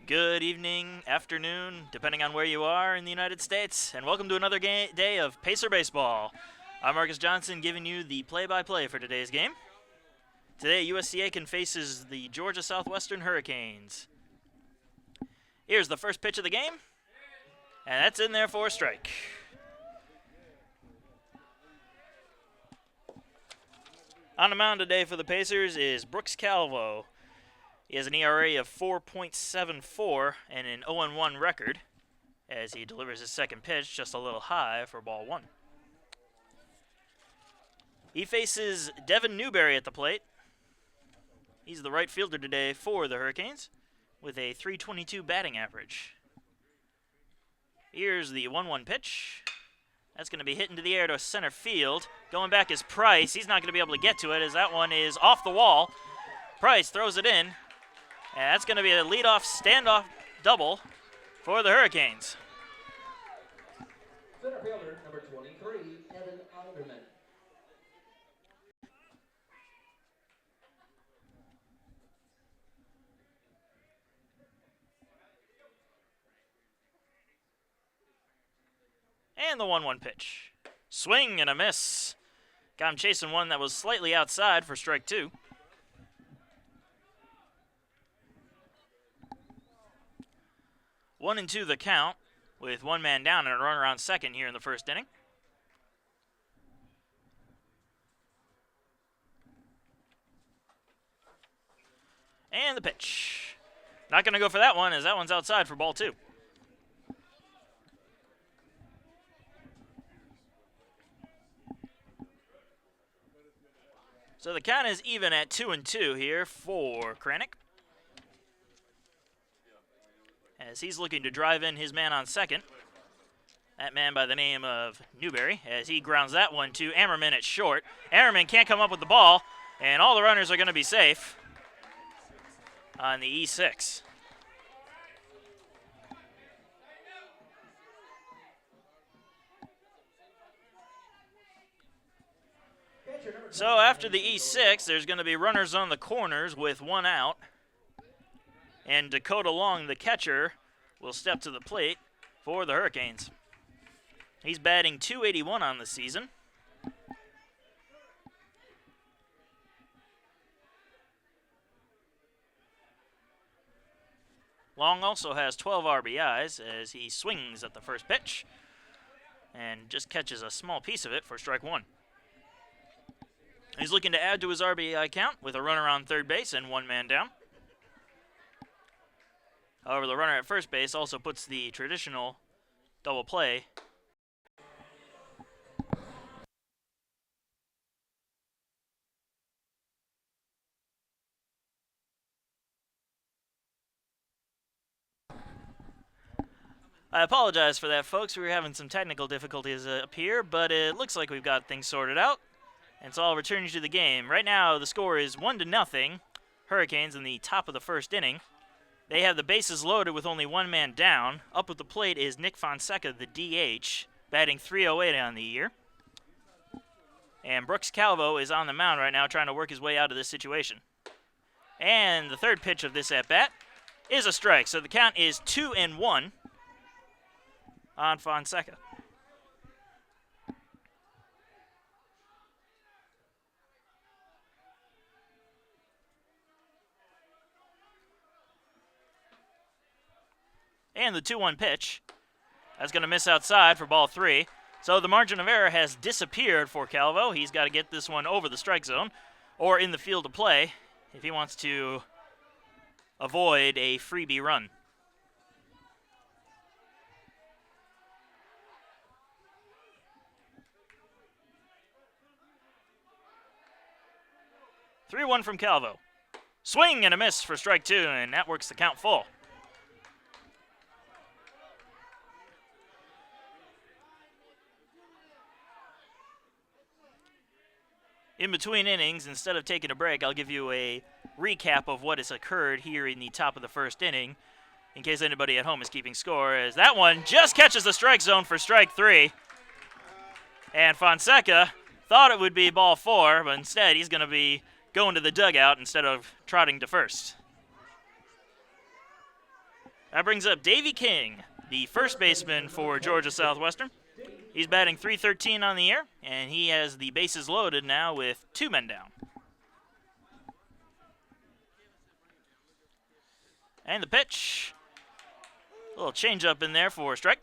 Good evening, afternoon, depending on where you are in the United States, and welcome to another day of Pacer Baseball. I'm Marcus Johnson giving you the play-by-play for today's game. Today, USC Aiken faces the Georgia Southwestern Hurricanes. Here's the first pitch of the game, and that's in there for a strike. On the mound today for the Pacers is Brooks Calvo. He has an ERA of 4.74 and an 0-1 record as he delivers his second pitch just a little high for ball one. He faces Devin Newberry at the plate. He's the right fielder today for the Hurricanes with a .322 batting average. Here's the 1-1 pitch. That's going to be hit into the air to center field. Going back is Price. He's not going to be able to get to it as that one is off the wall. Price throws it in. And that's going to be a leadoff standoff double for the Hurricanes. Center fielder, number 23, Evan Alderman. And the 1-1 pitch. Swing and a miss. Got him chasing one that was slightly outside for strike two. 1-2 the count, with one man down and a runner on second here in the first inning. And the pitch. Not going to go for that one as that one's outside for ball two. So the count is even at 2-2 here for Kranick, as he's looking to drive in his man on second. That man by the name of Newberry, as he grounds that one to Ammerman at short. Ammerman can't come up with the ball, and all the runners are going to be safe on the E6. So after the E6, there's going to be runners on the corners with one out. And Dakota Long, the catcher, will step to the plate for the Hurricanes. He's batting .281 on the season. Long also has 12 RBIs as he swings at the first pitch and just catches a small piece of it for strike one. He's looking to add to his RBI count with a runner on third base and one man down. However, the runner at first base also puts the traditional double play. I apologize for that, folks. We were having some technical difficulties up here, but it looks like we've got things sorted out. And so I'll return you to the game. Right now, the score is 1-0. Hurricanes in the top of the first inning. They have the bases loaded with only one man down. Up at the plate is Nick Fonseca, the DH, batting .308 on the year. And Brooks Calvo is on the mound right now trying to work his way out of this situation. And the third pitch of this at-bat is a strike. So the count is 2-1 on Fonseca. And the 2-1 pitch. That's going to miss outside for ball three. So the margin of error has disappeared for Calvo. He's got to get this one over the strike zone or in the field of play if he wants to avoid a freebie run. (3-1) from Calvo. Swing and a miss for strike two, and that works the count full. In between innings, instead of taking a break, I'll give you a recap of what has occurred here in the top of the first inning, in case anybody at home is keeping score, as that one just catches the strike zone for strike three. And Fonseca thought it would be ball four, but instead he's going to be going to the dugout instead of trotting to first. That brings up Davey King, the first baseman for Georgia Southwestern. He's batting .313 on the year, and he has the bases loaded now with 2 men down. And the pitch. A little changeup in there for a strike.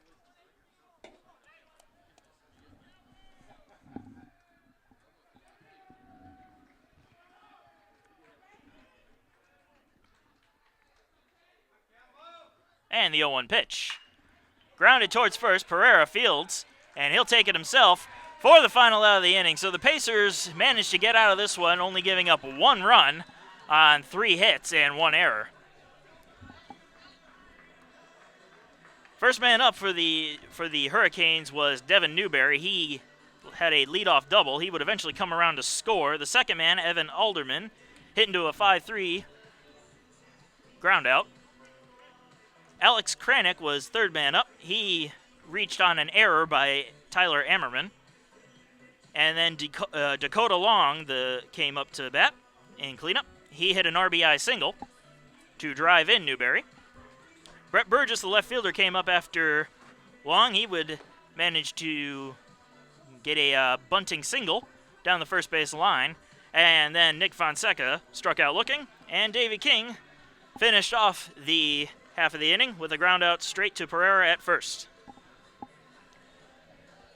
And the 0-1 pitch. Grounded towards first, Pereira fields, and he'll take it himself for the final out of the inning. So the Pacers managed to get out of this one, only giving up 1 run on 3 hits and 1 error. First man up for the Hurricanes was Devin Newberry. He had a leadoff double. He would eventually come around to score. The second man, Evan Alderman, hit into a 5-3 ground out. Alex Kranick was third man up. He reached on an error by Tyler Ammerman. And then Dakota Long came up to bat in cleanup. He hit an RBI single to drive in Newberry. Brett Burgess, the left fielder, came up after Long. He would manage to get a bunting single down the first base line. And then Nick Fonseca struck out looking. And Davey King finished off the half of the inning with a ground out straight to Pereira at first.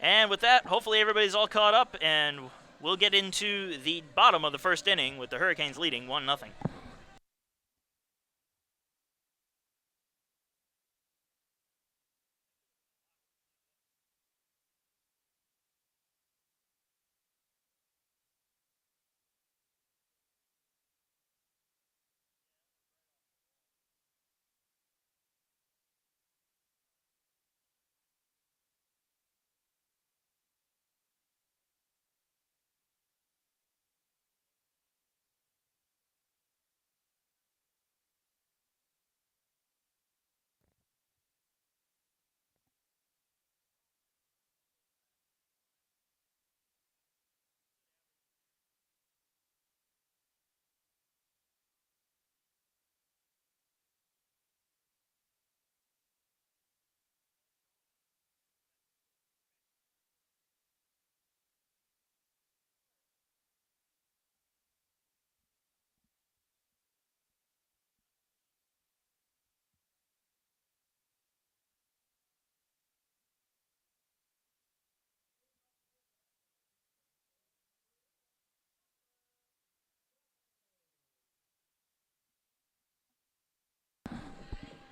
And with that, hopefully everybody's all caught up, and we'll get into the bottom of the first inning with the Hurricanes leading 1-0.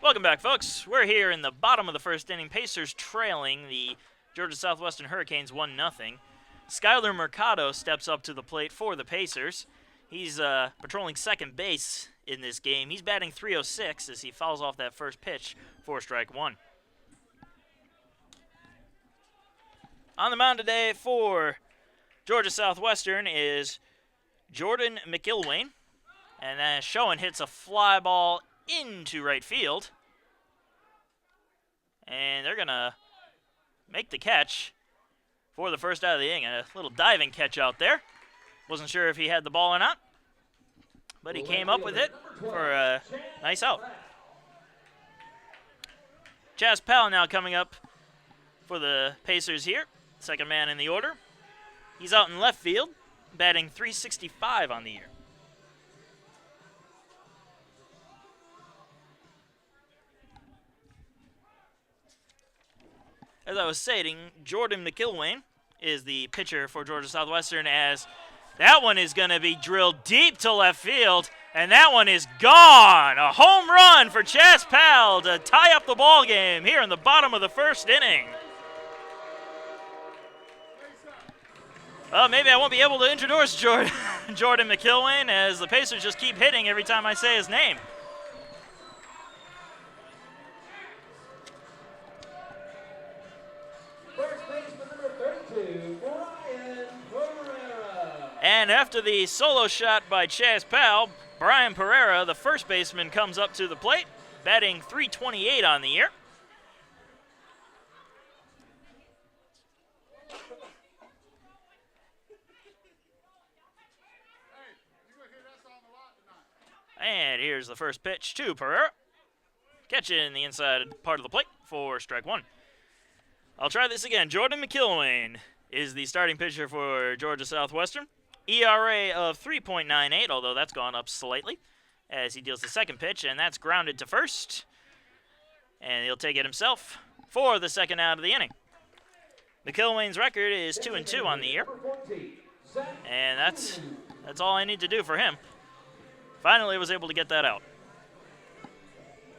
Welcome back, folks. We're here in the bottom of the first inning. Pacers trailing the Georgia Southwestern Hurricanes 1-0. Skyler Mercado steps up to the plate for the Pacers. He's patrolling second base in this game. He's batting .306 as he fouls off that first pitch for strike 1. On the mound today for Georgia Southwestern is Jordan McIlwain. And then Schoen hits a fly ball into right field. And they're going to make the catch for the first out of the inning. A little diving catch out there. Wasn't sure if he had the ball or not, but he came up with it for a nice out. Chaz Powell now coming up for the Pacers here. Second man in the order. He's out in left field, batting .365 on the year. As I was saying, Jordan McIlwain is the pitcher for Georgia Southwestern, as that one is going to be drilled deep to left field, and that one is gone. A home run for Chaz Powell to tie up the ball game here in the bottom of the first inning. Maybe I won't be able to introduce Jordan McIlwain, as the Pacers just keep hitting every time I say his name. And after the solo shot by Chaz Powell, Brian Pereira, the first baseman, comes up to the plate, batting .328 on the year. And here's the first pitch to Pereira. Catching the inside part of the plate for strike one. I'll try this again. Jordan McIlwain is the starting pitcher for Georgia Southwestern. ERA of 3.98, although that's gone up slightly as he deals the second pitch, and that's grounded to first. And he'll take it himself for the second out of the inning. McIlwain's record is 2-2 on the year, and that's all I need to do for him. Finally was able to get that out.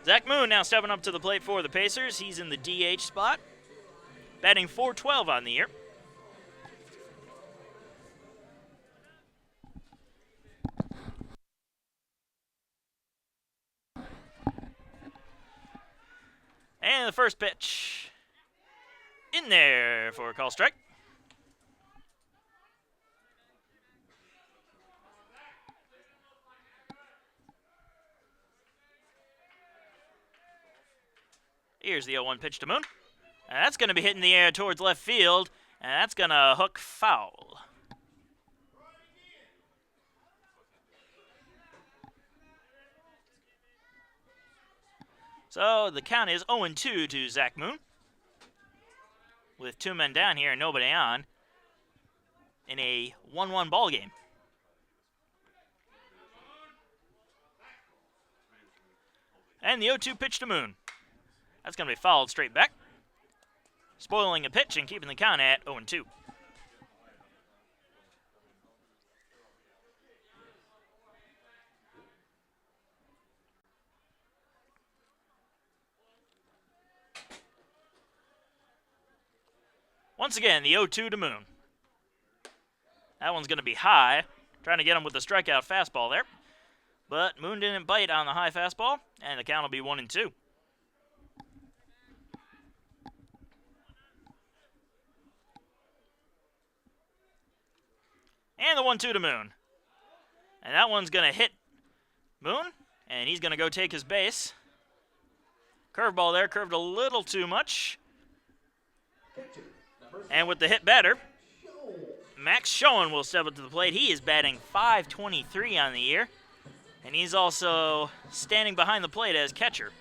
Zach Moon now stepping up to the plate for the Pacers. He's in the DH spot, batting .412 on the year. And the first pitch in there for a call strike. Here's the 0-1 pitch to Moon. And that's going to be hitting the air towards left field, and that's going to hook foul. So the count is 0-2 to Zach Moon, with 2 men down here and nobody on in a 1-1 ball game. And the 0-2 pitch to Moon. That's going to be fouled straight back, spoiling a pitch and keeping the count at 0-2. Once again, the 0-2 to Moon. That one's going to be high, trying to get him with the strikeout fastball there. But Moon didn't bite on the high fastball, and the count will be 1-2. And the 1-2 to Moon. And that one's going to hit Moon, and he's going to go take his base. Curveball there, curved a little too much. And with the hit batter, Max Schoen will step up to the plate. He is batting .523 on the year, and he's also standing behind the plate as catcher.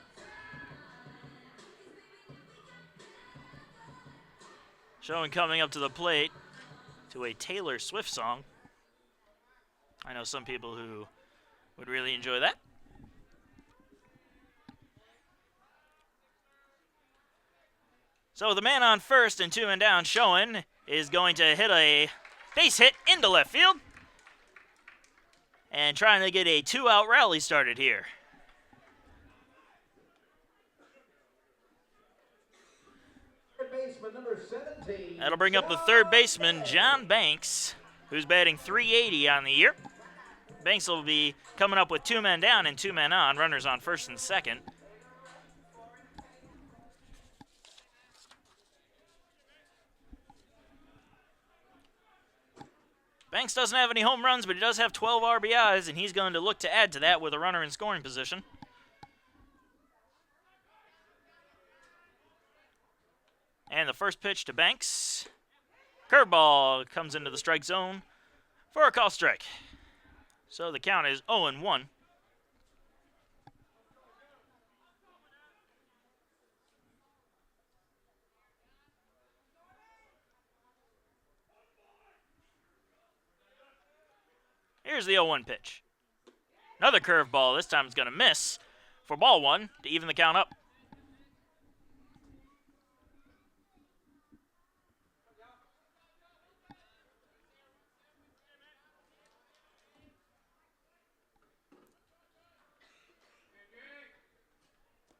Schoen coming up to the plate to a Taylor Swift song. I know some people who would really enjoy that. So the man on first and 2 men down, Schoen, is going to hit a base hit into left field and trying to get a 2-out rally started here. Number 17. That'll bring up the third baseman, John Banks, who's batting .380 on the year. Banks will be coming up with 2 men down and 2 men on, runners on first and second. Banks doesn't have any home runs, but he does have 12 RBIs, and he's going to look to add to that with a runner in scoring position. And the first pitch to Banks. Curveball comes into the strike zone for a call strike. So the count is 0-1. Here's the 0-1 pitch. Another curveball. This time it's going to miss for ball one to even the count up.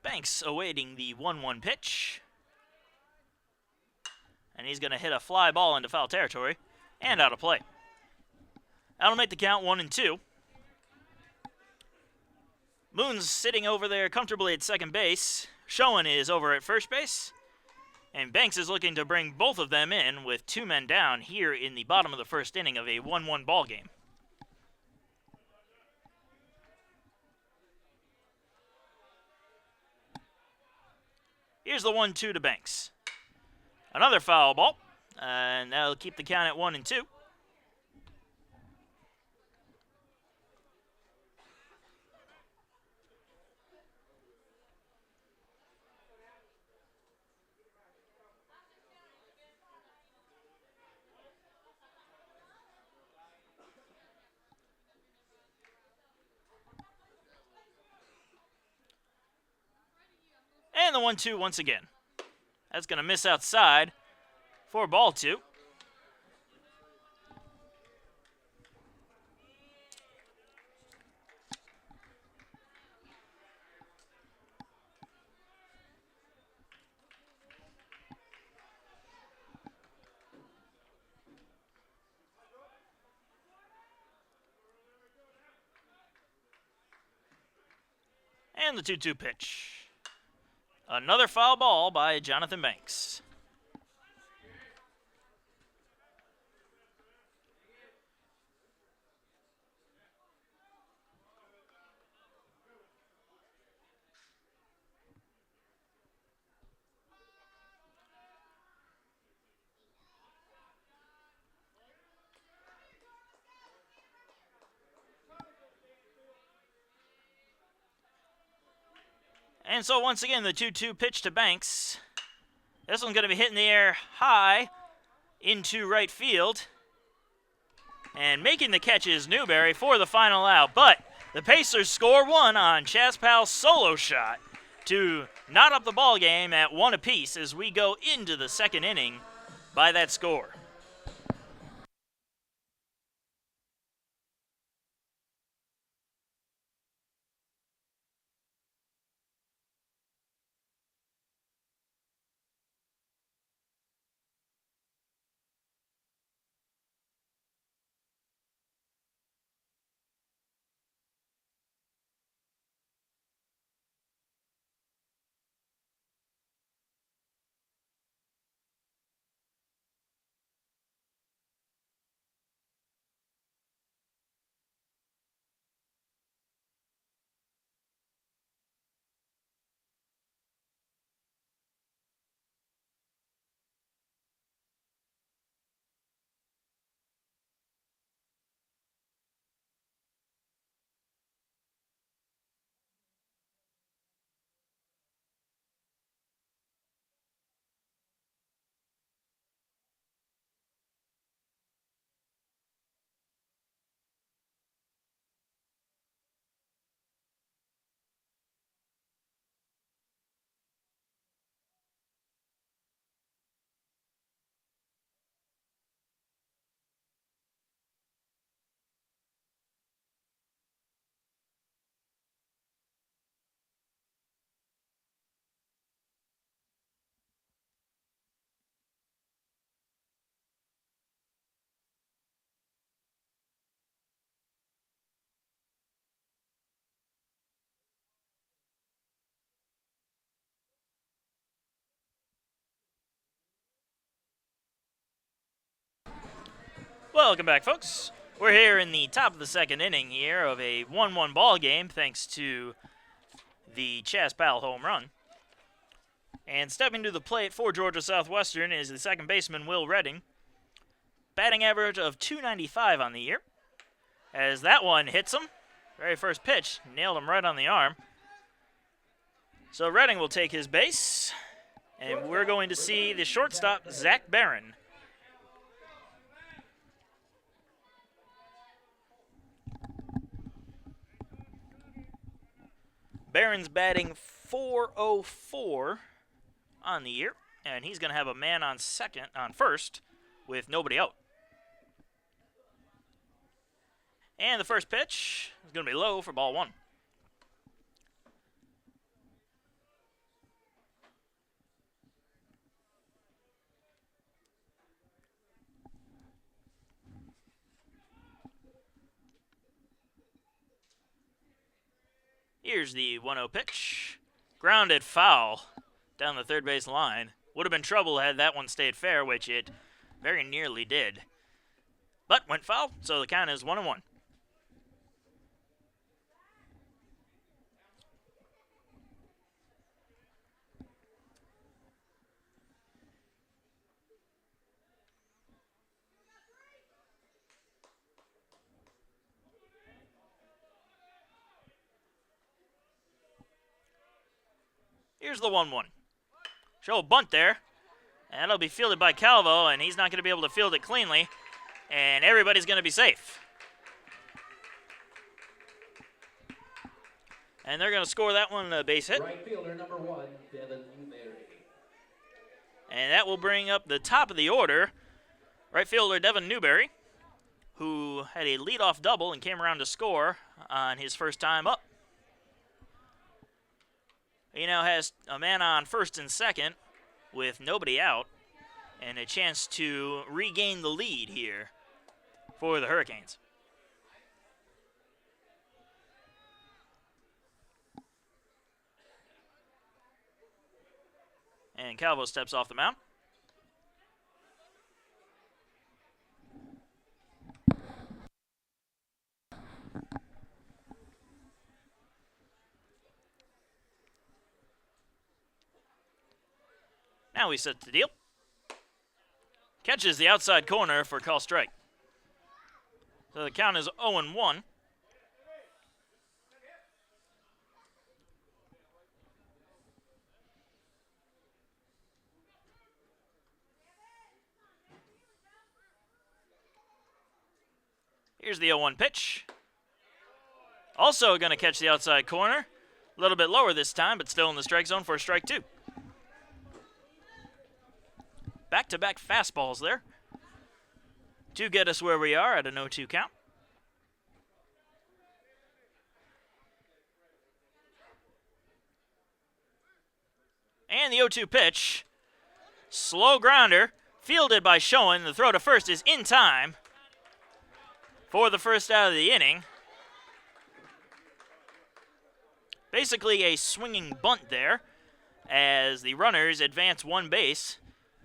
Banks awaiting the 1-1 pitch. And he's going to hit a fly ball into foul territory and out of play. That'll make the count 1-2. Moon's sitting over there comfortably at second base. Schoen is over at first base. And Banks is looking to bring both of them in with 2 men down here in the bottom of the first inning of a 1-1 ball game. Here's the 1-2 to Banks. Another foul ball, and that'll keep the count at 1-2. the 1-2 once again. That's going to miss outside for ball 2. And the 2-2 pitch. Another foul ball by Jonathan Banks. And so once again, the 2-2 pitch to Banks. This one's going to be hitting the air high into right field. And making the catch is Newberry for the final out. But the Pacers score 1 on Chaspal's solo shot to knot up the ball game at 1 apiece as we go into the second inning by that score. Welcome back, folks. We're here in the top of the second inning here of a 1-1 ball game thanks to the Chaspal home run. And stepping to the plate for Georgia Southwestern is the second baseman, Will Redding. Batting average of .295 on the year. As that one hits him, very first pitch, nailed him right on the arm. So Redding will take his base, and we're going to see the shortstop, Zach Barron. Barron's batting .404 on the year, and he's going to have a man on first with nobody out. And the first pitch is going to be low for ball 1. Here's the 1-0 pitch. Grounded foul down the third base line. Would have been trouble had that one stayed fair, which it very nearly did. But went foul, so the count is 1-1. Here's the 1-1. Show a bunt there. And that'll be fielded by Calvo, and he's not going to be able to field it cleanly. And everybody's going to be safe. And they're going to score that one a base hit. Right fielder number 1, Devin Newberry. And that will bring up the top of the order, right fielder Devin Newberry, who had a leadoff double and came around to score on his first time up. He now has a man on first and second with nobody out and a chance to regain the lead here for the Hurricanes. And Calvo steps off the mound. Now he sets the deal. Catches the outside corner for call strike. So the count is 0-1. Here's the 0-1 pitch. Also going to catch the outside corner. A little bit lower this time, but still in the strike zone for a strike 2. Back-to-back fastballs there to get us where we are at an 0-2 count. And the 0-2 pitch. Slow grounder, fielded by Schoen. The throw to first is in time for the first out of the inning. Basically a swinging bunt there as the runners advance one base.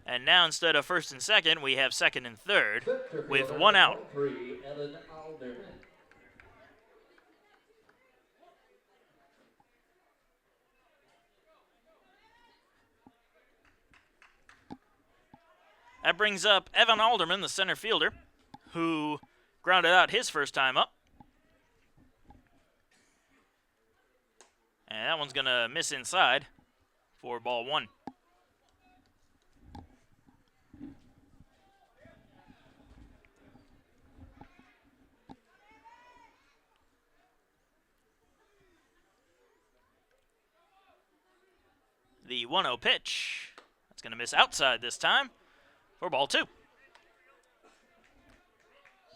And now instead of first and second, we have second and third with one out. 3, Evan Alderman. That brings up Evan Alderman, the center fielder, who grounded out his first time up. And that one's going to miss inside for ball 1. The 1-0 pitch. That's going to miss outside this time for ball 2.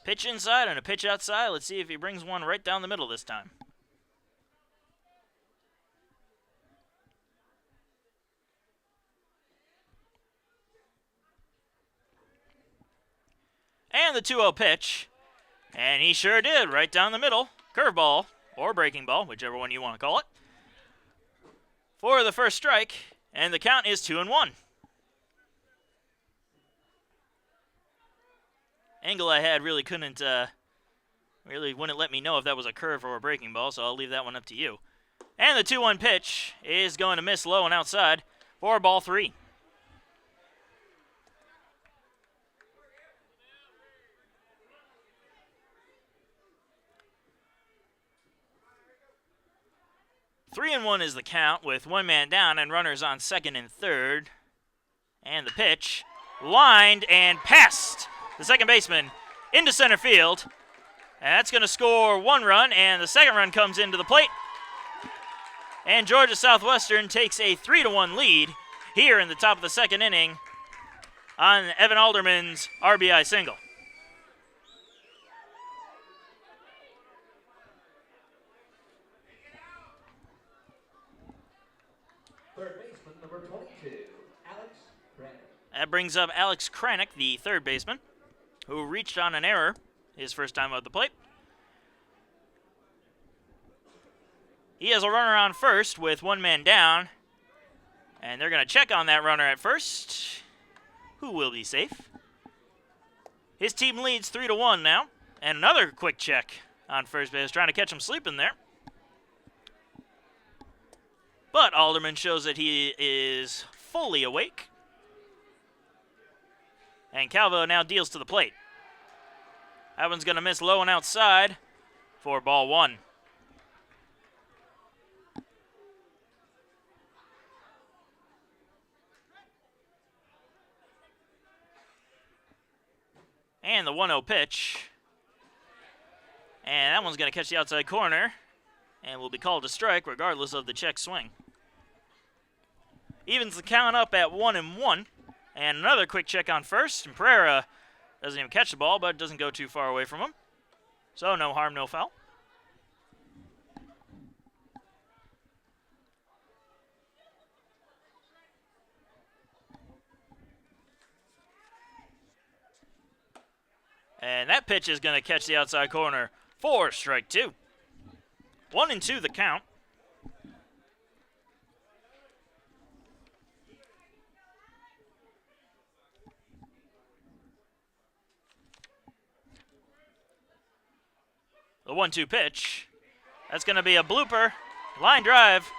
Pitch inside and a pitch outside. Let's see if he brings one right down the middle this time. And the 2-0 pitch. And he sure did, right down the middle. Curveball or breaking ball, whichever one you want to call it, for the first strike, and the count is 2-1. Angle I had really wouldn't let me know if that was a curve or a breaking ball, so I'll leave that one up to you. And the 2-1 pitch is going to miss low and outside for ball 3. Three and 1 is the count with one man down and runners on second and third. And the pitch lined and past the second baseman into center field. And that's going to score one run, and the second run comes into the plate. And Georgia Southwestern takes a 3-1 lead here in the top of the second inning on Evan Alderman's RBI single. Third baseman, number 22, Alex Brandon. That brings up Alex Kranick, the third baseman, who reached on an error his first time at the plate. He has a runner on first with one man down, and they're going to check on that runner at first, who will be safe. His team leads 3-1 now, and another quick check on first base, trying to catch him sleeping there. But Alderman shows that he is fully awake. And Calvo now deals to the plate. That one's going to miss low and outside for ball 1. And the 1-0 pitch. And that one's going to catch the outside corner. and will be called a strike regardless of the check swing. Evens the count up at 1-1. And another quick check on first, and Pereira doesn't even catch the ball, but doesn't go too far away from him. So no harm, no foul. And that pitch is going to catch the outside corner for strike 2. 1-2 the count. The 1-2 pitch. That's going to be a blooper. Line drive,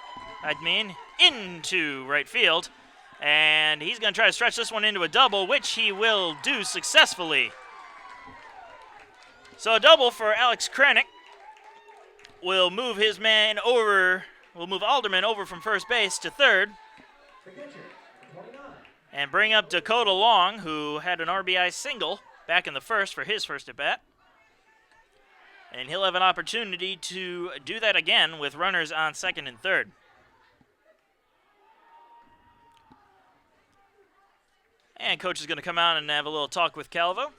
into right field. And he's going to try to stretch this one into a double, which he will do successfully. So a double for Alex Kranick will move his man over, will move Alderman over from first base to third. And bring up Dakota Long, who had an RBI single back in the first for his first at-bat. And he'll have an opportunity to do that again with runners on second and third. And coach is going to come out and have a little talk with Calvo.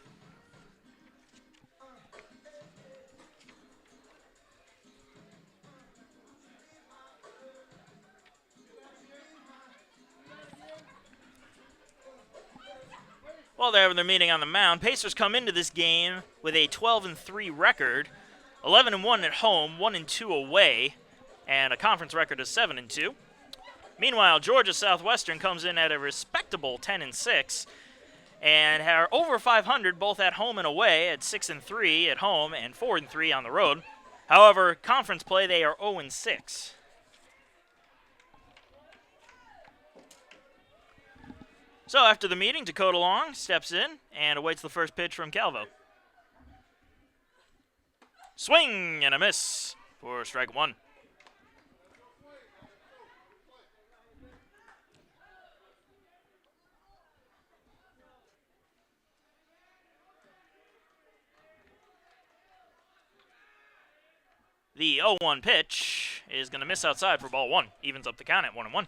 While they're having their meeting on the mound, Pacers come into this game with a 12-3 record, 11-1 at home, 1-2 away, and a conference record of 7-2. Meanwhile, Georgia Southwestern comes in at a respectable 10-6, and are over 500 both at home and away at 6-3 at home and 4-3 on the road. However, conference play they are 0-6. So after the meeting, Dakota Long steps in and awaits the first pitch from Calvo. Swing and a miss for strike 1. The 0-1 pitch is going to miss outside for ball 1. Evens up the count at 1-1.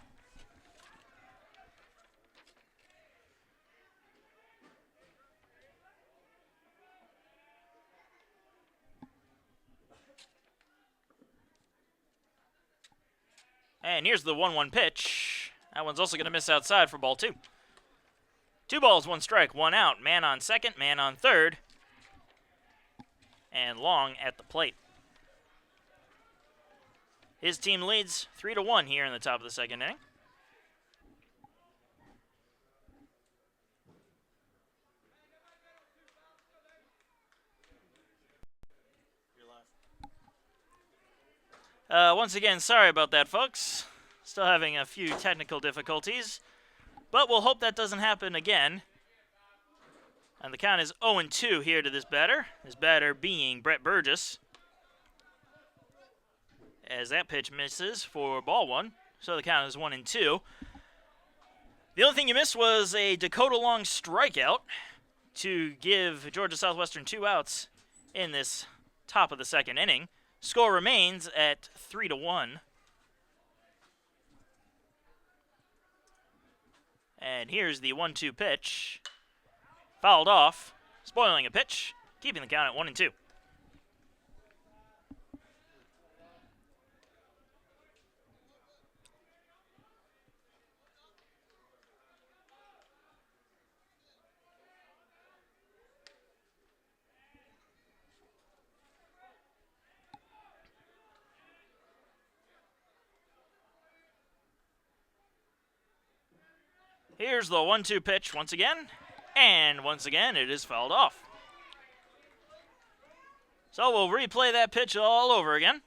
And here's the 1-1 pitch. That one's also going to miss outside for ball 2. 2 balls, 1 strike, 1 out. Man on second, man on third. And Long at the plate. His team leads 3-1 here in the top of the second inning. Once again, sorry about that, folks. Still having a few technical difficulties. But we'll hope that doesn't happen again. And the count is 0-2 here to this batter. This batter being Brett Burgess. As that pitch misses for ball 1. So the count is 1-2. The only thing you missed was a Dakota Long strikeout to give Georgia Southwestern 2 outs in this top of the second inning. Score remains at 3-1. And here's the 1-2 pitch. Fouled off, spoiling a pitch, keeping the count at 1-2. Here's the 1-2 pitch once again, and once again it is fouled off. So we'll replay that pitch all over again.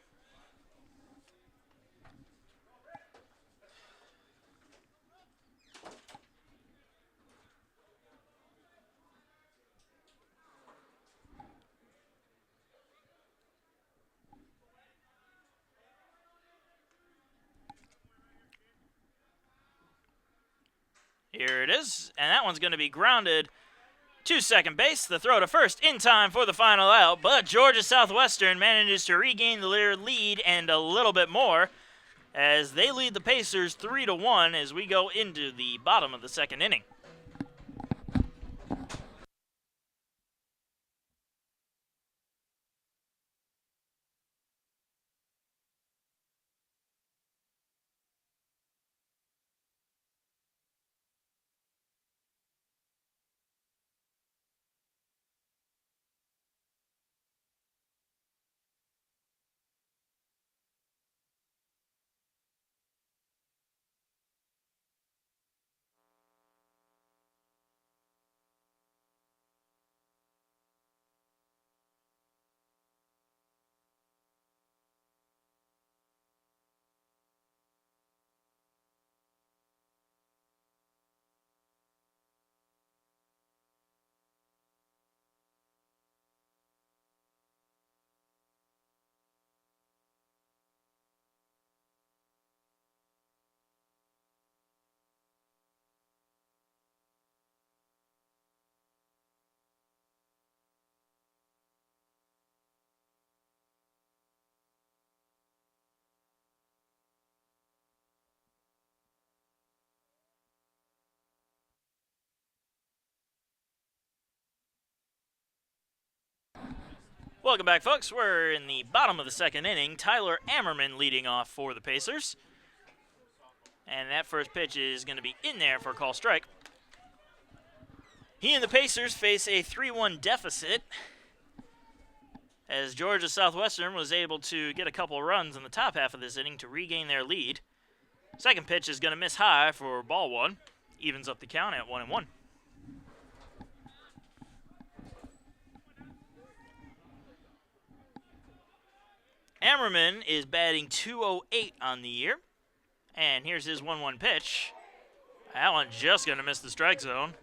Here it is, and that one's going to be grounded to second base. The throw to first in time for the final out, but Georgia Southwestern manages to regain the lead and a little bit more as they lead the Pacers 3-1 as we go into the bottom of the second inning. Welcome back, folks. We're in the bottom of the second inning. Tyler Ammerman leading off for the Pacers. And that first pitch is going to be in there for a call strike. He and the Pacers face a 3-1 deficit as Georgia Southwestern was able to get a couple runs in the top half of this inning to regain their lead. Second pitch is going to miss high for ball one. Evens up the count at 1-1. Ammerman is batting .208 on the year. And here's his 1-1 pitch. That one just going to miss the strike zone.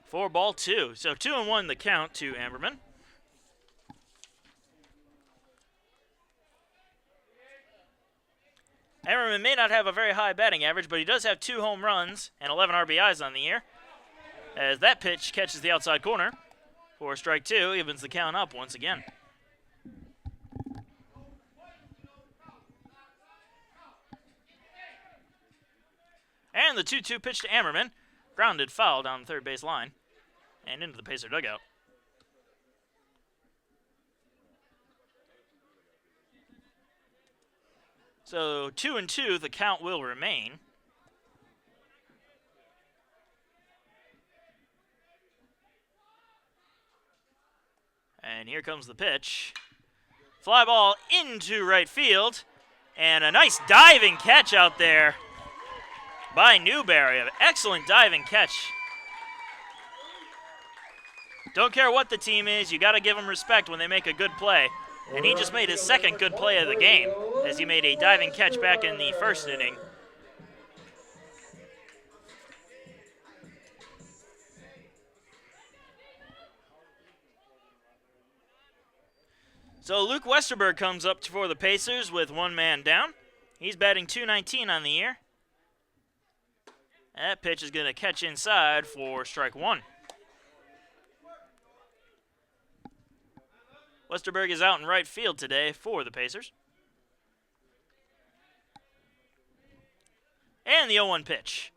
For ball two. So 2-1 the count to Ammerman. Ammerman may not have a very high batting average, but he does have 2 home runs and 11 RBIs on the year. As that pitch catches the outside corner for strike two, evens the count up once again. And the 2-2 pitch to Ammerman. Grounded foul down the third base line and into the Pacer dugout. So 2-2, the count will remain. And here comes the pitch. Fly ball into right field. And a nice diving catch out there by Newberry. An excellent diving catch. Don't care what the team is, you got to give them respect when they make a good play. And he just made his second good play of the game as he made a diving catch back in the first inning. So Luke Westerberg comes up for the Pacers with one man down. He's batting .219 on the year. That pitch is going to catch inside for strike one. Westerberg is out in right field today for the Pacers. And the 0-1 pitch.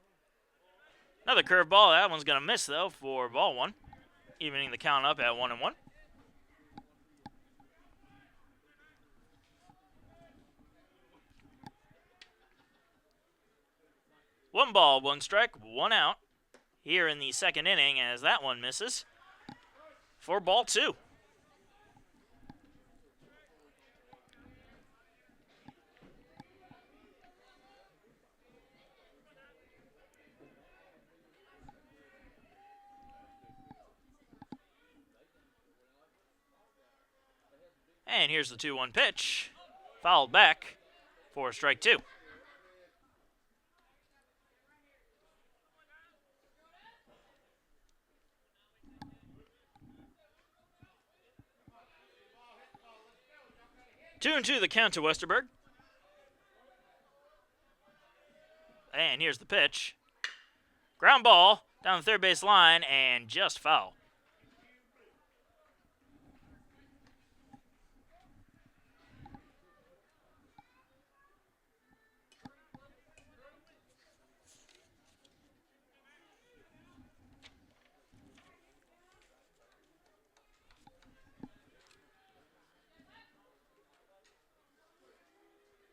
Another curveball. That one's going to miss, though, for ball one, evening the count up at 1-1. 1 ball, 1 strike, 1 out here in the second inning as that one misses for ball two. And here's the 2-1 pitch, fouled back for strike two. Two and two the count to Westerberg. And here's the pitch. Ground ball down the third base line and just foul.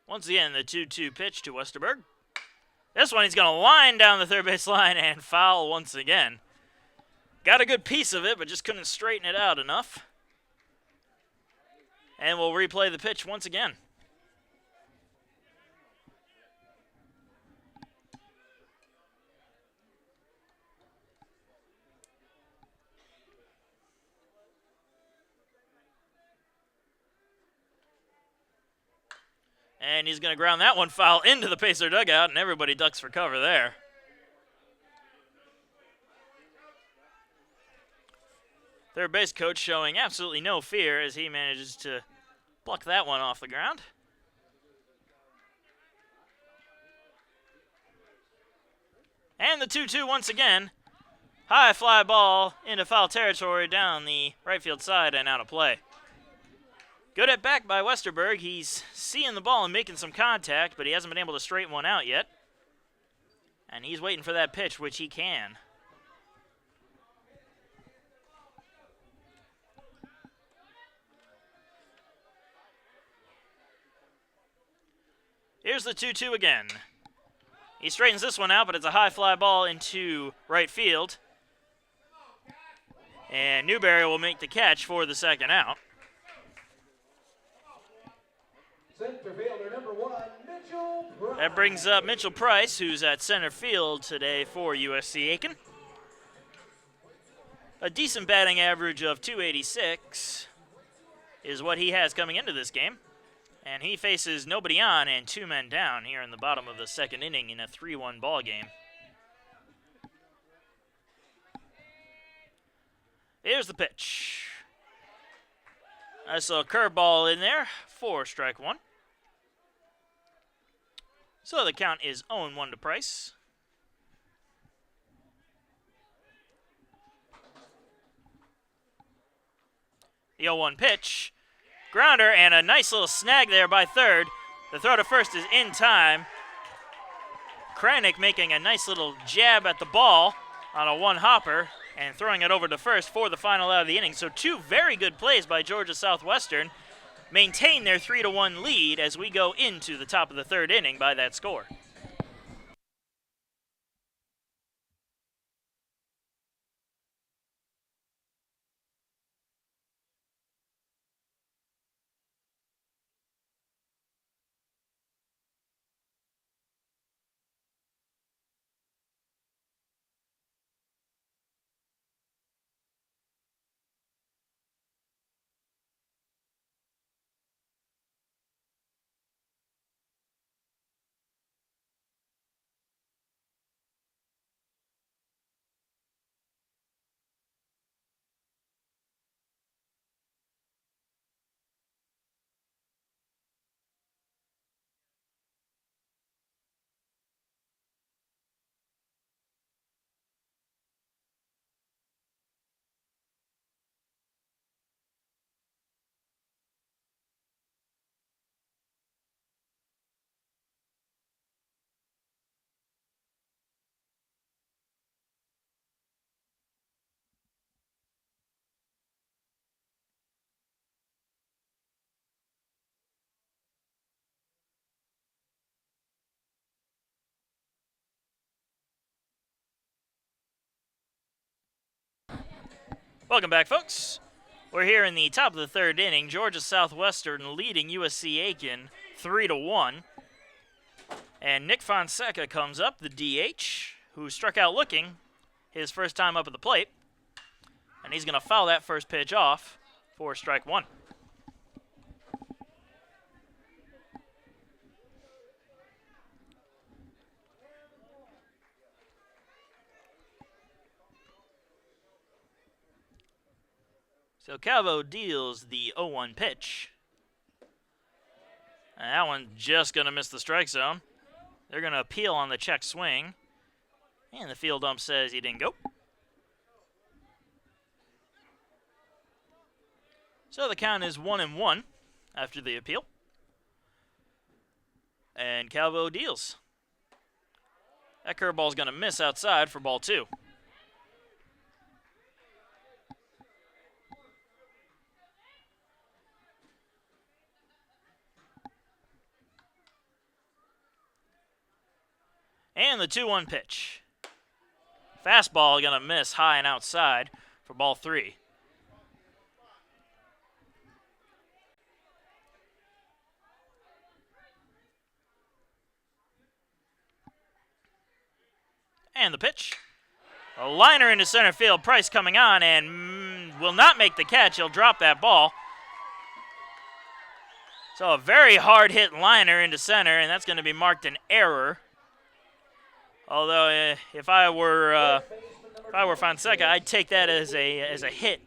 Once again, the 2-2 pitch to Westerberg. This one he's going to line down the third base line and foul once again. Got a good piece of it, but just couldn't straighten it out enough. And we'll replay the pitch once again. And he's going to ground that one foul into the Pacer dugout, and everybody ducks for cover there. Third base coach showing absolutely no fear as he manages to pluck that one off the ground. And the 2-2 once again. High fly ball into foul territory down the right field side and out of play. Good at bat by Westerberg. He's seeing the ball and making some contact, but he hasn't been able to straighten one out yet. And he's waiting for that pitch, which he can. Here's the 2-2 again. He straightens this one out, but it's a high fly ball into right field. And Newberry will make the catch for the second out. Center fielder number 1, Mitchell Price. That brings up Mitchell Price, who's at center field today for USC Aiken. A decent batting average of .286 is what he has coming into this game. And he faces nobody on and 2 men down here in the bottom of the second inning in a 3-1 ball game. Here's the pitch. I saw a curveball in there for strike one. So the count is 0-1 to Price. The 0-1 pitch. Grounder and a nice little snag there by third. The throw to first is in time. Kranick making a nice little jab at the ball on a one-hopper and throwing it over to first for the final out of the inning. So 2 very good plays by Georgia Southwestern maintain their 3-1 lead as we go into the top of the third inning by that score. Welcome back, folks. We're here in the top of the third inning. Georgia Southwestern leading USC Aiken 3-1. And Nick Fonseca comes up, the DH, who struck out looking his first time up at the plate. And he's going to foul that first pitch off for strike one. So Calvo deals the 0-1 pitch. And that one just going to miss the strike zone. They're going to appeal on the check swing. And the field ump says he didn't go. So the count is 1-1 after the appeal. And Calvo deals. That curveball's going to miss outside for ball 2. And the 2-1 pitch. Fastball going to miss high and outside for ball 3. And the pitch. A liner into center field. Price coming on and will not make the catch. He'll drop that ball. So a very hard hit liner into center, and that's going to be marked an error. Although if I were Fonseca, I'd take that as a hit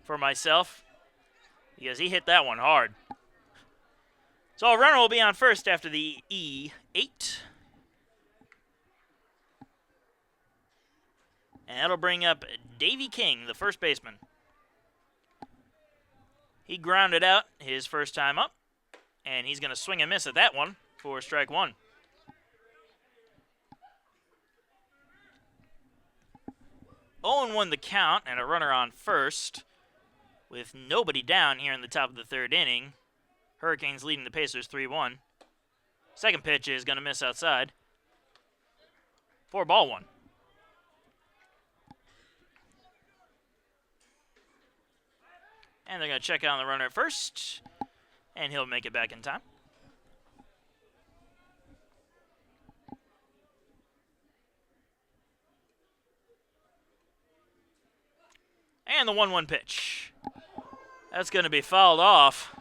for myself because he hit that one hard. So a runner will be on first after the E8. And that'll bring up Davey King, the first baseman. He grounded out his first time up, and he's going to swing and miss at that one for strike 1. Owen won the count and a runner on first with nobody down here in the top of the 3rd inning. Hurricanes leading the Pacers 3-1. Second pitch is going to miss outside for ball 1. And they're going to check out the runner at first, and he'll make it back in time. And the 1-1 pitch. That's going to be fouled off.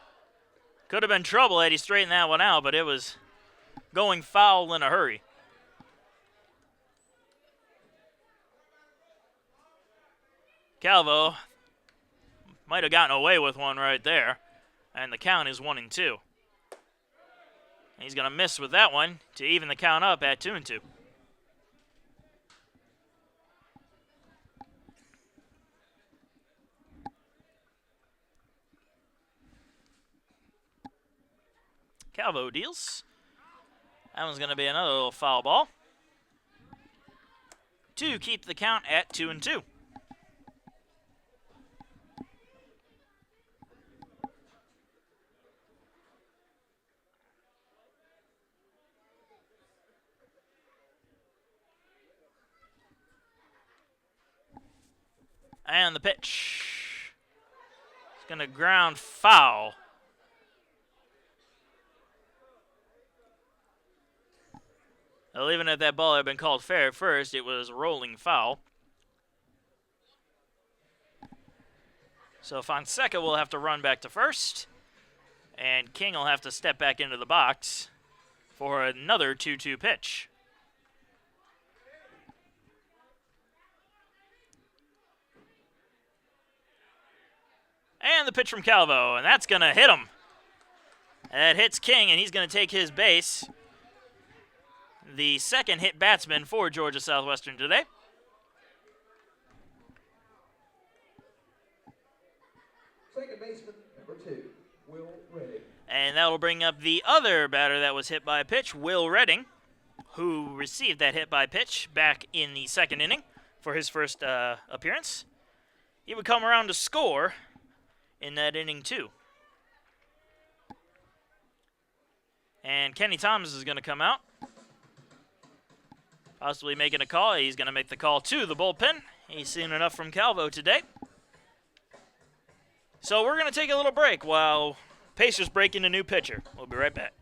Could have been trouble had he straightened that one out, but it was going foul in a hurry. Calvo might have gotten away with one right there, and the count is 1-2. He's going to miss with that one to even the count up at 2-2. Calvo deals. That one's going to be another little foul ball to keep the count at 2-2. And the pitch. It's going to ground foul. Well, even if that ball had been called fair at first, it was rolling foul. So Fonseca will have to run back to first, and King will have to step back into the box for another 2-2 pitch. And the pitch from Calvo, and that's going to hit him. That hits King, and he's going to take his base. The second hit batsman for Georgia Southwestern today. Second baseman, number 2, Will Redding. And that'll bring up the other batter that was hit by a pitch, Will Redding, who received that hit by pitch back in the 2nd inning for his first appearance. He would come around to score in that inning too. And Kenny Thomas is going to come out, possibly making a call. He's going to make the call to the bullpen. He's seen enough from Calvo today. So we're going to take a little break while Pacers break in a new pitcher. We'll be right back.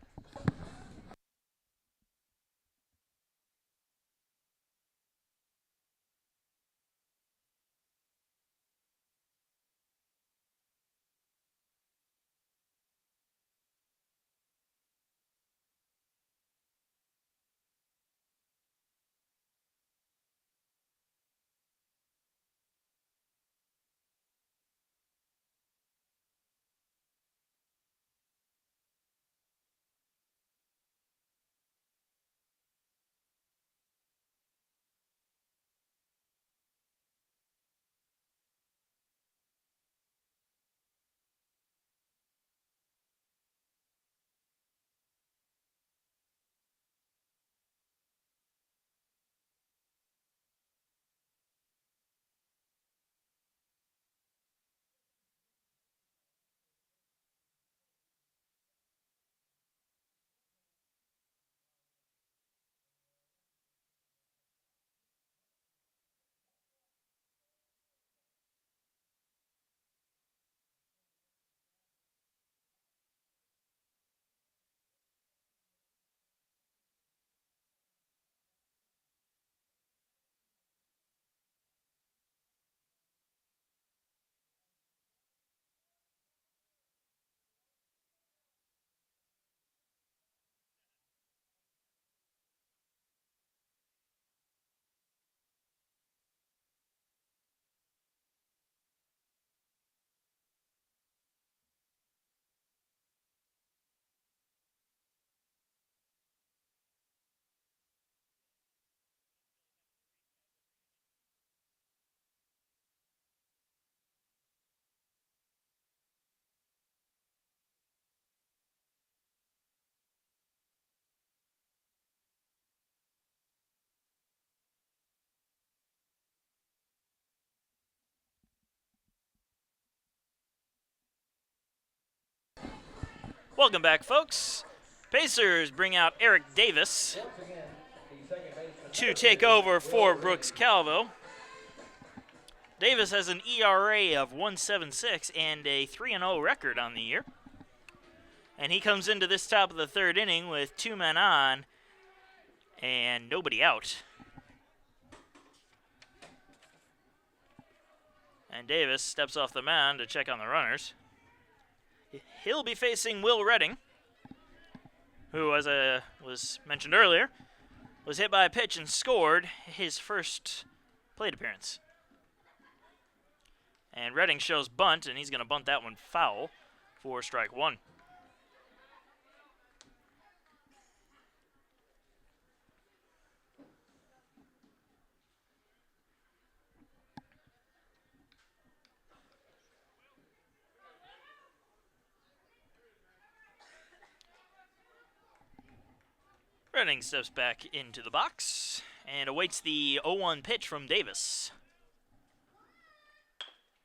Welcome back, folks. Pacers bring out Eric Davis Once again, the second baseman. to take over for Brooks Calvo. Davis has an ERA of 1.76 and a 3-0 record on the year. And he comes into this top of the third inning with 2 men on and nobody out. And Davis steps off the mound to check on the runners. He'll be facing Will Redding, who, as was mentioned earlier, was hit by a pitch and scored his first plate appearance. And Redding shows bunt, and he's going to bunt that one foul for strike one. Redding steps back into the box and awaits the 0-1 pitch from Davis.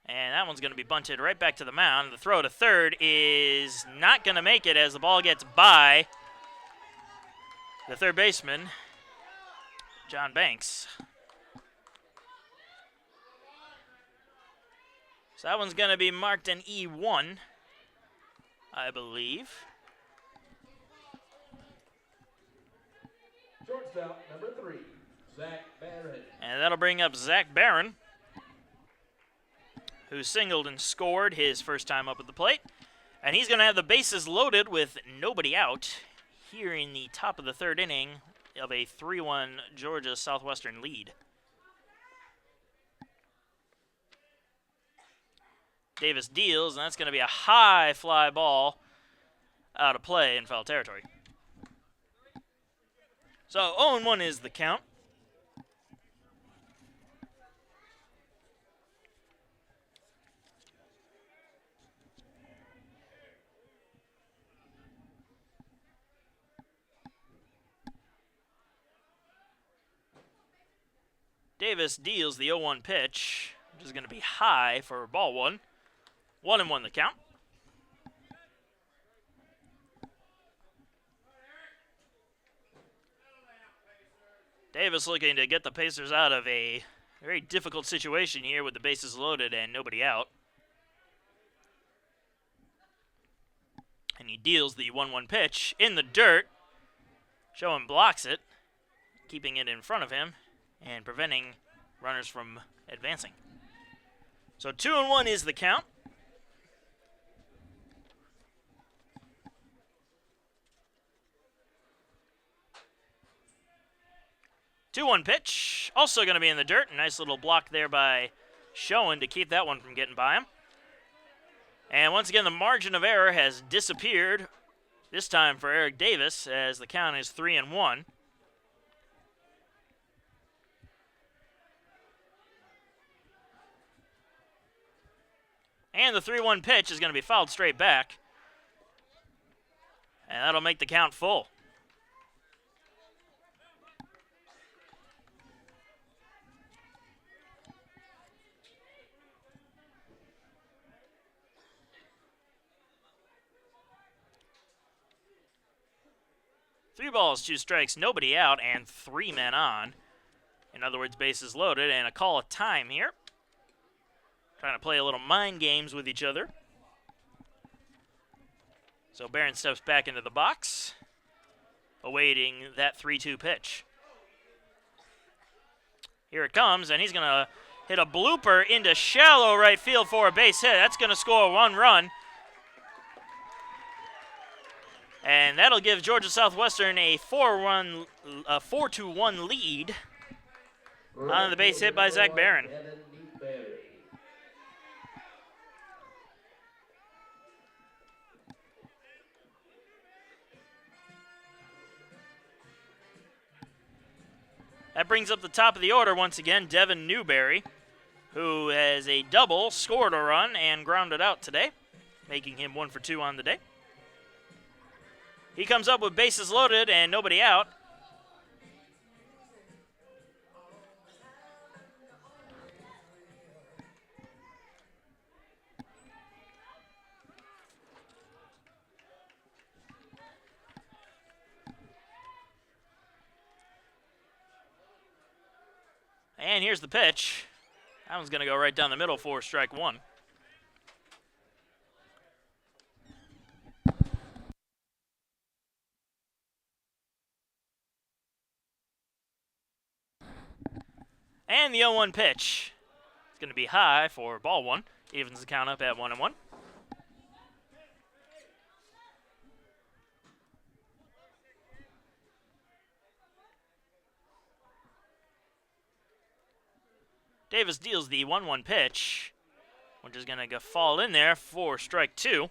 And that one's going to be bunted right back to the mound. The throw to third is not going to make it as the ball gets by the third baseman, John Banks. So that one's going to be marked an E1, I believe. Shortstop, number 3, Zach Barron. And that'll bring up Zach Barron, who singled and scored his first time up at the plate. And he's going to have the bases loaded with nobody out here in the top of the third inning of a 3-1 Georgia Southwestern lead. Davis deals, and that's going to be a high fly ball out of play in foul territory. So 0-1 is the count. Davis deals the 0-1 pitch, which is going to be high for ball one. 1-1 the count. Davis looking to get the Pacers out of a very difficult situation here with the bases loaded and nobody out. And he deals the 1-1 pitch in the dirt. Schoen blocks it, keeping it in front of him and preventing runners from advancing. So 2-1 is the count. Two-one pitch, also going to be in the dirt. A nice little block there by Schoen to keep that one from getting by him. And once again, the margin of error has disappeared, this time for Eric Davis, as the count is 3-1. And the 3-1 pitch is going to be fouled straight back. And that'll make the count full. Three balls, 2 strikes, nobody out, and 3 men on. In other words, bases loaded, and a call of time here. Trying to play a little mind games with each other. So Barron steps back into the box, awaiting that 3-2 pitch. Here it comes, and he's going to hit a blooper into shallow right field for a base hit. That's going to score 1 run. And that'll give Georgia Southwestern a 4-1 lead on the base hit by Zach Barron. That brings up the top of the order once again, Devin Newberry, who has a double, scored a run, and grounded out today, making him 1 for 2 on the day. He comes up with bases loaded and nobody out. And here's the pitch. That one's going to go right down the middle for strike one. And the 0-1 pitch. It's going to be high for ball one. Evens the count up at 1-1. Davis deals the 1-1 pitch, which is going to fall in there for strike two,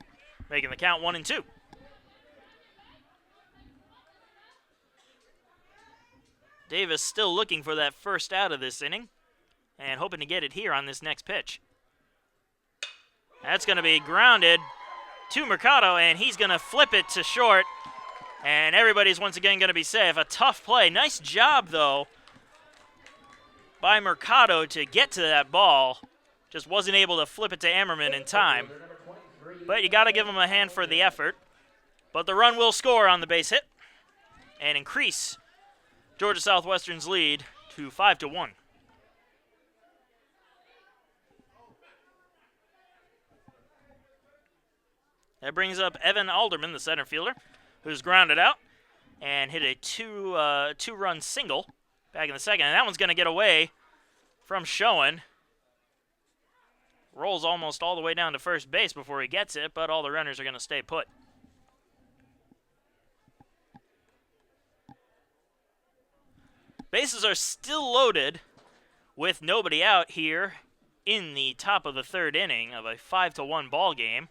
making the count 1-2. Davis still looking for that first out of this inning and hoping to get it here on this next pitch. That's going to be grounded to Mercado, and he's going to flip it to short, and everybody's once again going to be safe. A tough play. Nice job, though, by Mercado to get to that ball. Just wasn't able to flip it to Ammerman in time. But you got to give him a hand for the effort. But the run will score on the base hit and increase Georgia Southwestern's lead to 5-1. That brings up Evan Alderman, the center fielder, who's grounded out and hit a two-run single back in the second. And that one's going to get away from Schoen. Rolls almost all the way down to first base before he gets it, but all the runners are going to stay put. Bases are still loaded with nobody out here in the top of the third inning of a 5-1 ball game.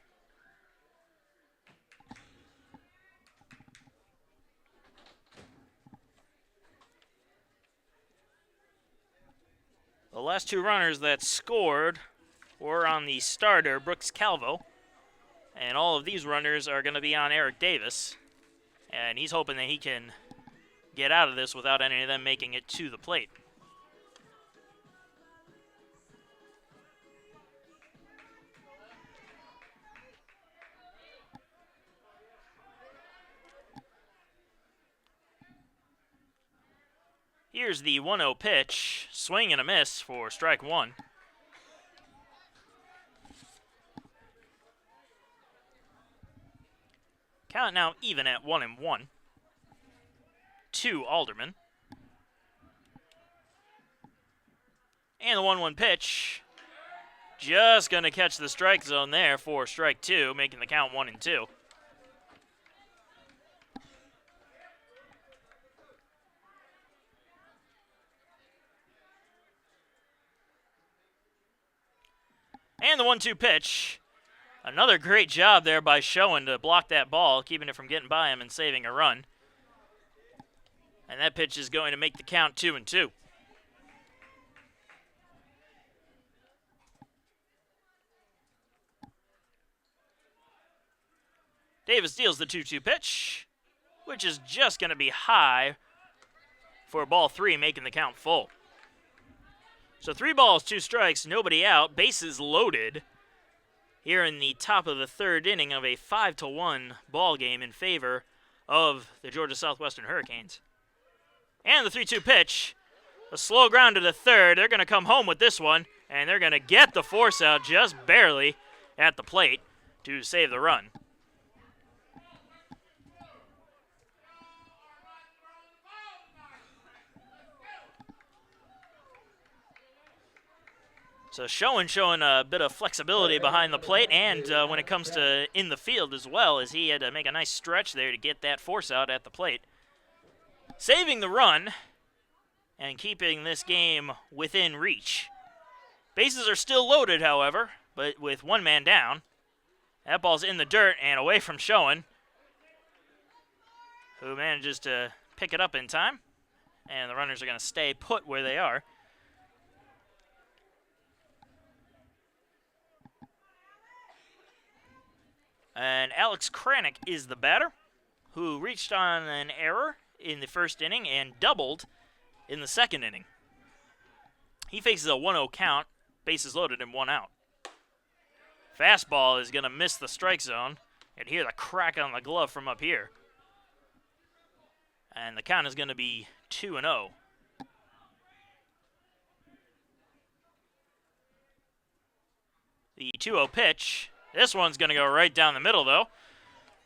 The last two runners that scored were on the starter, Brooks Calvo. And all of these runners are going to be on Eric Davis. And he's hoping that he can get out of this without any of them making it to the plate. Here's the 1-0 pitch. Swing and a miss for strike one. Count now even at 1-1. To Alderman. And the 1-1 pitch. Just going to catch the strike zone there for strike two, making the count 1-2. And the 1-2 pitch. Another great job there by Schoen to block that ball, keeping it from getting by him and saving a run. And that pitch is going to make the count 2-2. Davis deals the 2-2 pitch, which is just going to be high for ball three, making the count full. So 3 balls, 2 strikes, nobody out, bases loaded here in the top of the third inning of a 5-1 ball game in favor of the Georgia Southwestern Hurricanes. And the 3-2 pitch, a slow ground to the third. They're going to come home with this one, and they're going to get the force out just barely at the plate to save the run. So showing a bit of flexibility behind the plate, and when it comes to in the field as well, as he had to make a nice stretch there to get that force out at the plate. Saving the run and keeping this game within reach. Bases are still loaded, however, but with one man down. That ball's in the dirt and away from Schoen, who manages to pick it up in time. And the runners are going to stay put where they are. And Alex Kranick is the batter, who reached on an error in the first inning and doubled in the second inning. He faces a 1-0 count, bases loaded and 1 out. Fastball is going to miss the strike zone. And hear the crack on the glove from up here. And the count is going to be 2-0. The 2-0 pitch. This one's going to go right down the middle, though.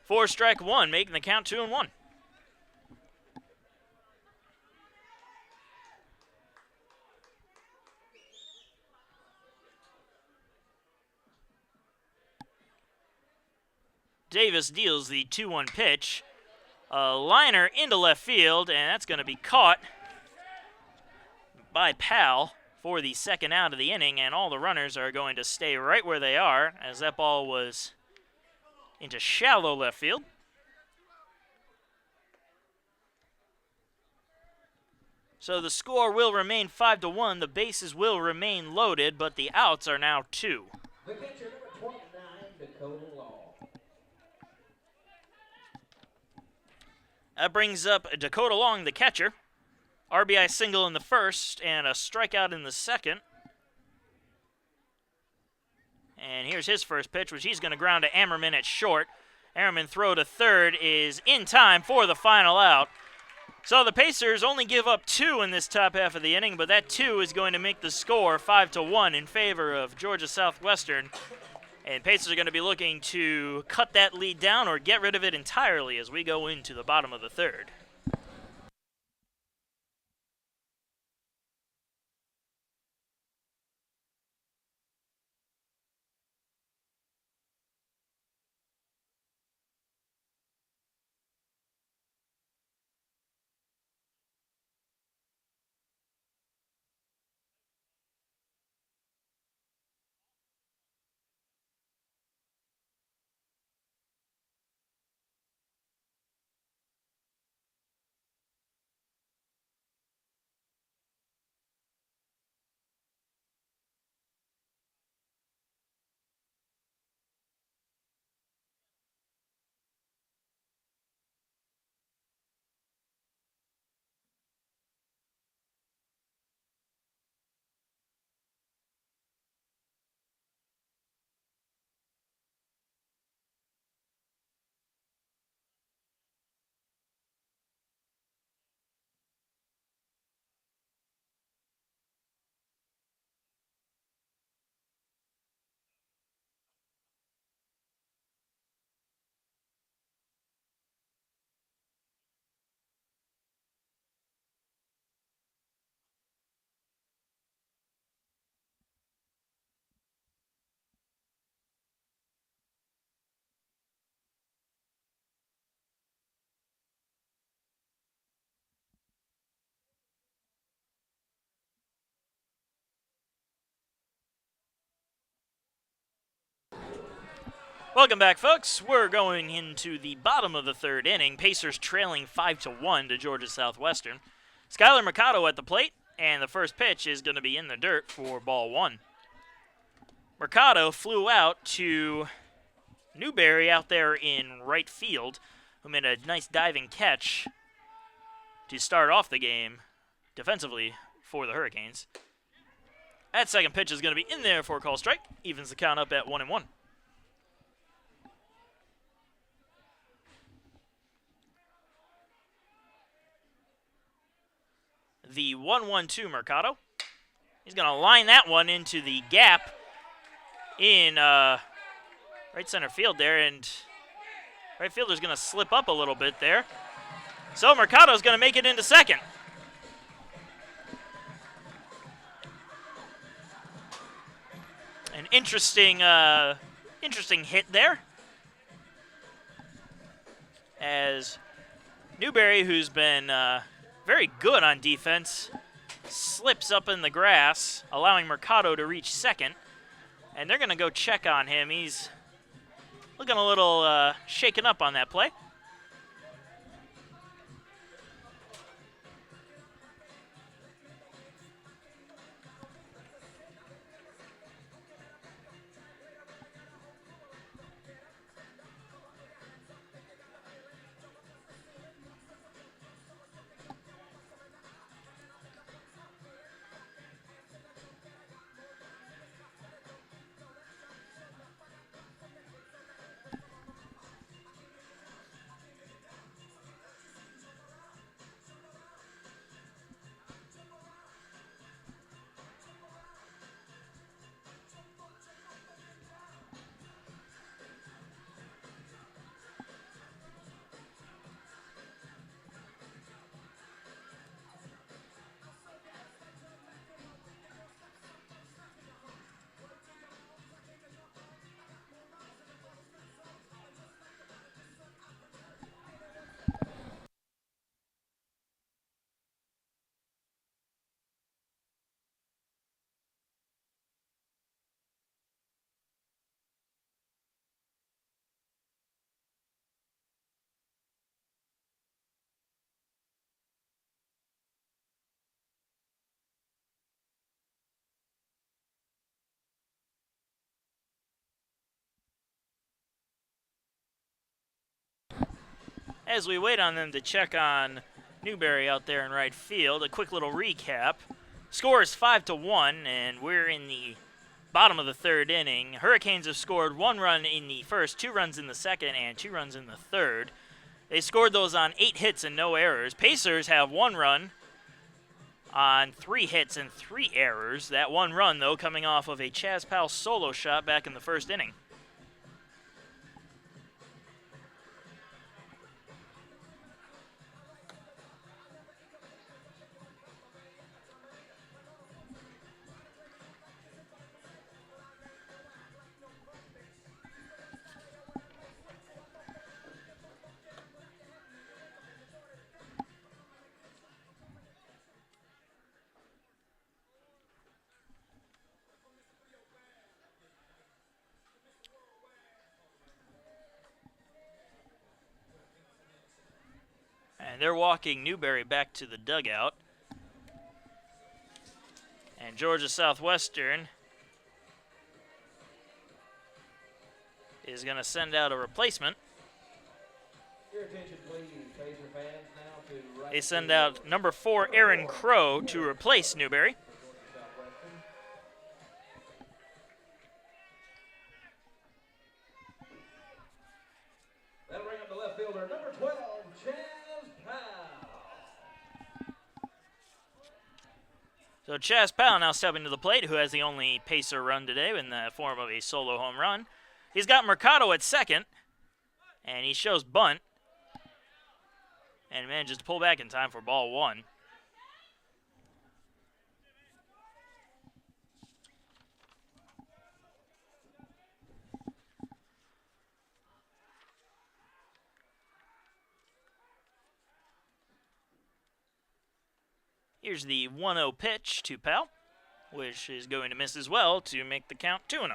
4-1, making the count 2-1. Davis deals the 2-1 pitch. A liner into left field, and that's going to be caught by Powell for the second out of the inning, and all the runners are going to stay right where they are as that ball was into shallow left field. So the score will remain 5-1. The bases will remain loaded, but the outs are now 2. The catcher, number 29, Dakota Law. That brings up Dakota Long, the catcher. RBI single in the first and a strikeout in the second. And here's his first pitch, which he's going to ground to Ammerman at short. Ammerman throw to third is in time for the final out. So the Pacers only give up 2 in this top half of the inning, but that 2 is going to make the score 5-1 in favor of Georgia Southwestern. And Pacers are going to be looking to cut that lead down or get rid of it entirely as we go into the bottom of the third. Welcome back, folks. We're going into the bottom of the third inning. Pacers trailing 5-1 to Georgia Southwestern. Skylar Mercado at the plate, and the first pitch is going to be in the dirt for ball 1. Mercado flew out to Newberry out there in right field, who made a nice diving catch to start off the game defensively for the Hurricanes. That second pitch is going to be in there for a call strike. Evens the count up at 1-1. The 1-1-2 Mercado. He's going to line that one into the gap in right center field there, and right fielder's going to slip up a little bit there. So Mercado's going to make it into second. An interesting hit there, as Newberry, who's been very good on defense, slips up in the grass, allowing Mercado to reach second. And they're going to go check on him. He's looking a little shaken up on that play. As we wait on them to check on Newberry out there in right field, a quick little recap. Score is 5-1, and we're in the bottom of the third inning. Hurricanes have scored 1 run in the first, 2 runs in the second, and 2 runs in the third. They scored those on 8 hits and no errors. Pacers have 1 run on 3 hits and 3 errors. That 1 run, though, coming off of a Chaz Powell solo shot back in the first inning. And they're walking Newberry back to the dugout. And Georgia Southwestern is going to send out a replacement. Your attention, please, Pacer fans, now to right They send field. out number 4, Aaron Crow, to replace Newberry. Southwestern. That'll bring up the left fielder, number 12, Chaz Powell. So Chaz Powell now stepping to the plate, who has the only Pacer run today in the form of a solo home run. He's got Mercado at second, and he shows bunt, and manages to pull back in time for ball 1. Here's the 1-0 pitch to Powell, which is going to miss as well to make the count 2-0.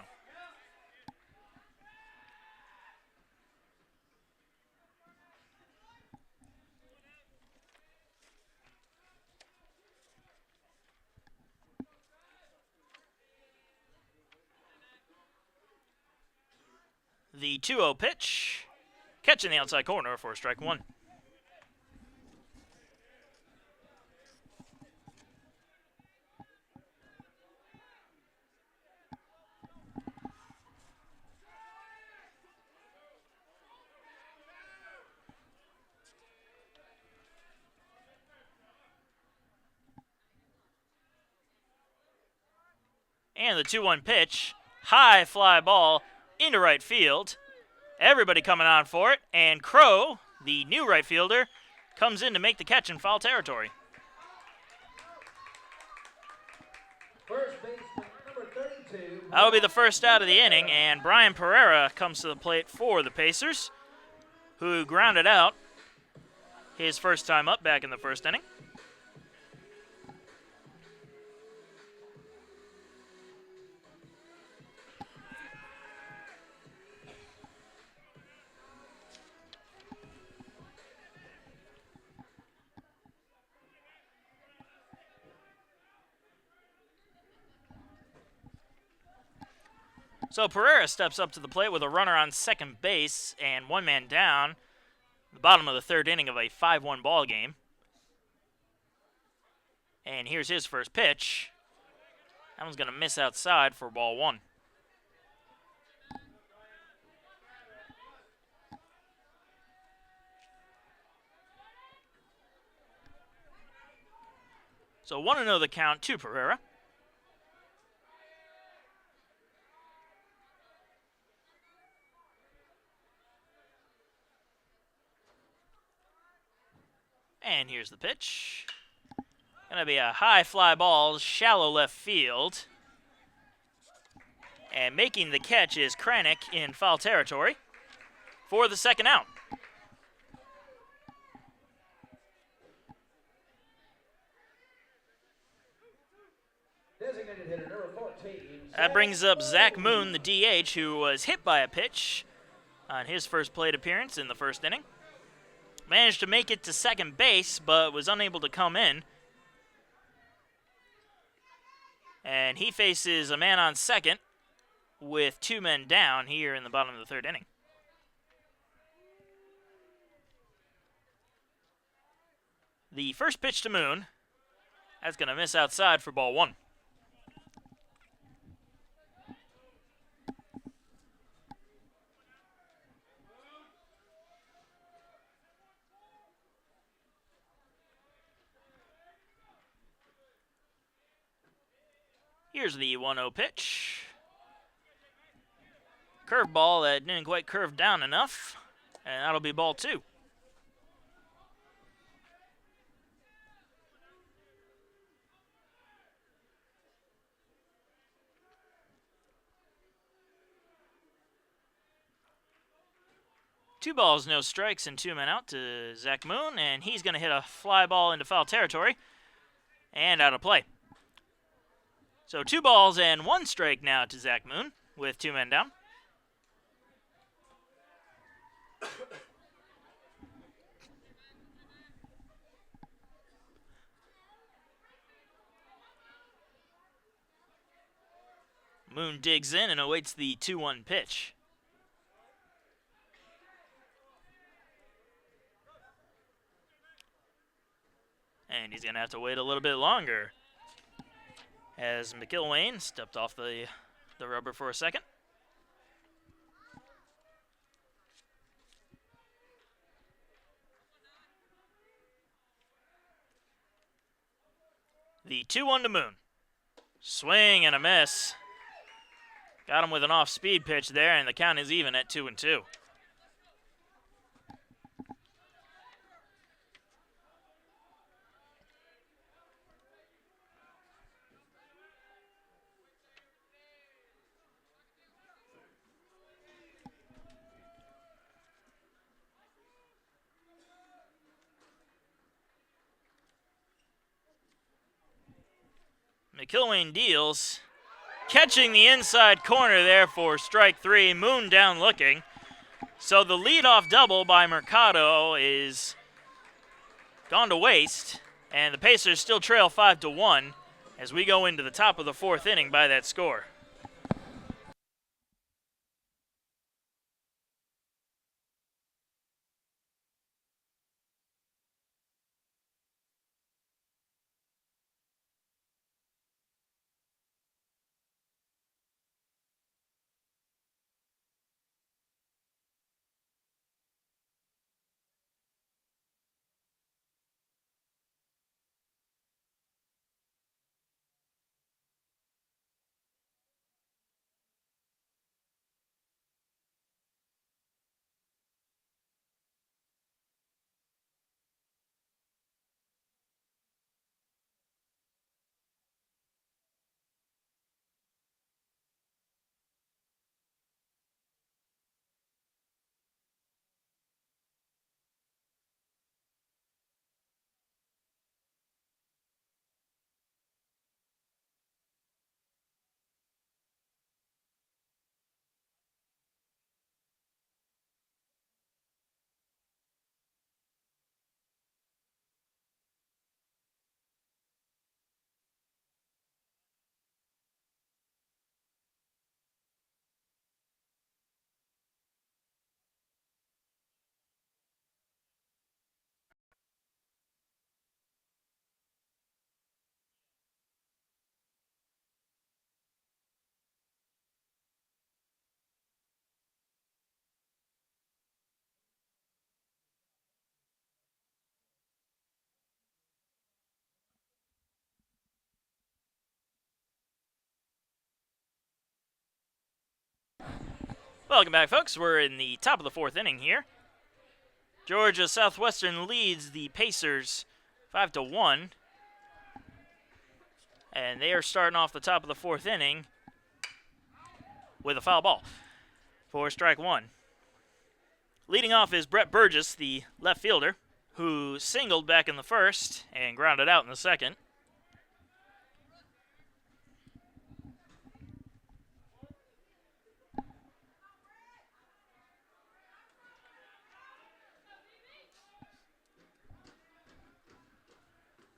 The 2-0 pitch, catching the outside corner for strike 1. And the 2-1 pitch, high fly ball into right field. Everybody coming on for it, and Crow, the new right fielder, comes in to make the catch in foul territory. First baseman, number 32. That will be the first out of the inning, and Brian Pereira comes to the plate for the Pacers, who grounded out his first time up back in the first inning. So Pereira steps up to the plate with a runner on second base and 1 man down. The bottom of the third inning of a 5-1 ball game. And here's his first pitch. That one's going to miss outside for ball 1. So 1-0 the count to Pereira. And here's the pitch. Gonna be a high fly ball, shallow left field. And making the catch is Kranick in foul territory for the second out. Designated hitter, number 14. That brings up Zach Moon, the DH, who was hit by a pitch on his first plate appearance in the first inning. Managed to make it to second base, but was unable to come in. And he faces a man on second with 2 men down here in the bottom of the third inning. The first pitch to Moon. That's going to miss outside for ball 1. Here's the 1-0 pitch. Curveball that didn't quite curve down enough, and that'll be ball 2. Two balls, no strikes, and 2 men out to Zach Moon, and he's going to hit a fly ball into foul territory and out of play. So 2 balls and 1 strike now to Zach Moon with 2 men down. Moon digs in and awaits the 2-1 pitch. And he's going to have to wait a little bit longer as McIlwain stepped off the rubber for a second. The 2-1 to Moon. Swing and a miss. Got him with an off-speed pitch there, and the count is even at 2-2. McIlwain deals, catching the inside corner there for strike 3. Moon down looking. So the leadoff double by Mercado is gone to waste, and the Pacers still trail 5-1 as we go into the top of the 4th inning by that score. Welcome back, folks. We're in the top of the 4th inning here. Georgia Southwestern leads the Pacers 5-1. And they are starting off the top of the 4th inning with a foul ball for strike 1. Leading off is Brett Burgess, the left fielder, who singled back in the 1st and grounded out in the 2nd.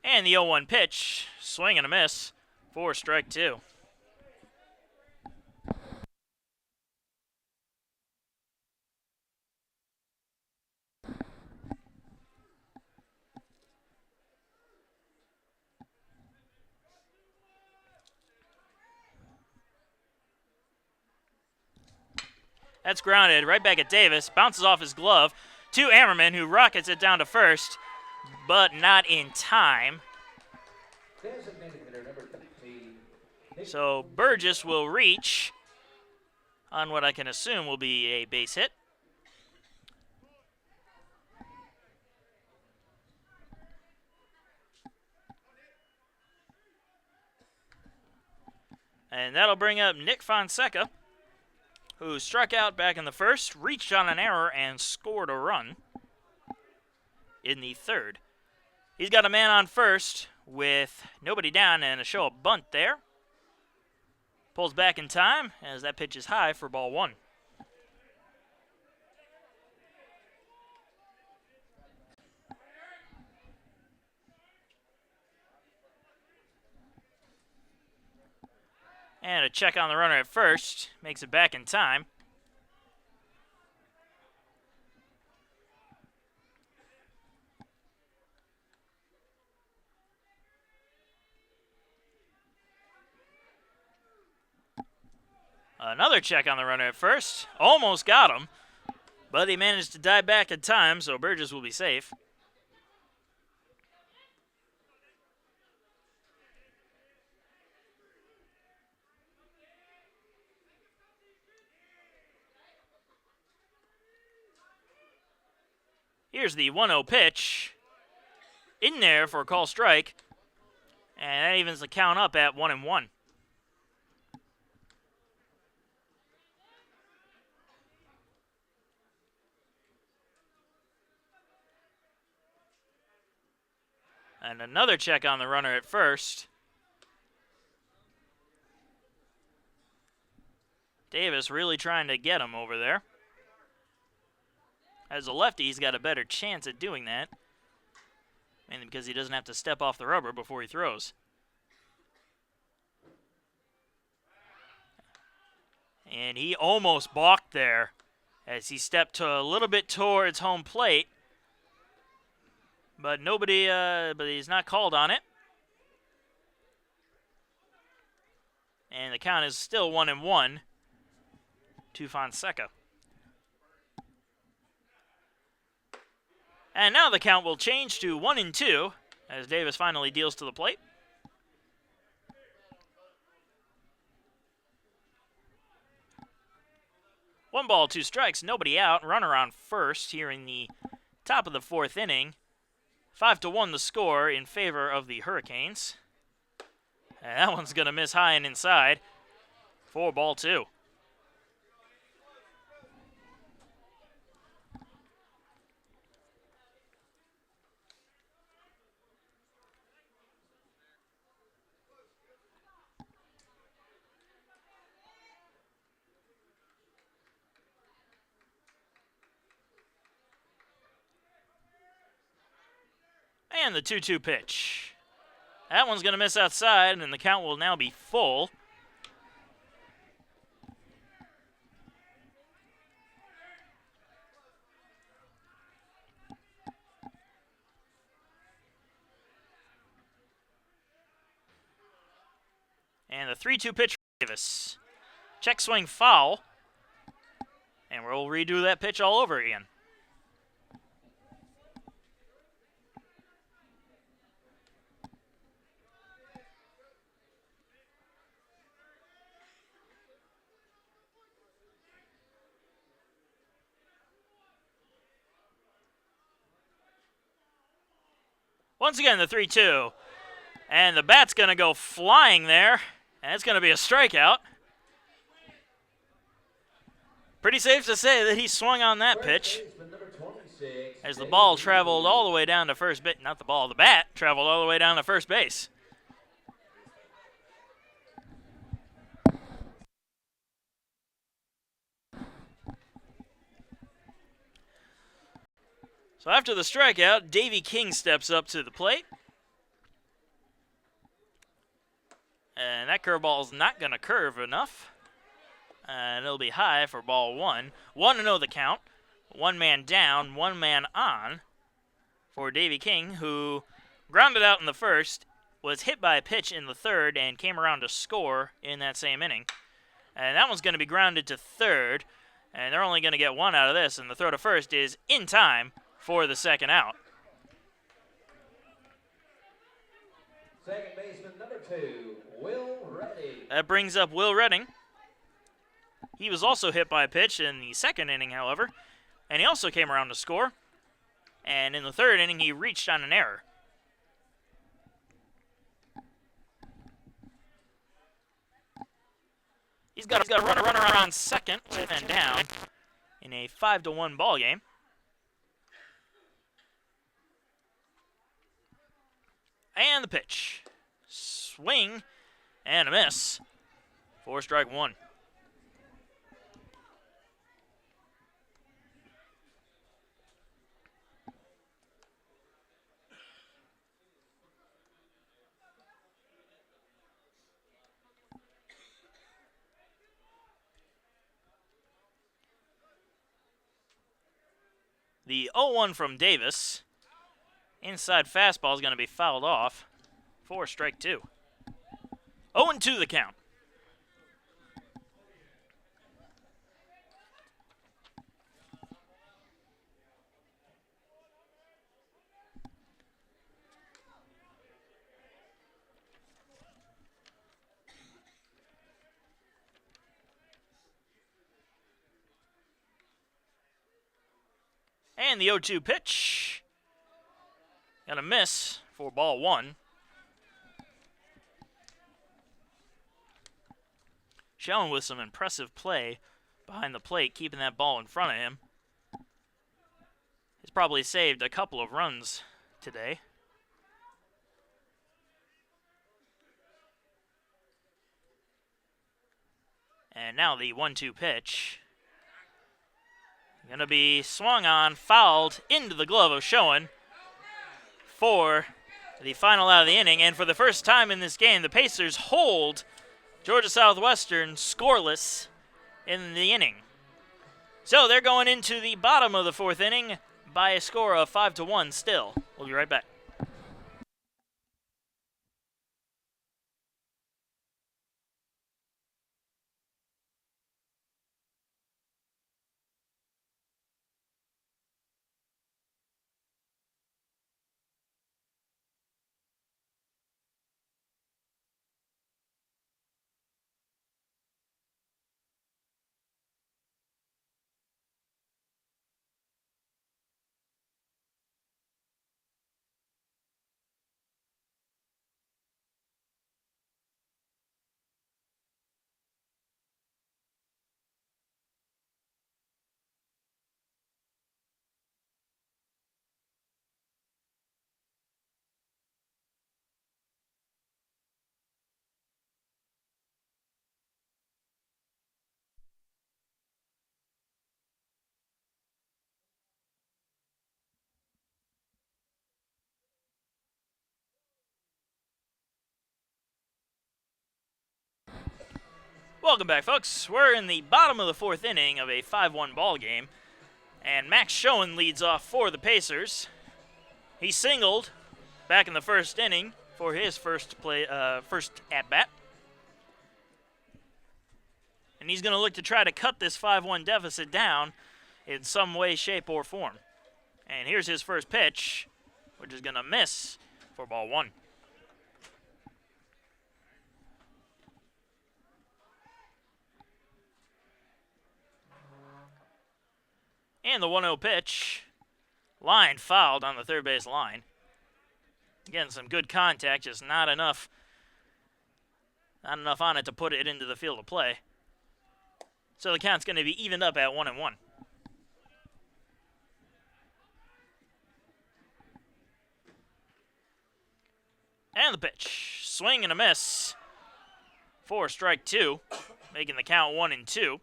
And the 0-1 pitch, swing and a miss for strike 2. That's grounded right back at Davis. Bounces off his glove to Ammerman, who rockets it down to first, but not in time. So Burgess will reach on what I can assume will be a base hit. And that'll bring up Nick Fonseca, who struck out back in the first, reached on an error, and scored a run in the third. He's got a man on first with nobody down and a show of bunt there. Pulls back in time as that pitch is high for ball one. And a check on the runner at first. Makes it back in time. Another check on the runner at first. Almost got him. But he managed to dive back in time, so Burgess will be safe. Here's the 1-0 pitch. In there for a call strike. And that evens the count up at 1-1. And another check on the runner at first. Davis really trying to get him over there. As a lefty, he's got a better chance at doing that. Mainly because he doesn't have to step off the rubber before he throws. And he almost balked there as he stepped a little bit towards home plate. But but he's not called on it. And the count is still 1-1 to Fonseca. And now the count will change to 1-2 as Davis finally deals to the plate. One ball, two strikes, nobody out. Runner on first here in the top of the fourth inning. 5-1 the score in favor of the Hurricanes. And that one's going to miss high and inside for ball two. And the 2-2 pitch. That one's going to miss outside, and the count will now be full. And the 3-2 pitch for Davis. Check swing foul. And we'll redo that pitch all over again. Once again, the 3-2. And the bat's going to go flying there. And it's going to be a strikeout. Pretty safe to say that he swung on that pitch. As the ball traveled all the way down to first base. Not the ball, the bat traveled all the way down to first base. So after the strikeout, Davey King steps up to the plate. And that curveball is not going to curve enough. And it'll be high for ball one. 1-0 the count. One man down, one man on for Davey King, who grounded out in the first, was hit by a pitch in the third, and came around to score in that same inning. And that one's going to be grounded to third And they're only going to get one out of this, and the throw to first is in time for the second out. Second baseman number 2, Will Redding. That brings up Will Redding. He was also hit by a pitch in the second inning, however, and he also came around to score. And in the third inning, he reached on an error. He's got a runner on second, with and down, in a 5-1 ball game. And the pitch. Swing and a miss for strike one. The 0-1 from Davis. Inside fastball is going to be fouled off for strike two. 0-2 the count. And the 0-2 pitch. Gonna miss for ball one. Showing with some impressive play behind the plate, keeping that ball in front of him. He's probably saved a couple of runs today. And now the 1-2 pitch. Going to be swung on, fouled into the glove of Schoen for the final out of the inning. And for the first time in this game, the Pacers hold Georgia Southwestern scoreless in the inning. So they're going into the bottom of the fourth inning by a score of 5-1 still. We'll be right back. Welcome back, folks. We're in the bottom of the fourth inning of a 5-1 ball game, and Max Schoen leads off for the Pacers. He singled back in the first inning for his first at-bat. And he's going to look to try to cut this 5-1 deficit down in some way, shape, or form. And here's his first pitch, which is going to miss for ball one. And the 1-0 pitch, line fouled on the third base line. Again, some good contact, just not enough on it to put it into the field of play. So the count's going to be evened up at 1-1. And the pitch, swing and a miss for strike two, making the count 1-2.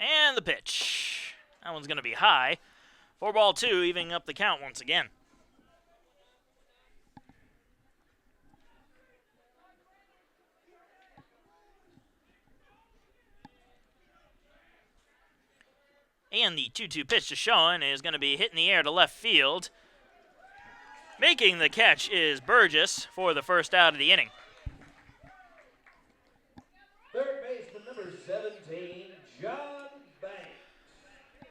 And the pitch. That one's going to be high. For ball two, evening up the count once again. And the 2-2 pitch to Schoen is going to be hit in the air to left field. Making the catch is Burgess for the first out of the inning. Third baseman number 17, John Banks.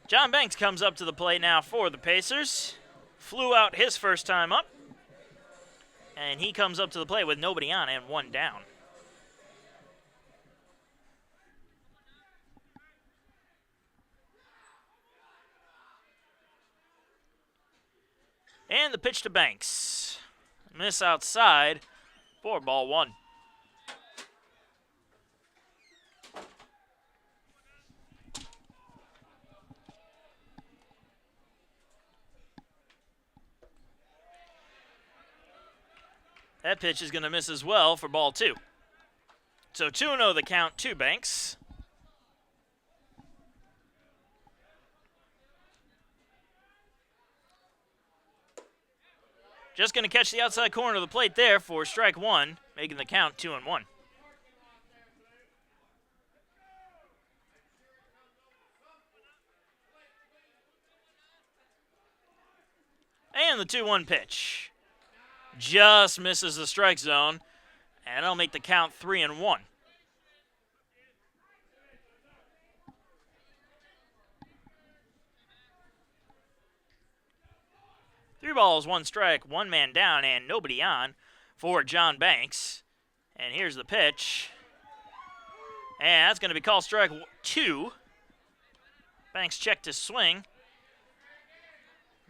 John Banks comes up to the plate now for the Pacers. Flew out his first time up. And he comes up to the plate with nobody on and one down. And the pitch to Banks. Miss outside for ball one. That pitch is going to miss as well for ball two. So 2-0 the count to Banks. Just going to catch the outside corner of the plate there for strike one, making the count 2-1. And the 2-1 pitch. Just misses the strike zone, and that'll make the count 3-1. Three balls, one strike, one man down, and nobody on for John Banks. And here's the pitch. And that's going to be called strike two. Banks checked his swing,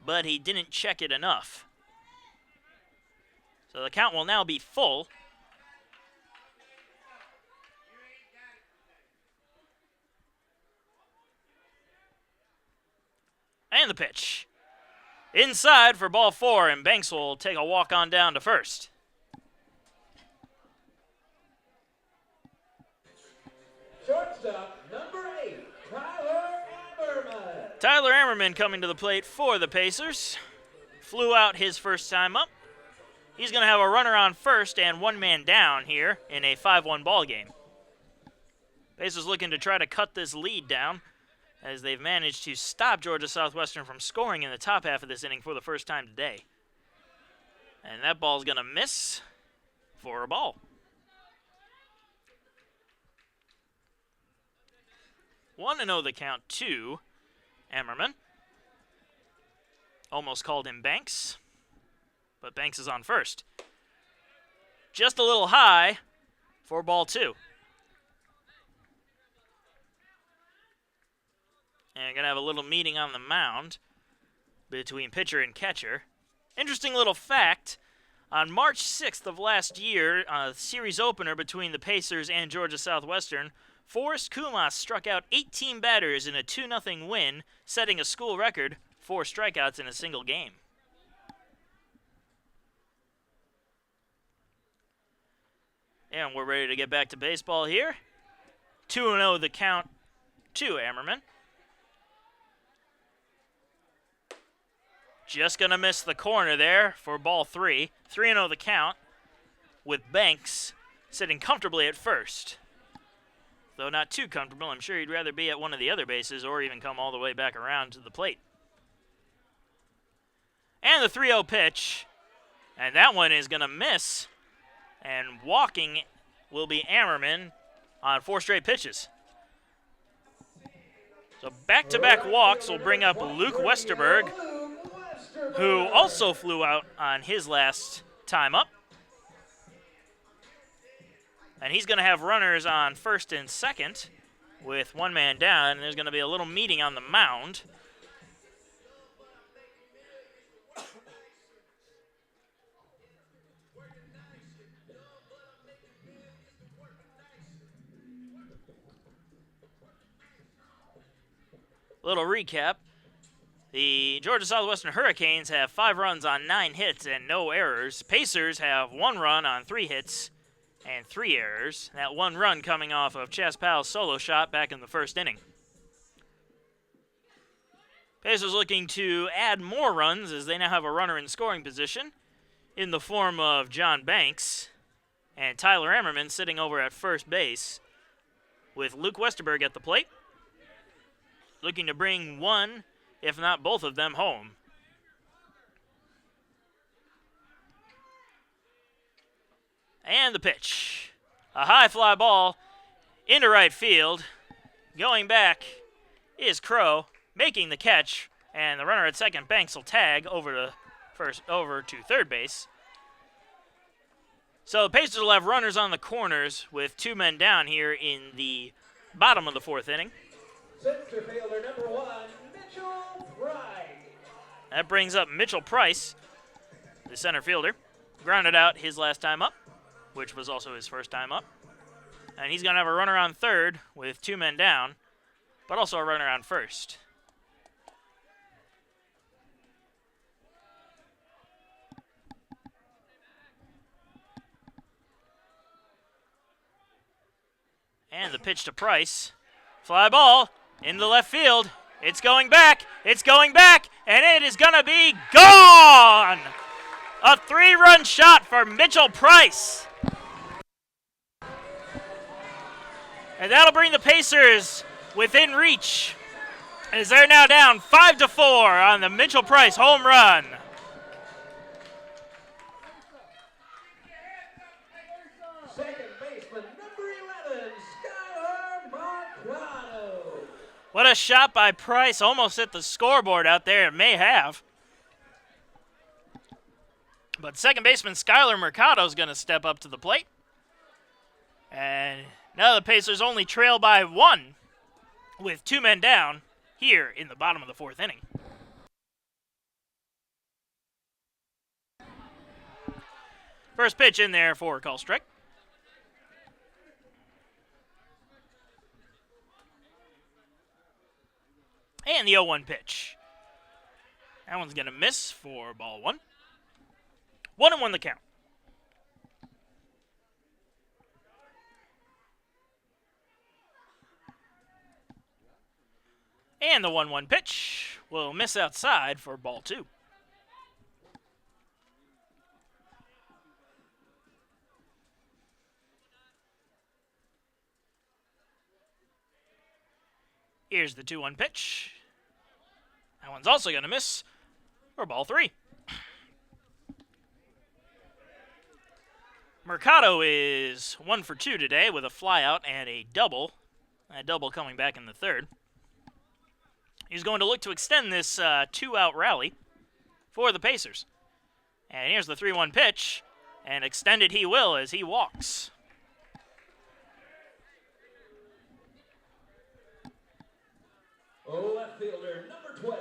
but he didn't check it enough. So the count will now be full. And the pitch. Inside for ball four, and Banks will take a walk on down to first. Shortstop number 8, Tyler Ammerman. Tyler Ammerman coming to the plate for the Pacers. Flew out his first time up. He's going to have a runner on first and one man down here in a 5-1 ball game. Pacers looking to try to cut this lead down, as they've managed to stop Georgia Southwestern from scoring in the top half of this inning for the first time today. And that ball's going to miss for a ball. 1-0 the count to Ammerman. Almost called him Banks, but Banks is on first. Just a little high for ball two. And going to have a little meeting on the mound between pitcher and catcher. Interesting little fact, on March 6th of last year, a series opener between the Pacers and Georgia Southwestern, Forrest Kumas struck out 18 batters in a 2-0 win, setting a school record, 4 strikeouts in a single game. And we're ready to get back to baseball here. 2-0 the count to Ammerman. Just going to miss the corner there for ball three. 3-0 the count, with Banks sitting comfortably at first. Though not too comfortable, I'm sure he'd rather be at one of the other bases or even come all the way back around to the plate. And the 3-0 pitch, and that one is going to miss. And walking will be Ammerman on 4 straight pitches. So back-to-back walks will bring up Luke Westerberg, who also flew out on his last time up. And he's going to have runners on first and second with one man down, and there's going to be a little meeting on the mound. Little recap. The Georgia Southwestern Hurricanes have 5 runs on 9 hits and no errors. Pacers have 1 run on 3 hits and 3 errors. That 1 run coming off of Chas Powell's solo shot back in the first inning. Pacers looking to add more runs as they now have a runner in scoring position in the form of John Banks and Tyler Ammerman sitting over at first base with Luke Westerberg at the plate, looking to bring one, if not both of them, home. And the pitch. A high fly ball into right field. Going back is Crow, making the catch, and the runner at second, Banks, will tag over to third base. So the Pacers will have runners on the corners with 2 men down here in the bottom of the 4th inning. Center fielder number 1, Mitchell Price. That brings up Mitchell Price, the center fielder. Grounded out his last time up, which was also his first time up. And he's going to have a runner on third with 2 men down, but also a runner on first. And the pitch to Price. Fly ball into left field. It's going back, and it is going to be gone! A 3-run shot for Mitchell Price. And that'll bring the Pacers within reach, as they're now down 5-4 on the Mitchell Price home run. Second baseman number 11, Skylar Marcano. What a shot by Price. Almost hit the scoreboard out there. It may have. But second baseman Skylar Mercado is going to step up to the plate. And now the Pacers only trail by 1 with 2 men down here in the bottom of the 4th inning. First pitch in there for a call strike. And the 0-1 pitch. That one's going to miss for ball 1. 1-1 the count. And the 1-1 pitch will miss outside for ball 2. Here's the 2-1 pitch. That one's also going to miss for ball 3. Mercado is 1 for 2 today with a flyout and a double. A double coming back in the 3rd. He's going to look to extend this 2-out rally for the Pacers. And here's the 3-1 pitch, and extend it he will as he walks. Left fielder number 12,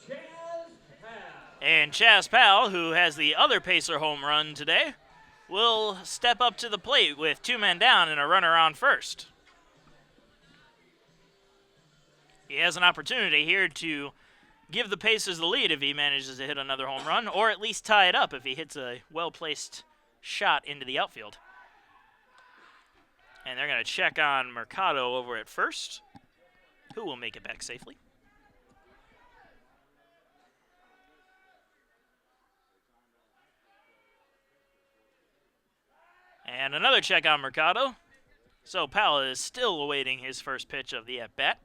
Chaz Powell. And Chaz Powell, who has the other Pacer home run today, will step up to the plate with 2 men down and a runner on first. He has an opportunity here to give the Pacers the lead if he manages to hit another home run, or at least tie it up if he hits a well-placed shot into the outfield. And they're going to check on Mercado over at first, who will make it back safely. And another check on Mercado. So Powell is still awaiting his first pitch of the at-bat.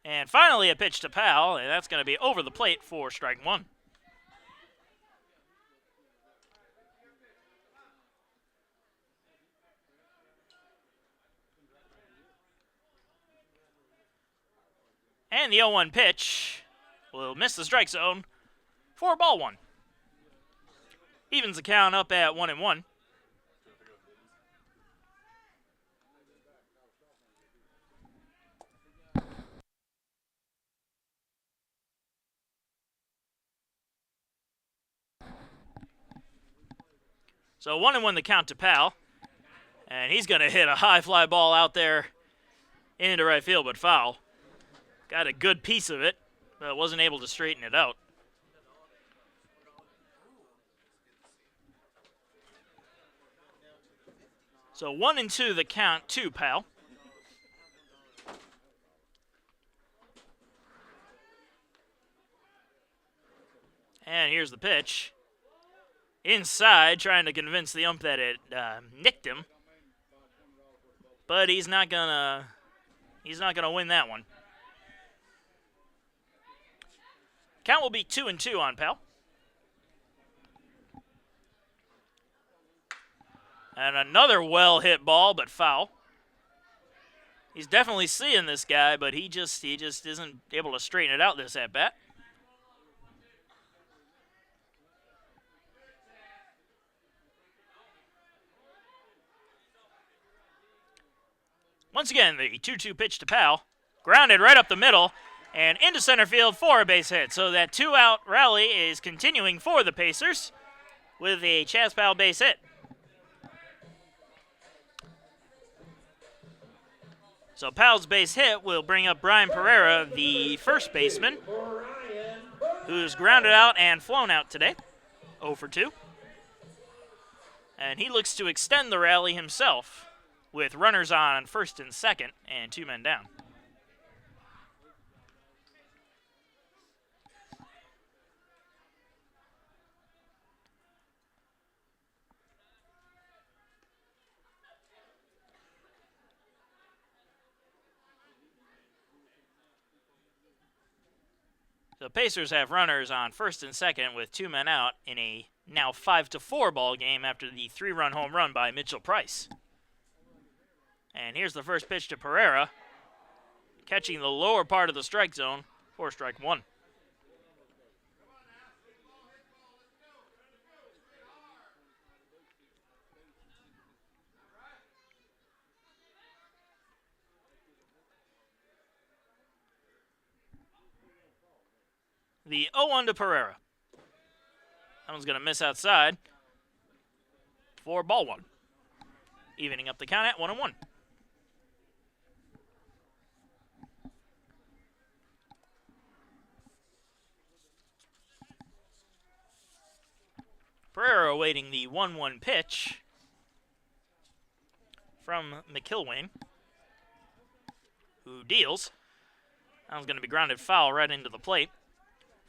And finally a pitch to Powell, and that's going to be over the plate for strike 1. And the 0-1 pitch will miss the strike zone for ball 1. Evens the count up at 1-1. So 1-1 the count to Powell. And he's going to hit a high fly ball out there into right field, but foul. Got a good piece of it, but wasn't able to straighten it out. So 1-2 the count to Powell. And here's the pitch. Inside, trying to convince the ump that it nicked him. But he's not gonna win that one. Count will be 2-2 on Pal. And another well-hit ball, but foul. He's definitely seeing this guy, but he just isn't able to straighten it out this at-bat. Once again, the 2-2 pitch to Pal. Grounded right up the middle and into center field for a base hit. So that two-out rally is continuing for the Pacers with a Chaz Pal base hit. So Pal's base hit will bring up Brian Pereira, the first baseman, who's grounded out and flown out today, 0 for 2. And he looks to extend the rally himself with runners on first and second and 2 men down. The Pacers have runners on first and second with 2 men out in a now 5-4 ball game after the 3-run home run by Mitchell Price. And here's the first pitch to Pereira, catching the lower part of the strike zone for strike 1. The 0-1 to Pereira. That one's going to miss outside for ball 1. Evening up the count at 1-1. Pereira awaiting the 1-1 pitch from McIlwain, who deals. That one's going to be grounded foul right into the plate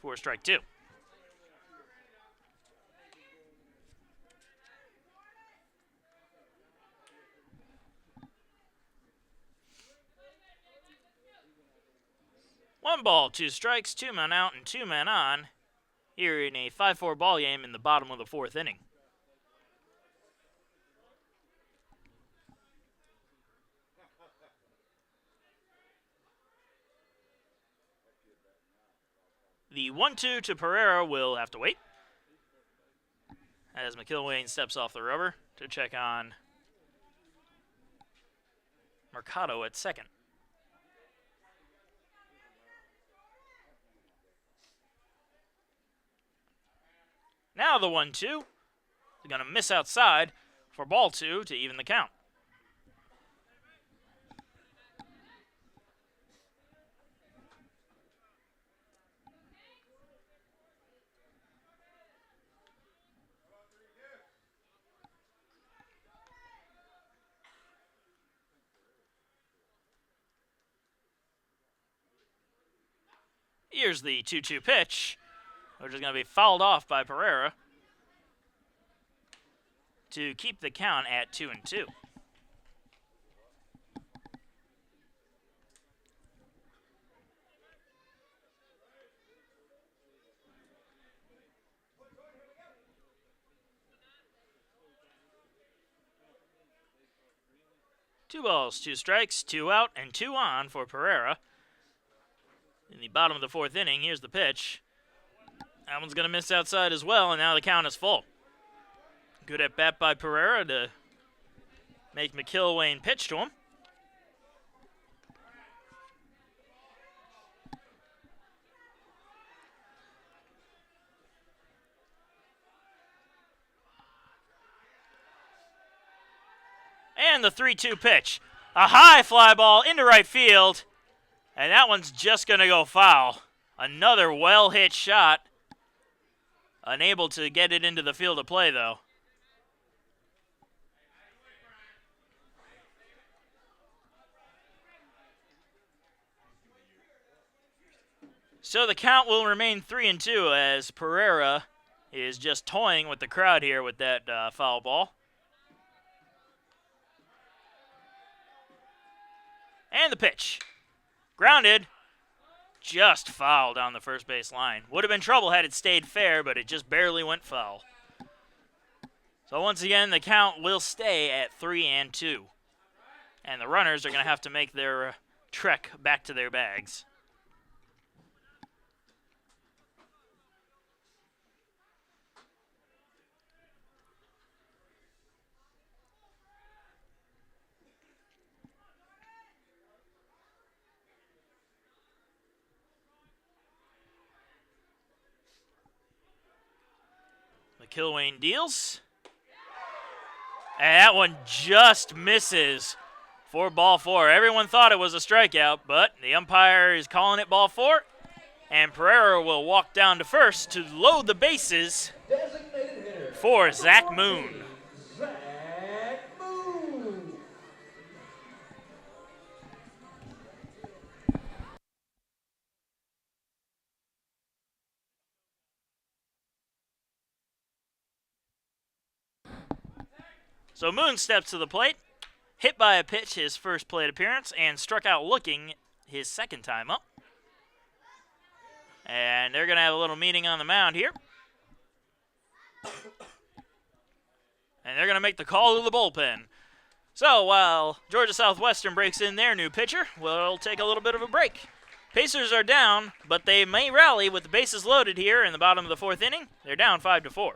for strike 2. One ball, 2 strikes, 2 men out and 2 men on here in a 5-4 ball game in the bottom of the 4th inning. The 1-2 to Pereira will have to wait as McIlwain steps off the rubber to check on Mercado at second. Now the 1-2 is going to miss outside for ball 2 to even the count. Here's the 2-2 pitch, which is going to be fouled off by Pereira to keep the count at 2-2. Two balls, 2 strikes, 2 out, and 2 on for Pereira. In the bottom of the 4th inning, here's the pitch. That one's going to miss outside as well, and now the count is full. Good at bat by Pereira to make McIlwain pitch to him. And the 3-2 pitch. A high fly ball into right field. And that one's just going to go foul. Another well-hit shot. Unable to get it into the field of play, though. So the count will remain 3-2 as Pereira is just toying with the crowd here with that foul ball. And the pitch. Grounded just foul down the first base line. Would have been trouble had it stayed fair, but it just barely went foul. So once again, the count will stay at 3-2. And the runners are going to have to make their trek back to their bags. McIlwain deals. And that one just misses for ball 4. Everyone thought it was a strikeout, but the umpire is calling it ball 4. And Pereira will walk down to first to load the bases for Zach Moon. Zach Moon. So Moon steps to the plate, hit by a pitch his first plate appearance, and struck out looking his second time up. And they're going to have a little meeting on the mound here. And they're going to make the call to the bullpen. So while Georgia Southwestern breaks in their new pitcher, we'll take a little bit of a break. Pacers are down, but they may rally with the bases loaded here in the bottom of the 4th inning. They're down 5-4.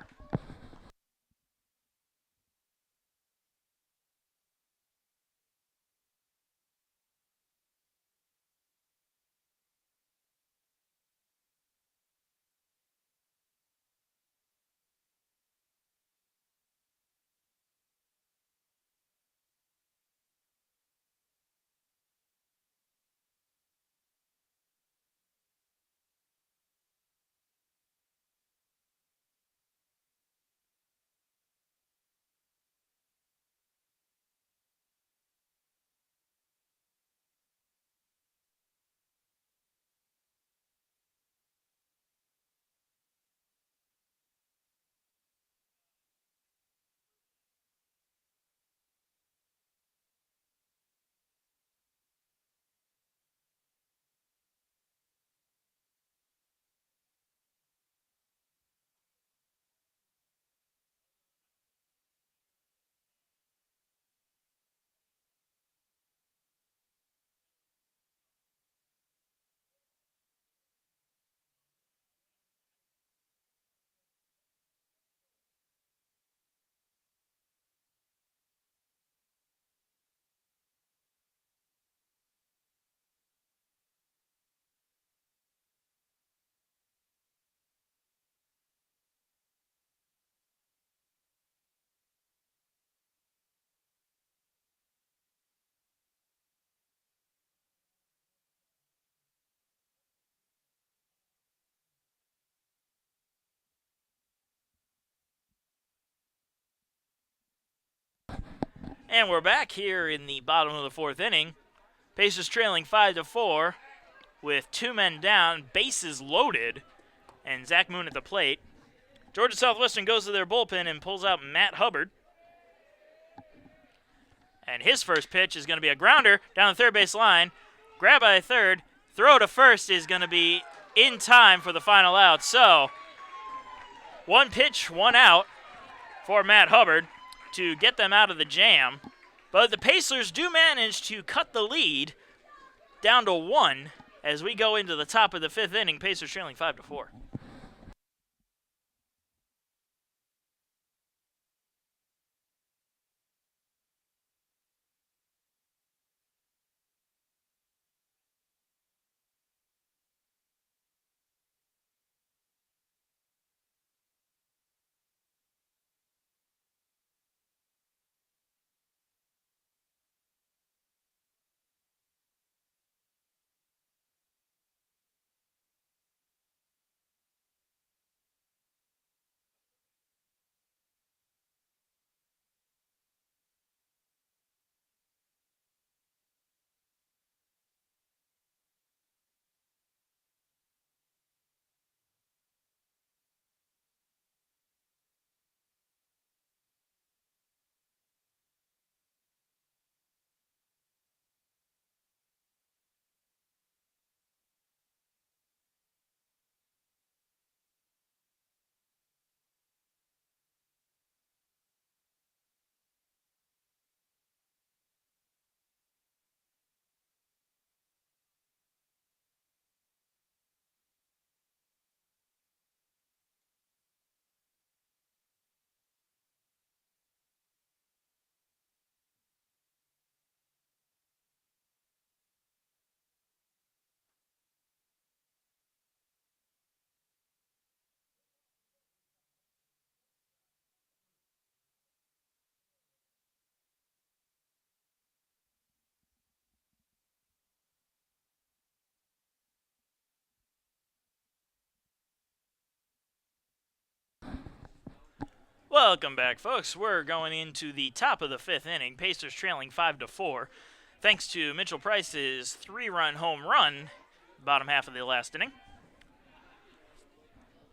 And we're back here in the bottom of the 4th inning. Pacers trailing 5-4 with 2 men down, bases loaded, and Zach Moon at the plate. Georgia Southwestern goes to their bullpen and pulls out Matt Hubbard. And his first pitch is going to be a grounder down the third base line. Grab by third. Throw to first is going to be in time for the final out. So, 1 pitch, 1 out for Matt Hubbard to get them out of the jam. But the Pacers do manage to cut the lead down to 1 as we go into the top of the 5th inning. Pacers trailing 5-4. Welcome back, folks. We're going into the top of the fifth inning. Pacers trailing 5-4, thanks to Mitchell Price's 3-run home run, bottom half of the last inning.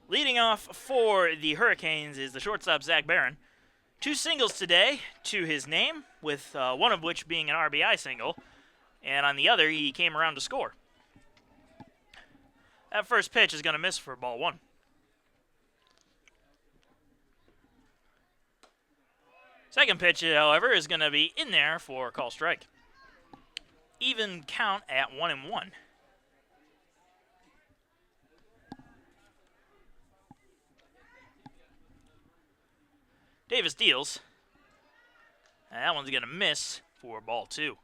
Leading off for the Hurricanes is the shortstop, Zach Barron. 2 singles today to his name, with one of which being an RBI single, and on the other, he came around to score. That first pitch is going to miss for ball 1. Second pitch, however, is going to be in there for a call strike. Even count at 1-1. Davis deals. And that one's going to miss for ball 2.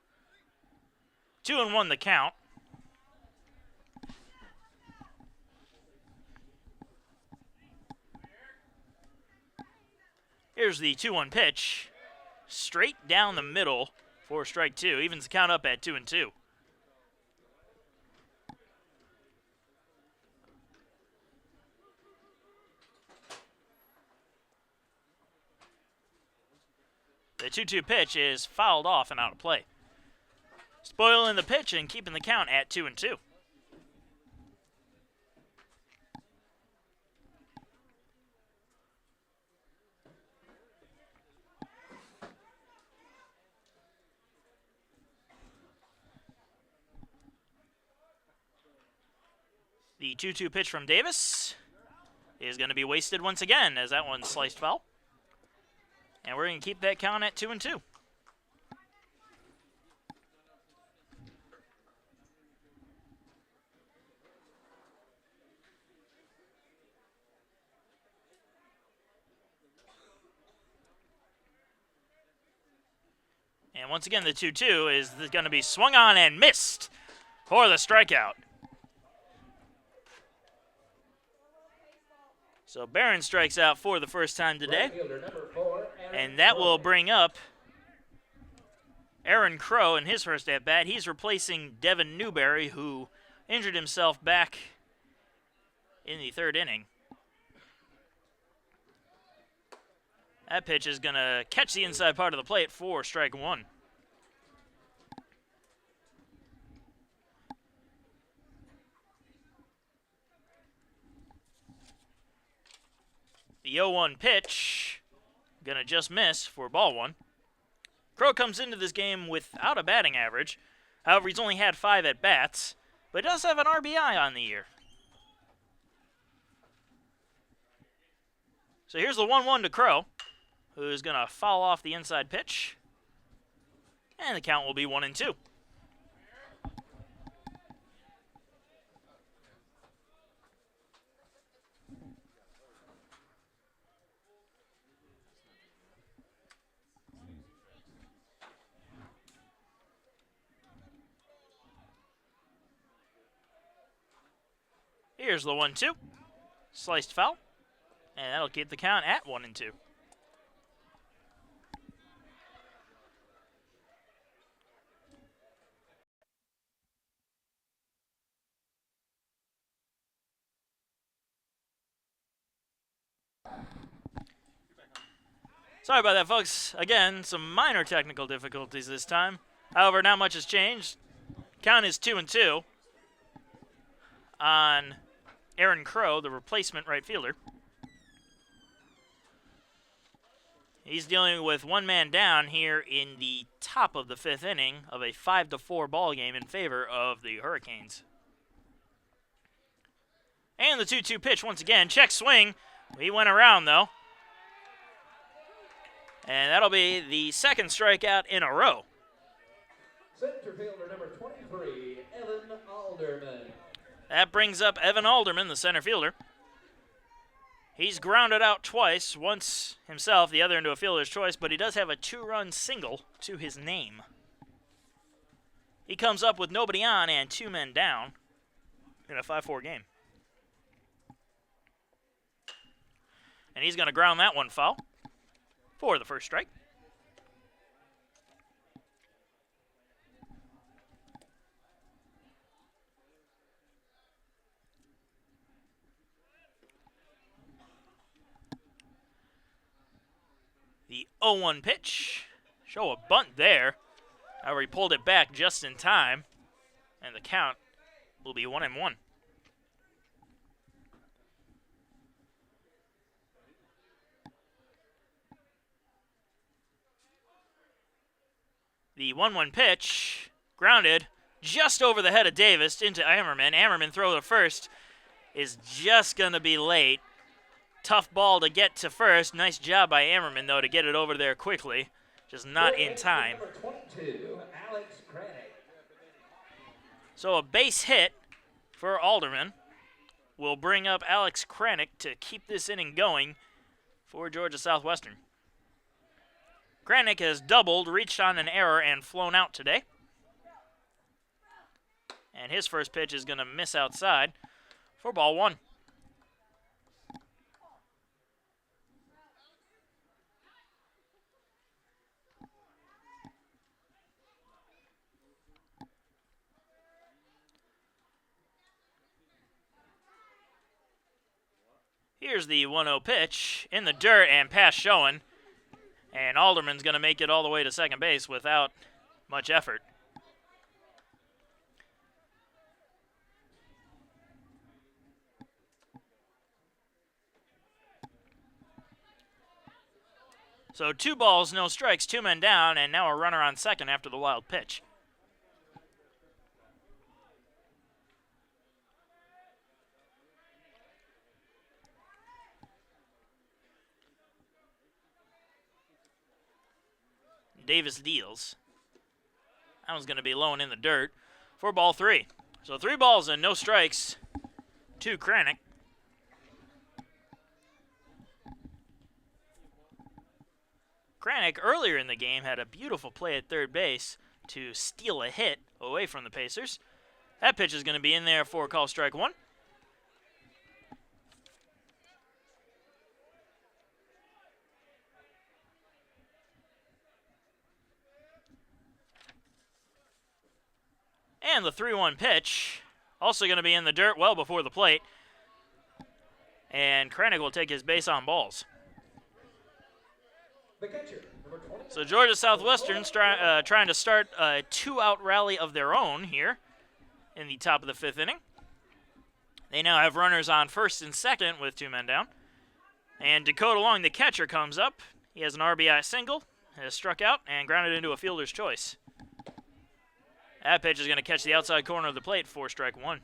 2-1 the count. Here's the 2-1 pitch. Straight down the middle for strike 2. Evens the count up at 2-2. The 2-2 pitch is fouled off and out of play. Spoiling the pitch and keeping the count at 2-2. The 2-2 pitch from Davis is going to be wasted once again, as that one's sliced foul. And we're going to keep that count at 2-2. And once again, the 2-2 is going to be swung on and missed for the strikeout. So Barron strikes out for the first time today. And that will bring up Aaron Crow in his first at-bat. He's replacing Devin Newberry, who injured himself back in the 3rd inning. That pitch is going to catch the inside part of the plate for strike 1. The 0-1 pitch, going to just miss for ball 1. Crow comes into this game without a batting average. However, he's only had 5 at-bats, but he does have an RBI on the year. So here's the 1-1 to Crow, who's going to foul off the inside pitch. And the count will be 1-2. Here's the 1-2. Sliced foul. And that'll keep the count at 1-2. Sorry about that, folks. Again, some minor technical difficulties this time. However, not much has changed. Count is 2-2 on Aaron Crow, the replacement right fielder. He's dealing with one man down here in the top of the 5th inning of a 5-4 ball game in favor of the Hurricanes. And the 2-2 pitch once again. Check swing. He went around, though. And that'll be the 2nd strikeout in a row. Center fielder number 23, Evan Alderman. That brings up Evan Alderman, the center fielder. He's grounded out twice, once himself, the other into a fielder's choice, but he does have a 2-run single to his name. He comes up with nobody on and 2 men down in a 5-4 game. And he's going to ground that one foul for the first strike. The 0-1 pitch. Show a bunt there. However, he pulled it back just in time, and the count will be 1-1. The 1-1 pitch, grounded just over the head of Davis into Ammerman. Ammerman throw to first is just going to be late. Tough ball to get to first. Nice job by Ammerman, though, to get it over there quickly. Just not in time. Number 22, Alex Craddock. So a base hit for Alderman will bring up Alex Kranick to keep this inning going for Georgia Southwestern. Kranick has doubled, reached on an error, and flown out today. And his first pitch is going to miss outside for ball one. Here's the 1-0 pitch in the dirt and pass showing. And Alderman's going to make it all the way to second base without much effort. So 2 balls, no strikes, 2 men down, and now a runner on second after the wild pitch. Davis deals. That one's going to be low and in the dirt for ball 3. So 3 balls and no strikes to Kranick. Kranick earlier in the game had a beautiful play at third base to steal a hit away from the Pacers. That pitch is going to be in there for call strike 1. And the 3-1 pitch, also going to be in the dirt well before the plate. And Kranick will take his base on balls. The catcher, number 20. So Georgia Southwestern's trying to start a 2-out rally of their own here in the top of the 5th inning. They now have runners on first and second with 2 men down. And Dakota Long, the catcher, comes up. He has an RBI single, has struck out, and grounded into a fielder's choice. That pitch is going to catch the outside corner of the plate for strike 1.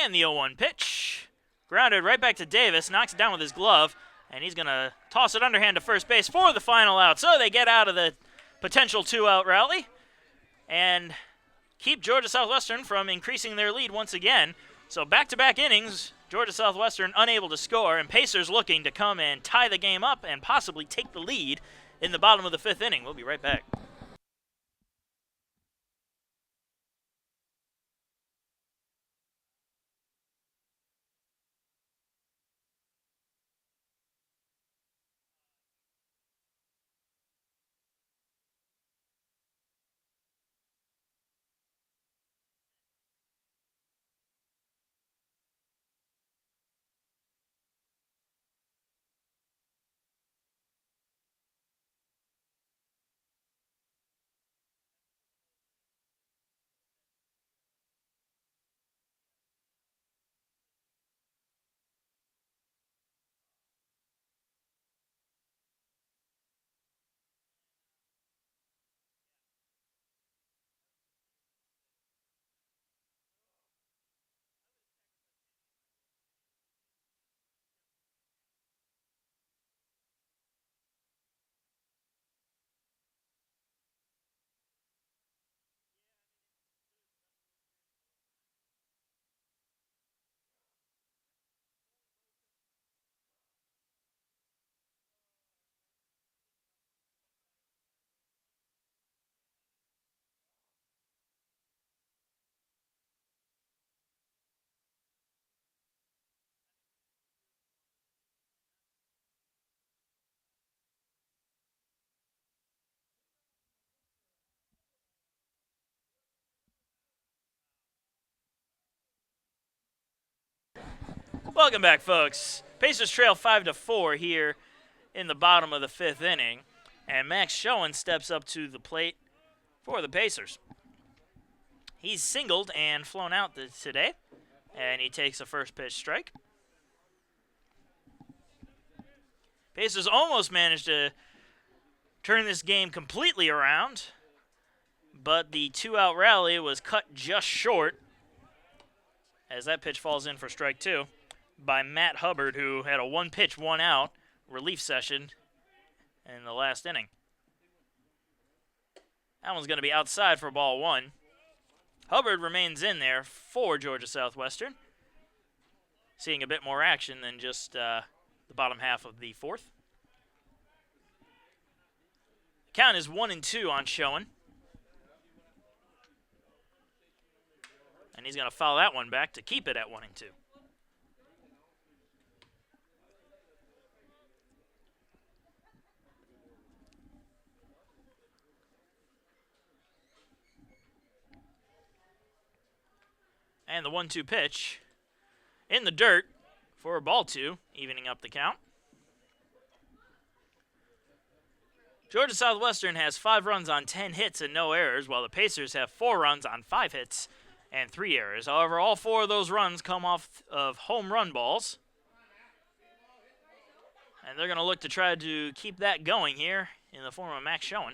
And the 0-1 pitch. Grounded right back to Davis, knocks it down with his glove, and he's going to toss it underhand to first base for the final out. So they get out of the potential 2-out rally and keep Georgia Southwestern from increasing their lead once again. So back-to-back innings, Georgia Southwestern unable to score, and Pacers looking to come and tie the game up and possibly take the lead in the bottom of the 5th inning. We'll be right back. Welcome back, folks. Pacers trail 5-4 here in the bottom of the 5th inning, and Max Schoen steps up to the plate for the Pacers. He's singled and flown out today, and he takes a first pitch strike. Pacers almost managed to turn this game completely around, but the 2-out rally was cut just short as that pitch falls in for strike 2 by Matt Hubbard, who had a 1-pitch, 1-out relief session in the last inning. That one's going to be outside for ball 1. Hubbard remains in there for Georgia Southwestern, seeing a bit more action than just the bottom half of the 4th. Count is 1-2 on Schoen. And he's going to foul that one back to keep it at 1-2. And the 1-2 pitch in the dirt for ball 2, evening up the count. Georgia Southwestern has 5 runs on 10 hits and no errors, while the Pacers have 4 runs on 5 hits and 3 errors. However, all 4 of those runs come off of home run balls. And they're going to look to try to keep that going here in the form of Max Schoen.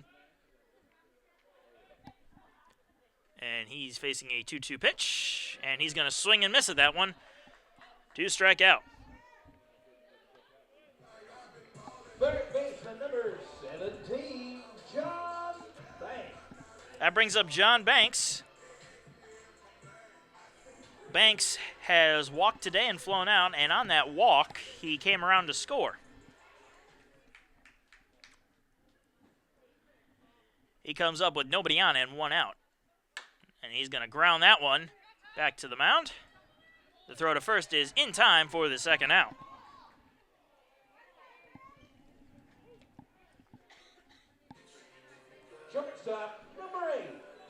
And he's facing a 2-2 pitch, and he's going to swing and miss at that one to strike out. Third baseman number 17, John Banks. That brings up John Banks. Banks has walked today and flown out, and on that walk, he came around to score. He comes up with nobody on and 1 out. And he's going to ground that one back to the mound. The throw to first is in time for the 2nd out. Shortstop number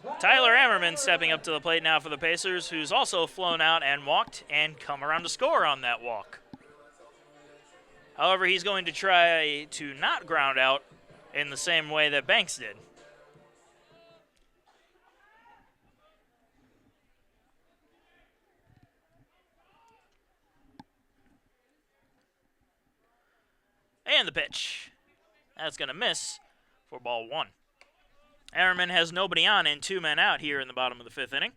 8. Tyler Ammerman stepping up to the plate now for the Pacers, who's also flown out and walked and come around to score on that walk. However, he's going to try to not ground out in the same way that Banks did. And the pitch. That's going to miss for ball 1. Ammerman has nobody on and 2 men out here in the bottom of the 5th inning.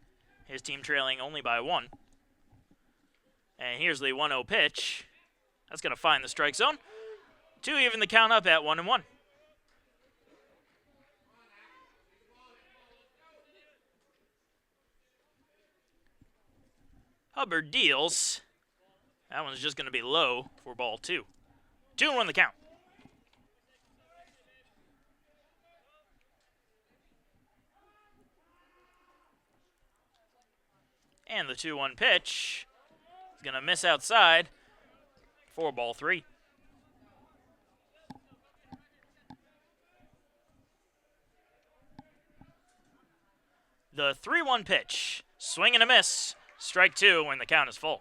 His team trailing only by 1. And here's the 1-0 pitch. That's going to find the strike zone to even the count up at 1-1. Hubbard deals. That one's just going to be low for ball 2. 2-1 the count. And the 2-1 pitch is going to miss outside for ball 3. The 3-1 pitch, swing and a miss, strike 2 when the count is full.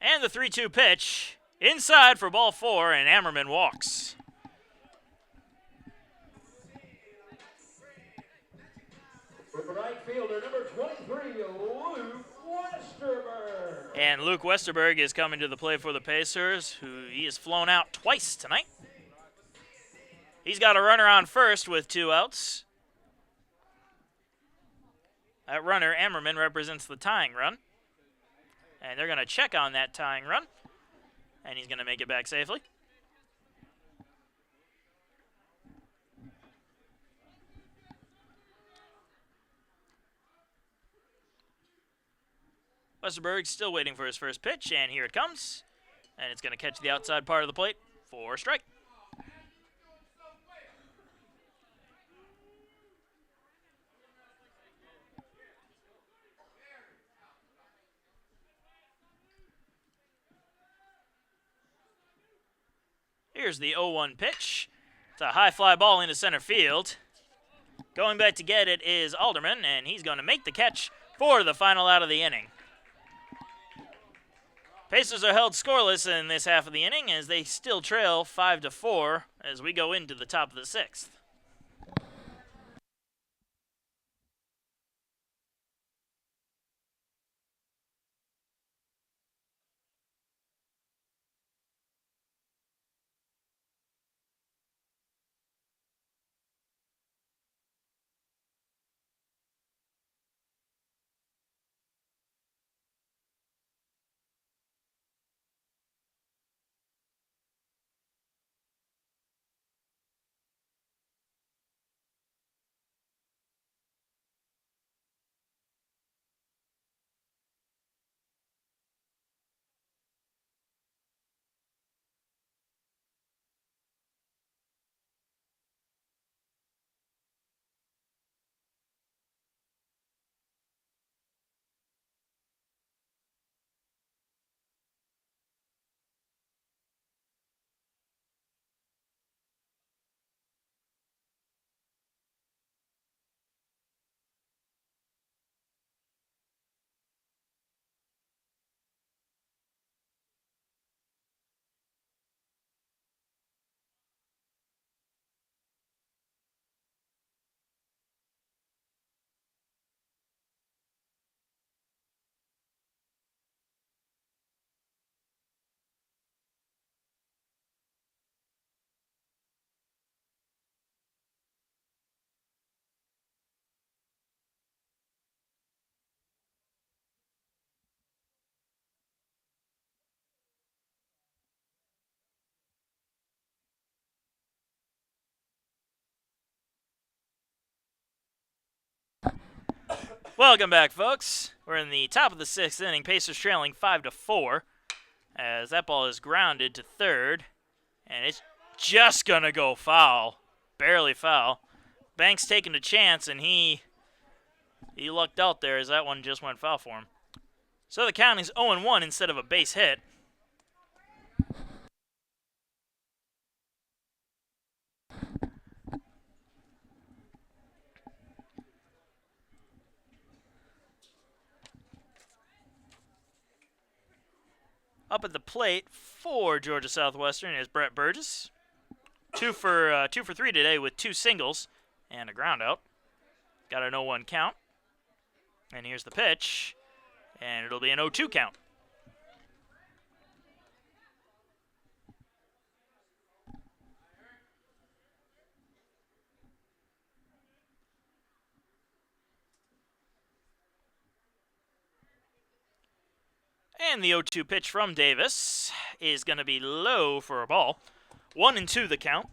And the 3-2 pitch, inside for ball 4, and Ammerman walks. Right fielder number 23, Luke Westerberg. And Luke Westerberg is coming to the plate for the Pacers, who he has flown out twice tonight. He's got a runner on first with 2 outs. That runner, Ammerman, represents the tying run. And they're going to check on that tying run. And he's going to make it back safely. Westerberg still waiting for his first pitch, and here it comes. And it's going to catch the outside part of the plate for a strike. Here's the 0-1 pitch. It's a high fly ball into center field. Going back to get it is Alderman, and he's going to make the catch for the final out of the inning. Pacers are held scoreless in this half of the inning as they still trail 5-4 as we go into the top of the 6th. Welcome back, folks. We're in the top of the 6th inning. Pacers trailing 5-4 as that ball is grounded to third, and it's just going to go foul. Barely foul. Banks taking a chance, and he lucked out there as that one just went foul for him. So the count is 0-1 instead of a base hit. Up at the plate for Georgia Southwestern is Brett Burgess. 2 for 3 today with 2 singles and a ground out. Got an 0-1 count. And here's the pitch. And it'll be an 0-2 count. And the 0-2 pitch from Davis is going to be low for a ball. 1-2 the count.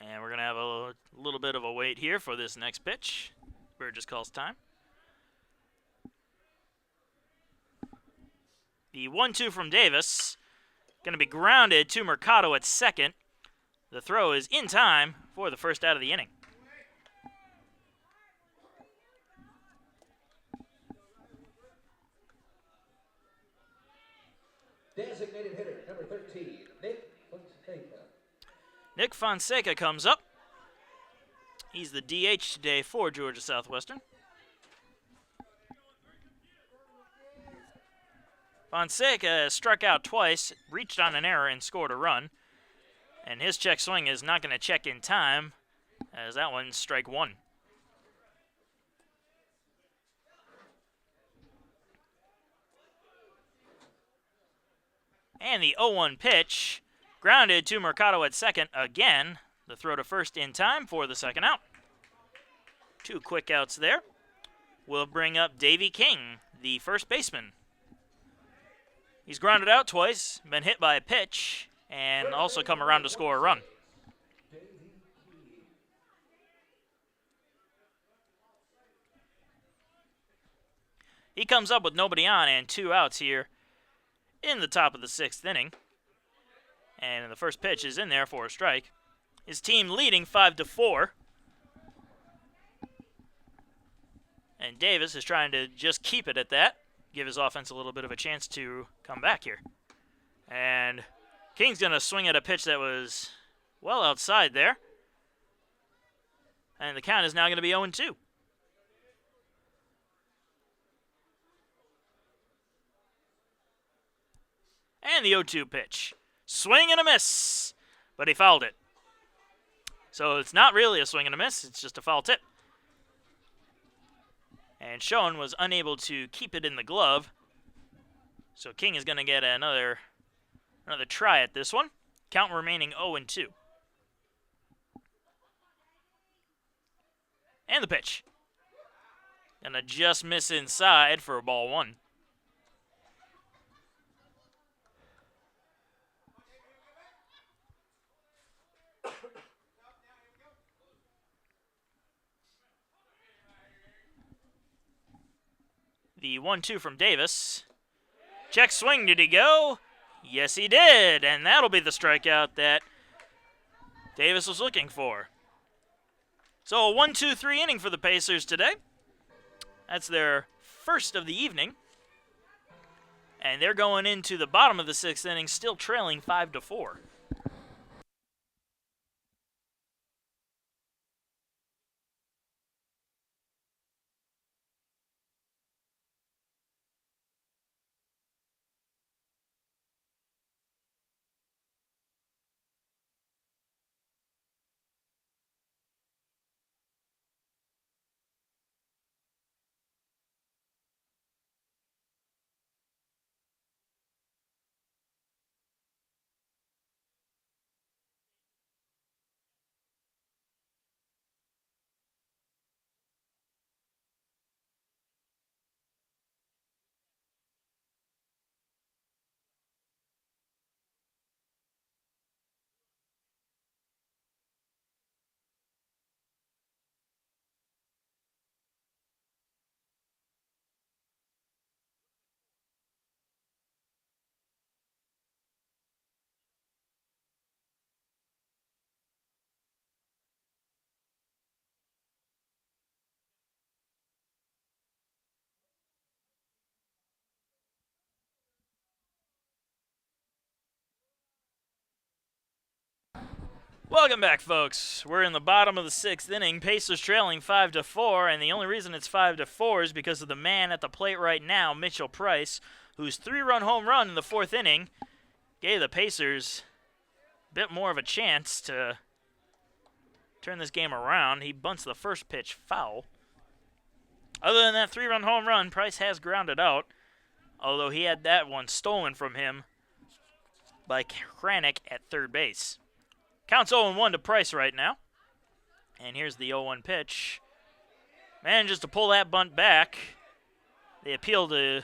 And we're going to have a little bit of a wait here for this next pitch. Burgess calls time. The 1-2 from Davis. Going to be grounded to Mercado at second. The throw is in time for the first out of the inning. Designated hitter, number 13, Nick Fonseca. Nick Fonseca comes up. He's the DH today for Georgia Southwestern. Fonseca struck out twice, reached on an error, and scored a run. And his check swing is not going to check in time, as that one's strike 1. And the 0-1 pitch, grounded to Mercado at second again. The throw to first in time for the second out. 2 quick outs there. We'll bring up Davey King, the first baseman. He's grounded out twice, been hit by a pitch, and also come around to score a run. He comes up with nobody on and 2 outs here in the top of the 6th inning. And the first pitch is in there for a strike. His team leading 5-4. And Davis is trying to just keep it at that, give his offense a little bit of a chance to come back here. And King's going to swing at a pitch that was well outside there. And the count is now going to be 0-2. And the 0-2 pitch. Swing and a miss. But he fouled it. So it's not really a swing and a miss. It's just a foul tip. And Schoen was unable to keep it in the glove. So King is going to get another try at this one. Count remaining 0-2. And the pitch. Gonna just miss inside for a ball one. The 1-2 from Davis. Check swing, did he go? Yes, he did, and that'll be the strikeout that Davis was looking for. So a 1-2-3 inning for the Pacers today. That's their first of the evening. And they're going into the bottom of the sixth inning, still trailing 5-4. Welcome back, folks. We're in the bottom of the sixth inning. Pacers trailing 5-4, and the only reason it's 5-4 is because of the man at the plate right now, Mitchell Price, whose 3-run home run in the fourth inning gave the Pacers a bit more of a chance to turn this game around. He bunts the first pitch foul. Other than that 3-run home run, Price has grounded out, although he had that one stolen from him by Kranick at third base. Counts 0-1 to Price right now. And here's the 0-1 pitch. Manages to pull that bunt back. They appeal to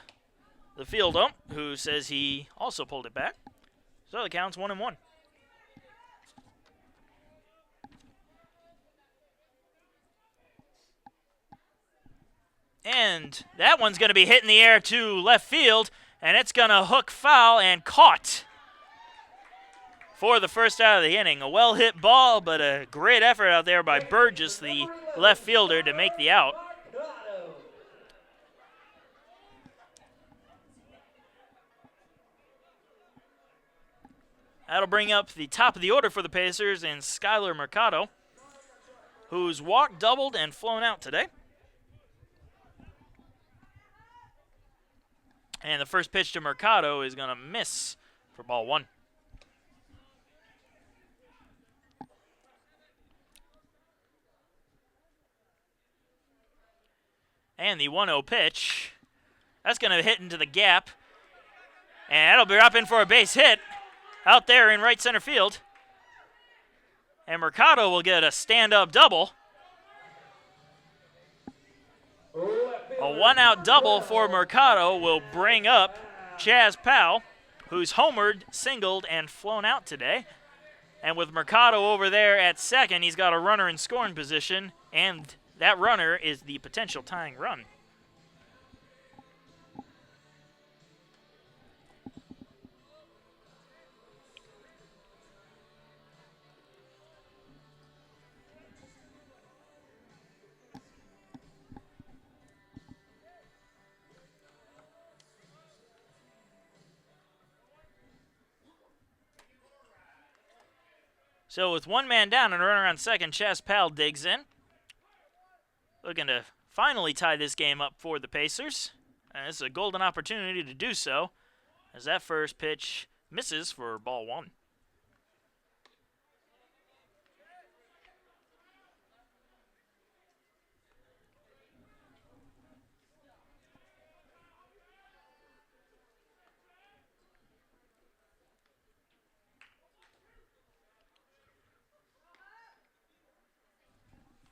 the field ump, who says he also pulled it back. So the count's 1-1. And that one's going to be hit in the air to left field, and it's going to hook foul and caught for the first out of the inning. A well-hit ball, but a great effort out there by Burgess, the left fielder, to make the out. That'll bring up the top of the order for the Pacers in Skylar Mercado, who's walked, doubled, and flown out today. And the first pitch to Mercado is going to miss for ball one. And the 1-0 pitch, that's going to hit into the gap. And that'll be up in for a base hit out there in right center field. And Mercado will get a stand-up double. A one-out double for Mercado will bring up Chaz Powell, who's homered, singled, and flown out today. And with Mercado over there at second, he's got a runner in scoring position, and that runner is the potential tying run. So with one man down and a runner on second, Chas Powell digs in. Looking to finally tie this game up for the Pacers. And it's a golden opportunity to do so, as that first pitch misses for ball one.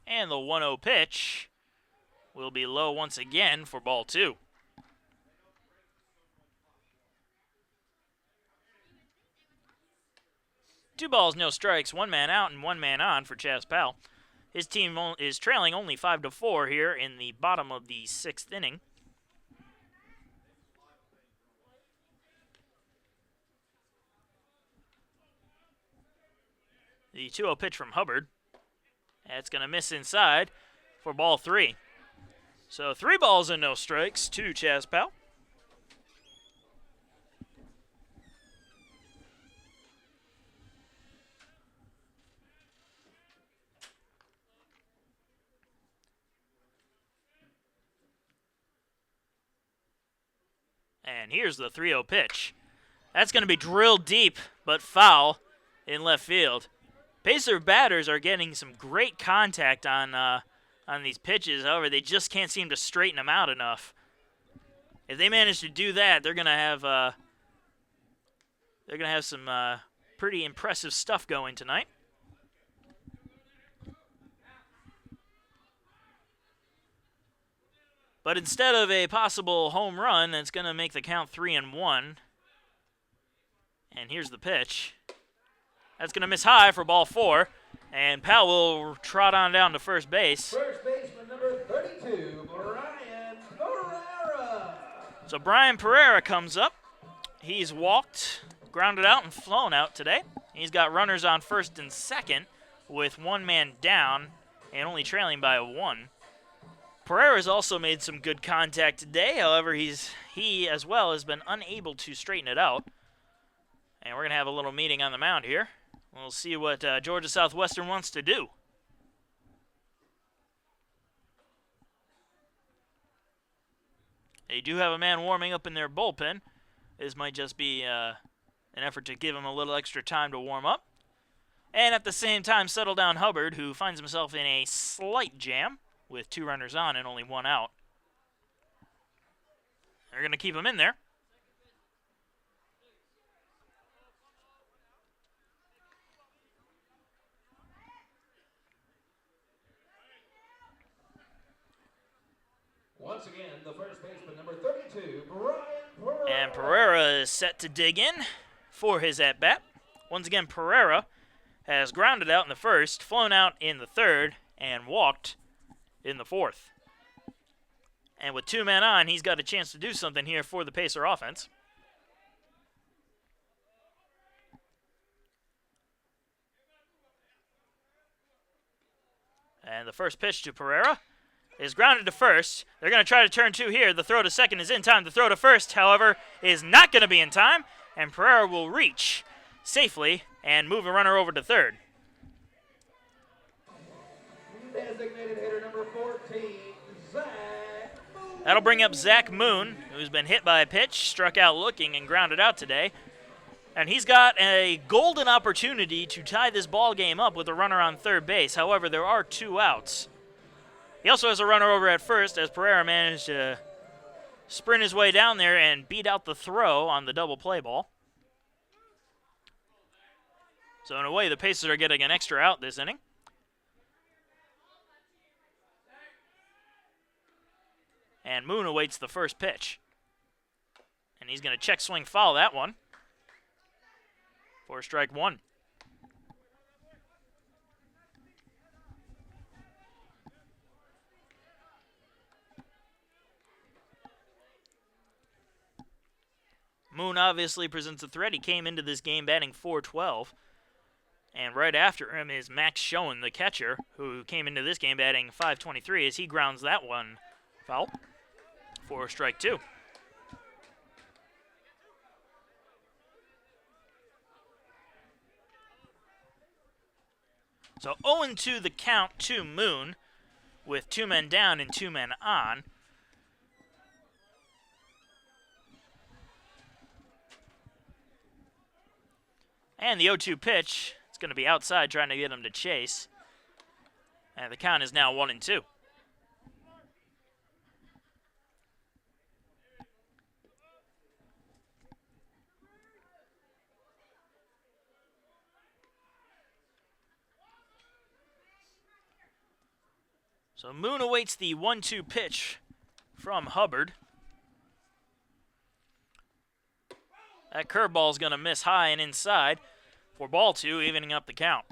And the 1-0 pitch will be low once again for ball two. 2 balls, no strikes, 1 man out and 1 man on for Chas Powell. His team is trailing only 5-4 here in the bottom of the 6th inning. The 2-0 pitch from Hubbard. That's going to miss inside for ball 3. So 3 balls and no strikes to Chas Powell. And here's the 3-0 pitch. That's going to be drilled deep, but foul in left field. Pacer batters are getting some great contact on these pitches. However, they just can't seem to straighten them out enough. If they manage to do that, they're going to have some pretty impressive stuff going tonight. But instead of a possible home run, that's going to make the count 3-1. And here's the pitch. That's going to miss high for ball 4. And Powell will trot on down to first base. First baseman number 32, Brian Pereira. So Brian Pereira comes up. He's walked, grounded out, and flown out today. He's got runners on first and second with 1 man down and only trailing by 1. Pereira's also made some good contact today. However, he as well has been unable to straighten it out. And we're going to have a little meeting on the mound here. We'll see what Georgia Southwestern wants to do. They do have a man warming up in their bullpen. This might just be an effort to give him a little extra time to warm up. And at the same time, settle down Hubbard, who finds himself in a slight jam with 2 runners on and only 1 out. They're going to keep him in there. Once again, the first baseman, number 32, Brian Pereira. And Pereira is set to dig in for his at-bat. Once again, Pereira has grounded out in the first, flown out in the third, and walked in the fourth. And with 2 men on, he's got a chance to do something here for the Pacer offense. And the first pitch to Pereira is grounded to first. They're going to try to turn 2 here. The throw to second is in time. The throw to first, however, is not going to be in time. And Pereira will reach safely and move a runner over to third. Designated hitter number 14, Zach Moon. That'll bring up Zach Moon, who's been hit by a pitch, struck out looking, and grounded out today. And he's got a golden opportunity to tie this ball game up with a runner on third base. However, there are 2 outs. He also has a runner over at first as Pereira managed to sprint his way down there and beat out the throw on the double play ball. So in a way, the Pacers are getting an extra out this inning. And Moon awaits the first pitch. And he's going to check swing foul that one for strike 1. Moon obviously presents a threat. He came into this game batting .412. And right after him is Max Schoen, the catcher, who came into this game batting .523 as he grounds that one foul for strike 2. So 0-2 the count to Moon, with 2 men down and 2 men on. And the 0-2 pitch, it's going to be outside trying to get him to chase. And the count is now 1-2. So Moon awaits the 1-2 pitch from Hubbard. That curveball is going to miss high and inside for ball 2, evening up the count.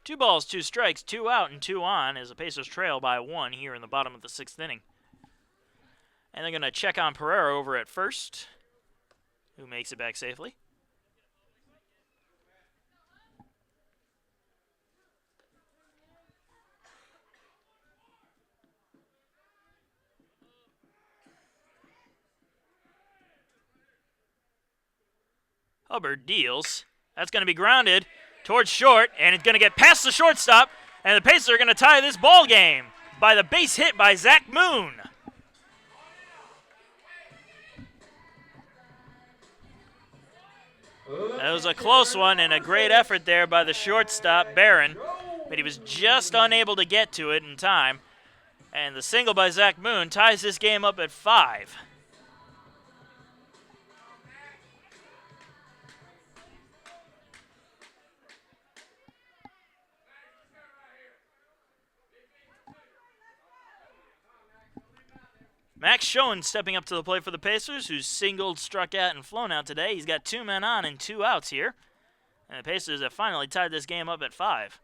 Two balls, 2 strikes, 2 out and 2 on as the Pacers trail by 1 here in the bottom of the 6th inning. And they're going to check on Pereira over at first, who makes it back safely. Hubbard deals. That's going to be grounded towards short, and it's going to get past the shortstop, and the Pacers are going to tie this ball game by the base hit by Zach Moon. That was a close one and a great effort there by the shortstop, Barron, but he was just unable to get to it in time. And the single by Zach Moon ties this game up at 5. Max Schoen stepping up to the plate for the Pacers, who's singled, struck out, and flown out today. He's got 2 men on and 2 outs here. And the Pacers have finally tied this game up at 5.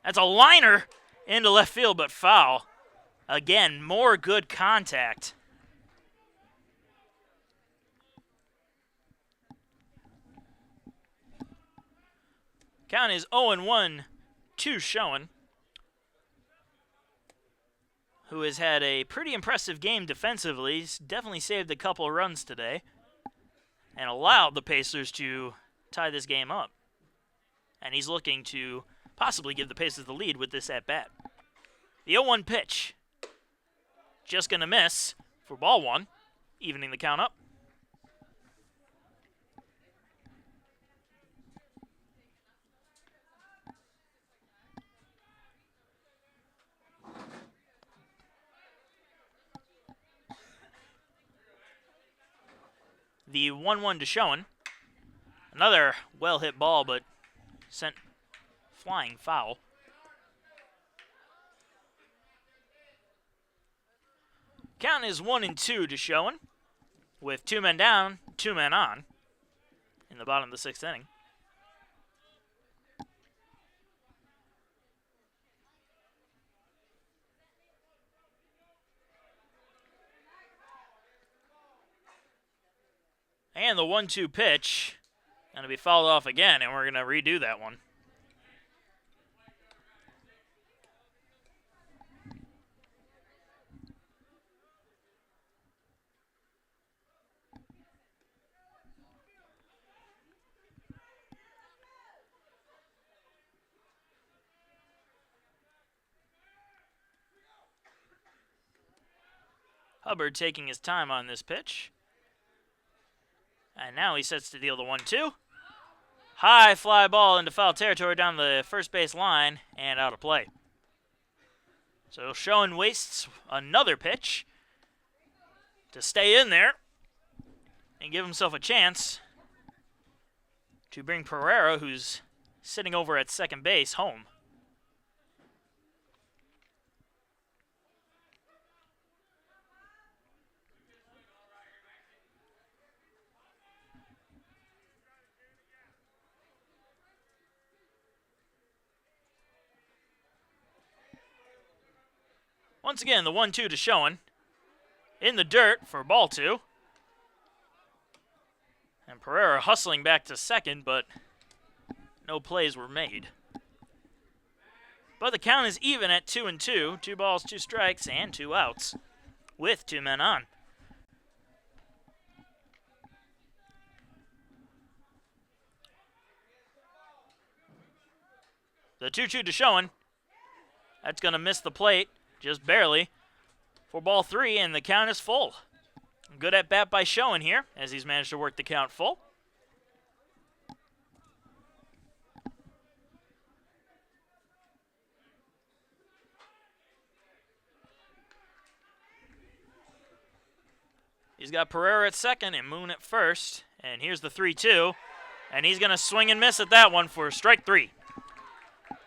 That's a liner into left field, but foul. Again, more good contact. Count is 0-1 to Schoen, who has had a pretty impressive game defensively. He's definitely saved a couple of runs today and allowed the Pacers to tie this game up. And he's looking to possibly give the Pacers the lead with this at-bat. The 0-1 pitch, just going to miss for ball 1, evening the count up. The 1-1 to Schoen. Another well-hit ball, but sent flying foul. Count is 1-2 to Schoen, with 2 men down, 2 men on in the bottom of the 6th inning. And the 1-2 pitch going to be fouled off again, and we're going to redo that one. Hubbard taking his time on this pitch. And now he sets to deal the 1-2. High fly ball into foul territory down the first base line and out of play. So Schoen wastes another pitch to stay in there and give himself a chance to bring Pereira, who's sitting over at second base, home. Once again, the 1-2 to Schoen. In the dirt for ball 2. And Pereira hustling back to second, but no plays were made. But the count is even at 2-2. 2 balls, 2 strikes, and 2 outs with 2 men on. The 2-2 to Schoen. That's going to miss the plate, just barely, for ball 3, and the count is full. Good at bat by Schoen here, as he's managed to work the count full. He's got Pereira at second and Moon at first. And here's the 3-2. And he's going to swing and miss at that one for strike 3.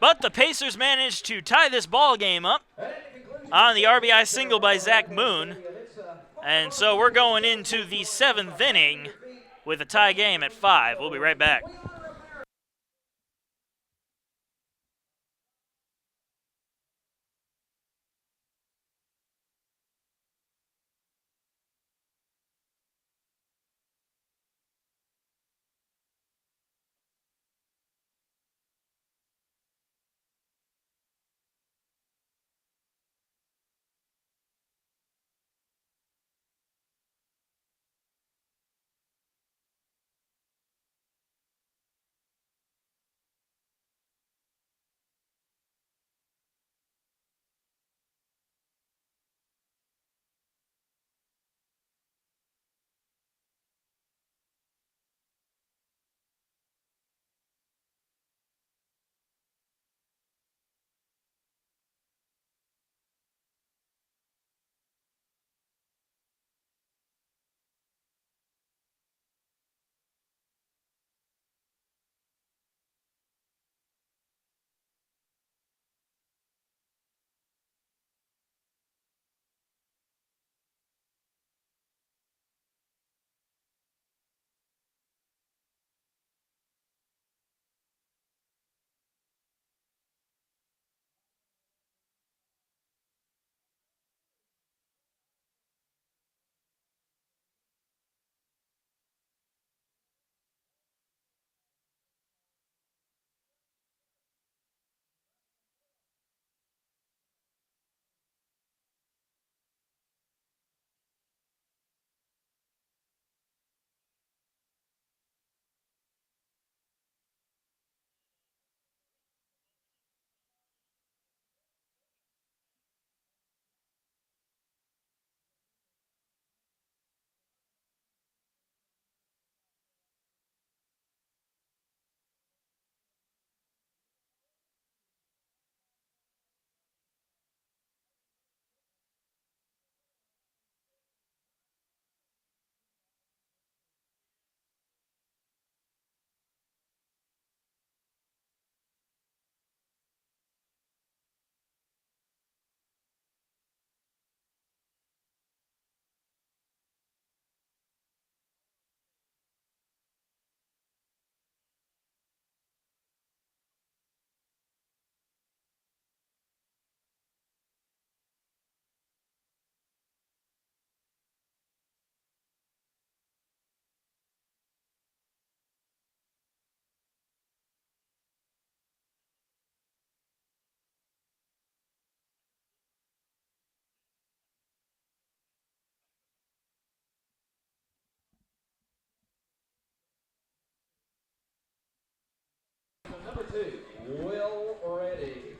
But the Pacers managed to tie this ball game up on the RBI single by Zach Moon. And so we're going into the 7th inning with a tie game at 5. We'll be right back.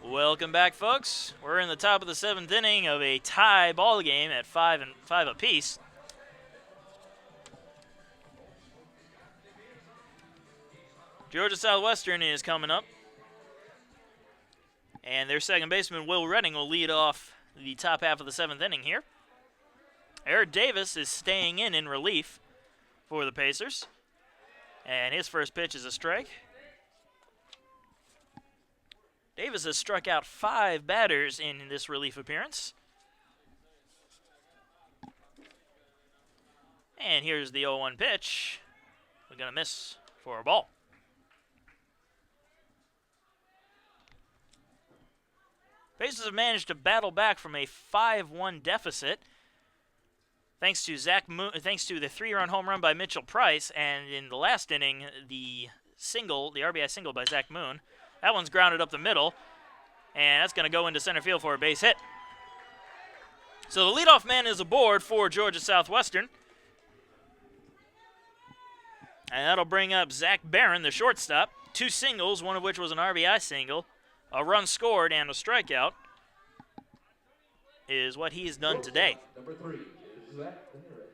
Welcome back, folks. We're in the top of the 7th inning of a tie ball game at 5 apiece. Georgia Southwestern is coming up, and their second baseman, Will Redding, will lead off the top half of the 7th inning here. Eric Davis is staying in relief for the Pacers, and his first pitch is a strike. Davis has struck out 5 batters in this relief appearance. And here's the 0-1 pitch. We're going to miss for a ball. Pacers have managed to battle back from a 5-1 deficit thanks to the 3-run home run by Mitchell Price, and in the last inning, the RBI single by Zach Moon. That one's grounded up the middle. And that's going to go into center field for a base hit. So the leadoff man is aboard for Georgia Southwestern. And that'll bring up Zach Barron, the shortstop. 2 singles, one of which was an RBI single. A run scored and a strikeout is what he's done today. Number 3 is Zach Barron.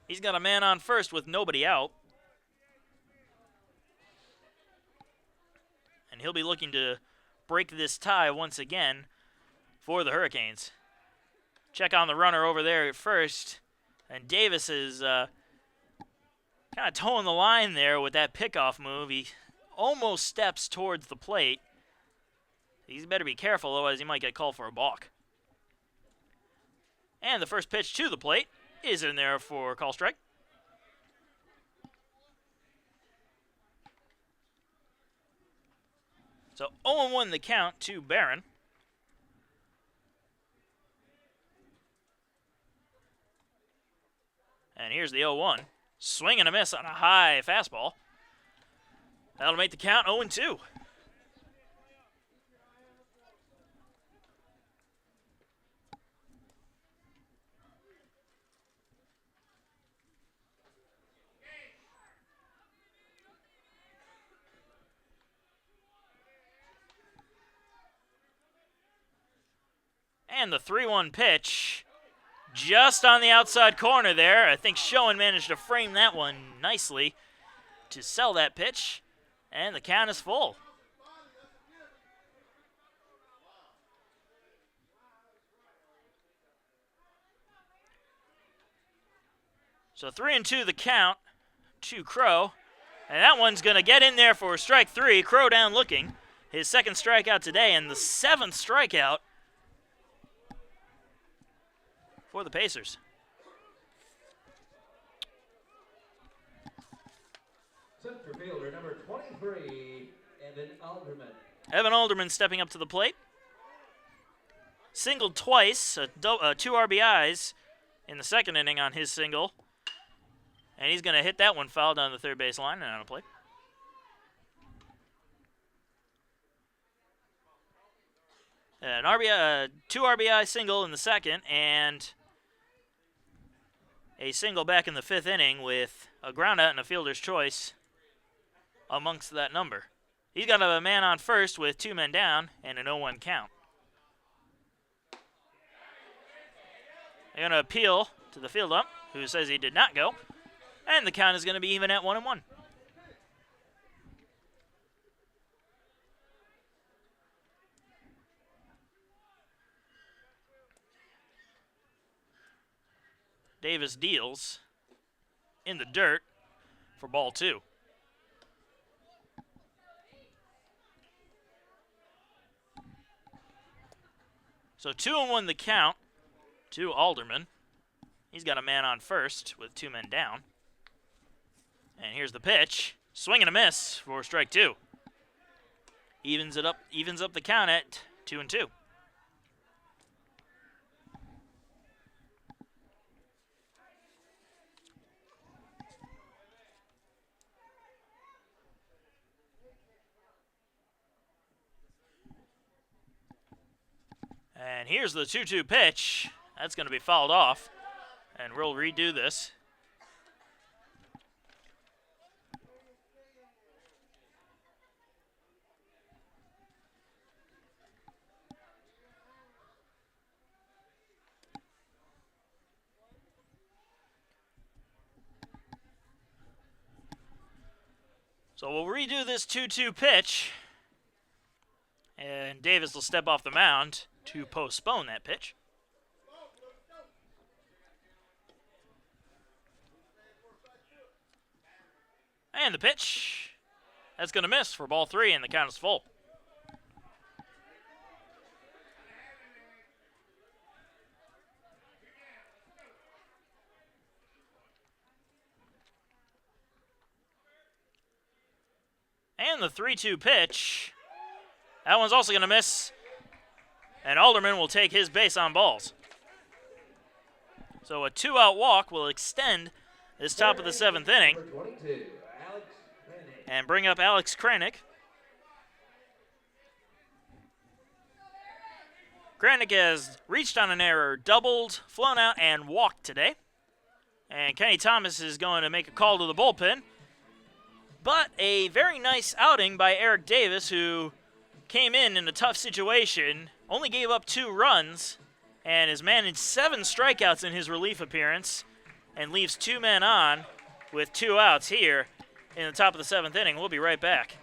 He's got a man on first with nobody out. And he'll be looking to break this tie once again for the Hurricanes. Check on the runner over there at first. And Davis is kind of towing the line there with that pickoff move. He almost steps towards the plate. He's better be careful, otherwise he might get called for a balk. And the first pitch to the plate is in there for a call strike. So 0-1 the count to Barron. And here's the 0-1. Swing and a miss on a high fastball. That'll make the count 0-2. And the 3-1 pitch, just on the outside corner there. I think Schoen managed to frame that one nicely to sell that pitch, and the count is full. So 3-2 the count to Crow, and that one's going to get in there for strike 3. Crow down looking. His second strikeout today, and the 7th strikeout for the Pacers. Center fielder number 23, Evan Alderman. Evan Alderman stepping up to the plate. Singled twice, 2 RBIs in the second inning on his single. And he's going to hit that one foul down the third base line and out of play. An RBI, 2 RBI single in the second, and a single back in the 5th inning with a ground out and a fielder's choice amongst that number. He's got a man on first with 2 men down and an 0-1 count. They're going to appeal to the field ump, who says he did not go, and the count is going to be even at 1-1. Davis deals in the dirt for ball 2. So 2-1 the count to Alderman. He's got a man on first with 2 men down. And here's the pitch. Swing and a miss for strike 2. Evens up the count at 2-2. And here's the 2-2 pitch. That's going to be fouled off. And we'll redo this. So we'll redo this 2-2 pitch. And Davis will step off the mound to postpone that pitch. And the pitch. That's going to miss for ball 3, and the count is full. And the 3-2 pitch. That one's also going to miss. And Alderman will take his base on balls. So a 2-out walk will extend this top of the 7th inning. And bring up Alex Kranick. Granick has reached on an error, doubled, flown out, and walked today. And Kenny Thomas is going to make a call to the bullpen. But a very nice outing by Eric Davis, who came in a tough situation, only gave up 2 runs, and has managed 7 strikeouts in his relief appearance, and leaves 2 men on with 2 outs here in the top of the 7th inning. We'll be right back.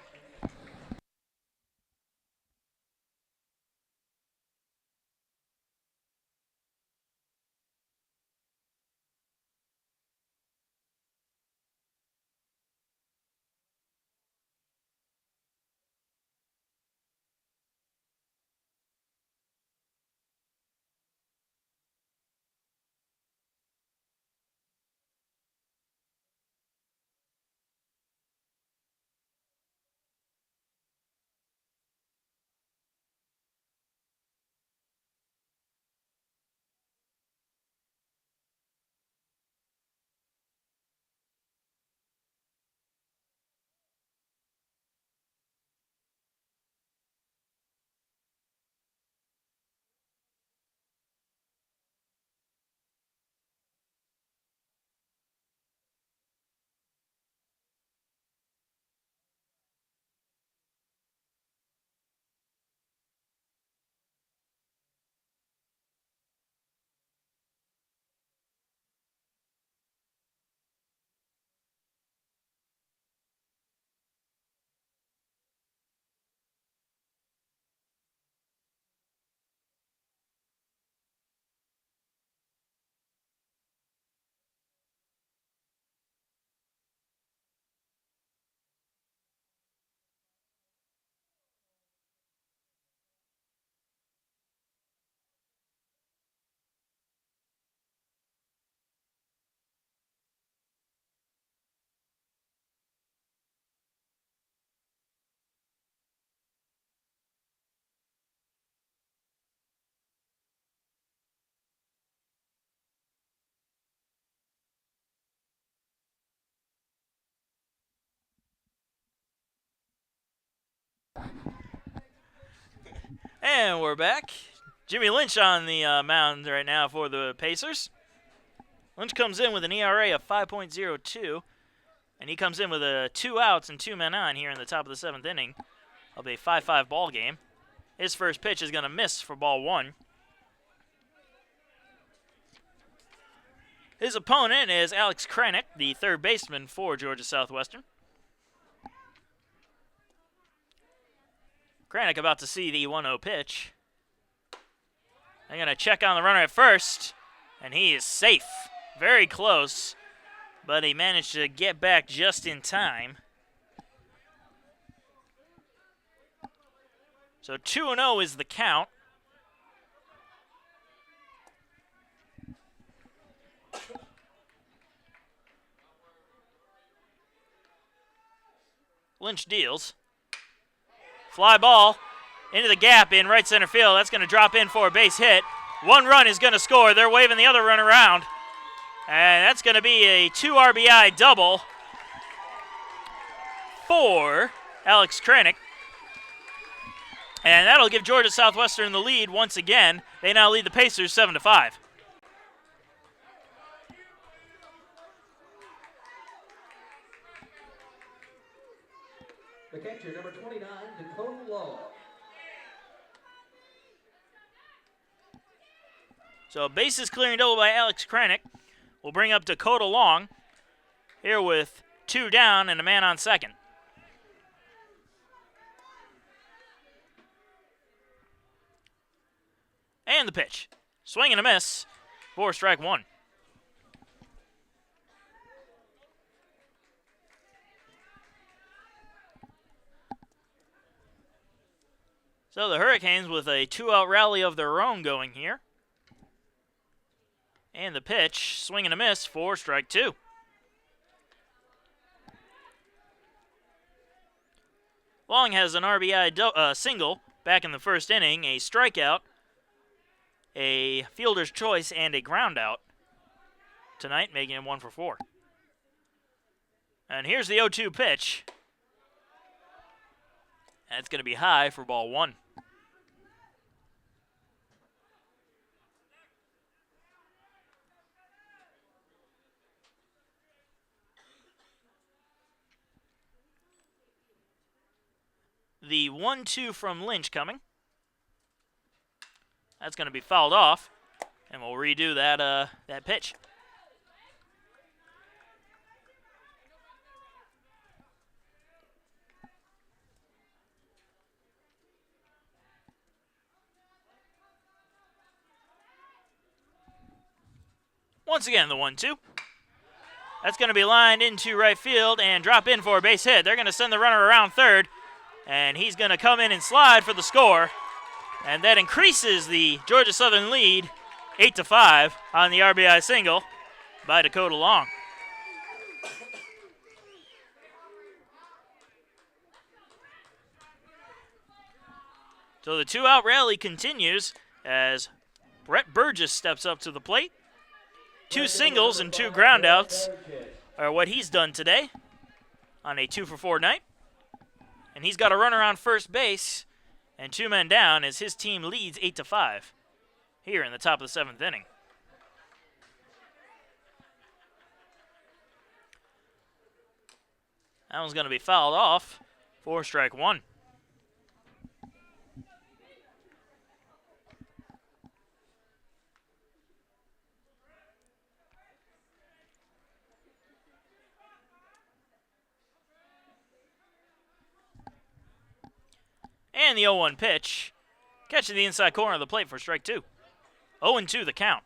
And we're back. Jimmy Lynch on the mound right now for the Pacers. Lynch comes in with an ERA of 5.02, and he comes in with 2 outs and 2 men on here in the top of the 7th inning of a 5-5 ball game. His first pitch is going to miss for ball 1. His opponent is Alex Kranick, the third baseman for Georgia Southwestern. Kranick about to see the 1-0 pitch. They're going to check on the runner at first, and he is safe. Very close, but he managed to get back just in time. So 2-0 is the count. Lynch deals. Fly ball into the gap in right center field. That's going to drop in for a base hit. 1 run is going to score. They're waving the other run around. And that's going to be a 2 RBI double for Alex Kranick. And that'll give Georgia Southwestern the lead once again. They now lead the Pacers 7-5. The catcher, number 29, Dakota Law. So bases clearing double by Alex Kranick will bring up Dakota Long here with 2 down and a man on second. And the pitch. Swing and a miss for strike 1. So the Hurricanes with a 2-out rally of their own going here. And the pitch, swing and a miss for strike 2. Long has an RBI single back in the first inning, a strikeout, a fielder's choice, and a ground out tonight, making him 1 for 4. And here's the 0-2 pitch. That's going to be high for ball 1. the 1-2 from Lynch coming. That's going to be fouled off, and we'll redo that pitch. Once again, the 1-2. That's going to be lined into right field and drop in for a base hit. They're going to send the runner around third, and he's going to come in and slide for the score. And that increases the Georgia Southern lead 8-5 on the RBI single by Dakota Long. So the two-out rally continues as Brett Burgess steps up to the plate. 2 singles and 2 groundouts are what he's done today on a 2-for-4 night. And he's got a runner on first base and 2 men down as his team leads 8-5 here in the top of the 7th inning. That one's going to be fouled off for strike 1. And the 0-1 pitch, catching the inside corner of the plate for strike 2. 0-2 the count.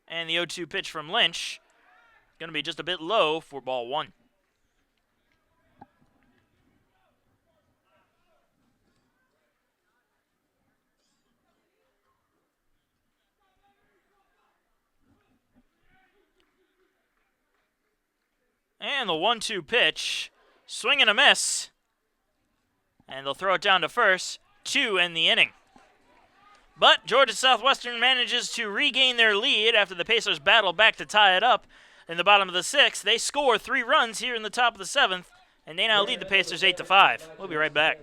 And the 0-2 pitch from Lynch, going to be just a bit low for ball 1. And the 1-2 pitch, swing and a miss. And they'll throw it down to first, 2 in the inning. But Georgia Southwestern manages to regain their lead after the Pacers battle back to tie it up in the bottom of the 6th. They score 3 runs here in the top of the 7th, and they now lead the Pacers 8-5. We'll be right back.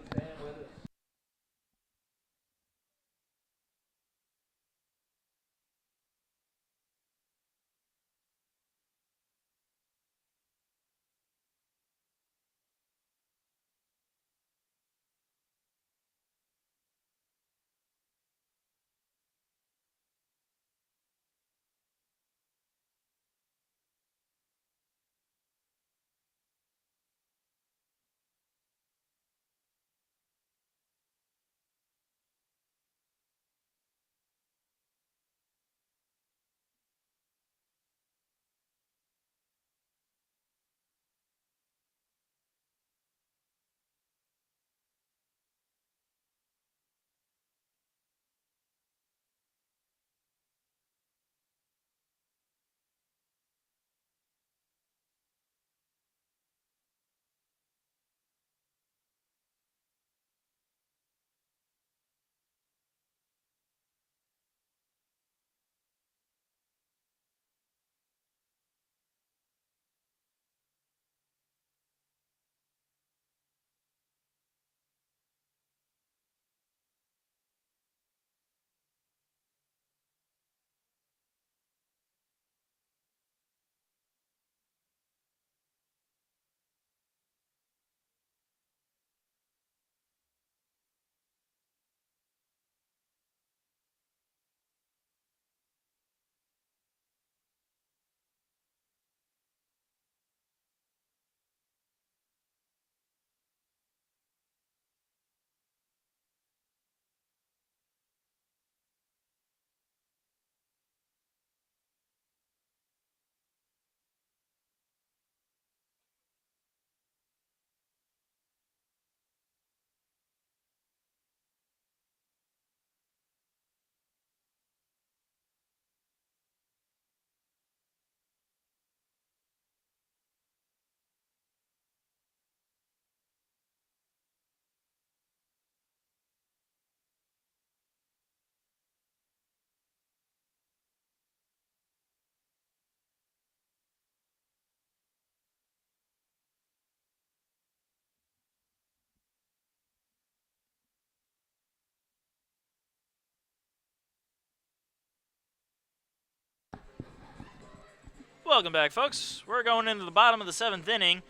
Welcome back, folks. We're going into the bottom of the 7th inning.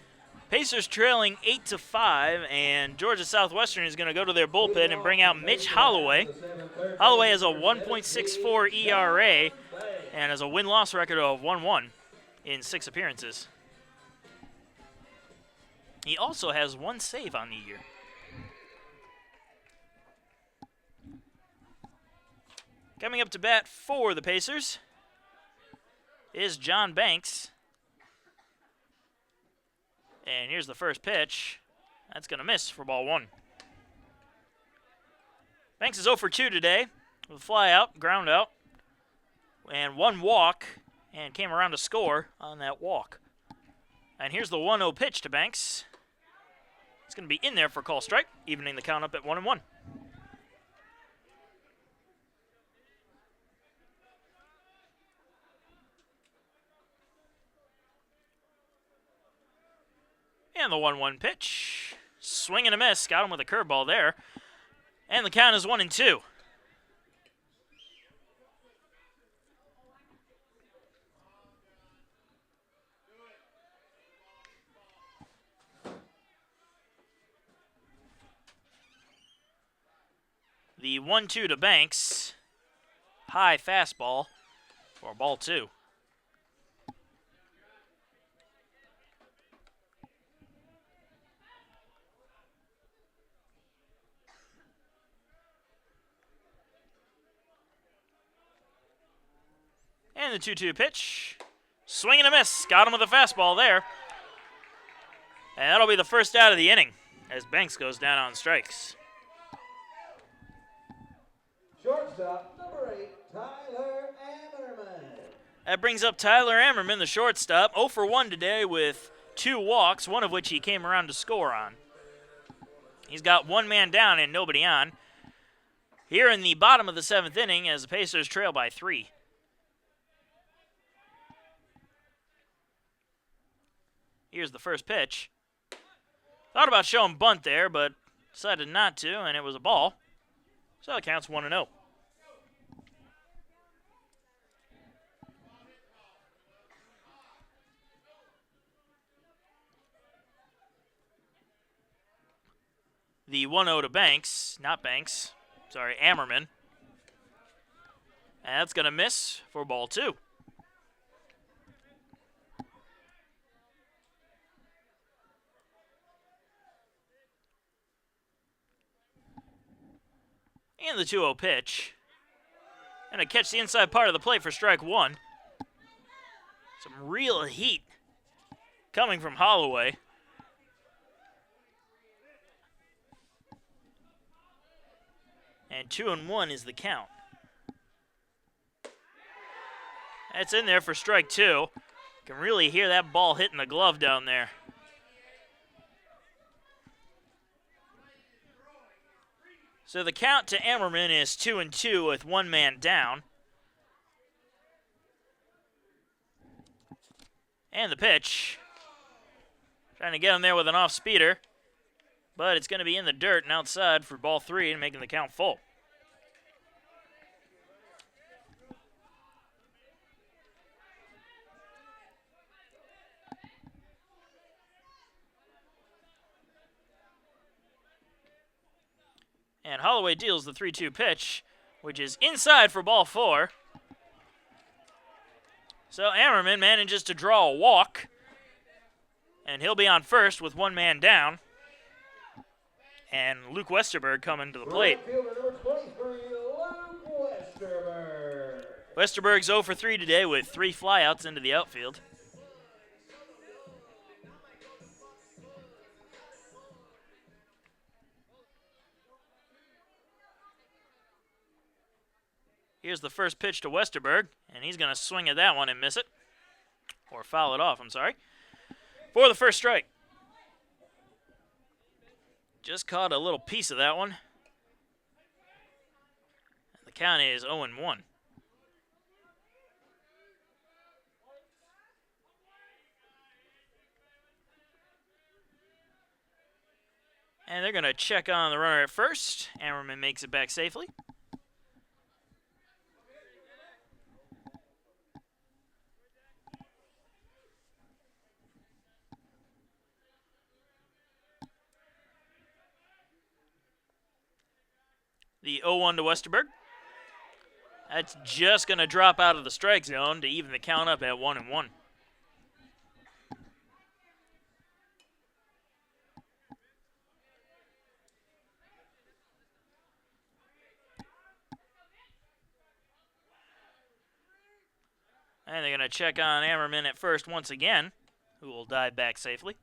Pacers trailing 8-5, and Georgia Southwestern is going to go to their bullpen and bring out Mitch Holloway. Holloway has a 1.64 ERA and has a win-loss record of 1-1 in 6 appearances. He also has 1 save on the year. Coming up to bat for the Pacers is John Banks. And here's the first pitch. That's going to miss for ball 1. Banks is 0 for 2 today with a fly out, ground out, and 1 walk, and came around to score on that walk. And here's the 1-0 pitch to Banks. It's going to be in there for call strike, evening the count up at 1-1. And the 1-1 pitch. Swing and a miss. Got him with a curveball there. And the count is 1-2. The 1-2 to Banks. High fastball for ball 2. And the 2-2 pitch. Swing and a miss. Got him with a fastball there. And that'll be the first out of the inning as Banks goes down on strikes. Shortstop, number 8, Tyler Ammerman. That brings up Tyler Ammerman, the shortstop. 0 for 1 today with 2 walks, one of which he came around to score on. He's got 1 man down and nobody on. Here in the bottom of the 7th inning as the Pacers trail by 3. Here's the first pitch. Thought about showing bunt there, but decided not to, and it was a ball. So it counts 1-0. The 1-0 to Banks, not Banks, sorry, Ammerman. And that's going to miss for ball 2. And the 2-0 pitch. And to catch the inside part of the plate for strike 1. Some real heat coming from Holloway. And 2-1 is the count. That's in there for strike 2. Can really hear that ball hitting the glove down there. So the count to Ammerman is 2-2 with 1 man down. And the pitch. Trying to get him there with an off-speeder. But it's going to be in the dirt and outside for ball 3 and making the count full. And Holloway deals the 3-2 pitch, which is inside for ball 4. So Ammerman manages to draw a walk. And he'll be on first with 1 man down. And Luke Westerberg coming to the plate. Westerberg's 0 for 3 today with 3 flyouts into the outfield. Here's the first pitch to Westerberg, and he's going to swing at that one and miss it. Or foul it off, I'm sorry. For the first strike. Just caught a little piece of that one. The count is 0-1. And they're going to check on the runner at first. Ammerman makes it back safely. The 0-1 to Westerberg. That's just going to drop out of the strike zone to even the count up at 1-1. And they're going to check on Ammerman at first once again, who will dive back safely.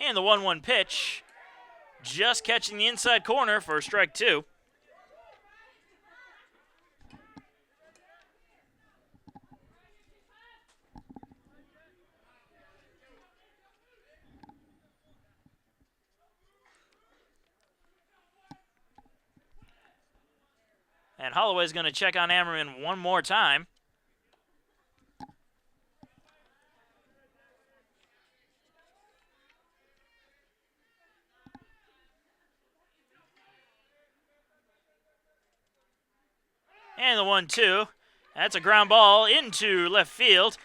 And the 1-1 pitch, just catching the inside corner for strike 2. And Holloway's going to check on Ammerman one more time. And the 1-2. That's a ground ball into left field.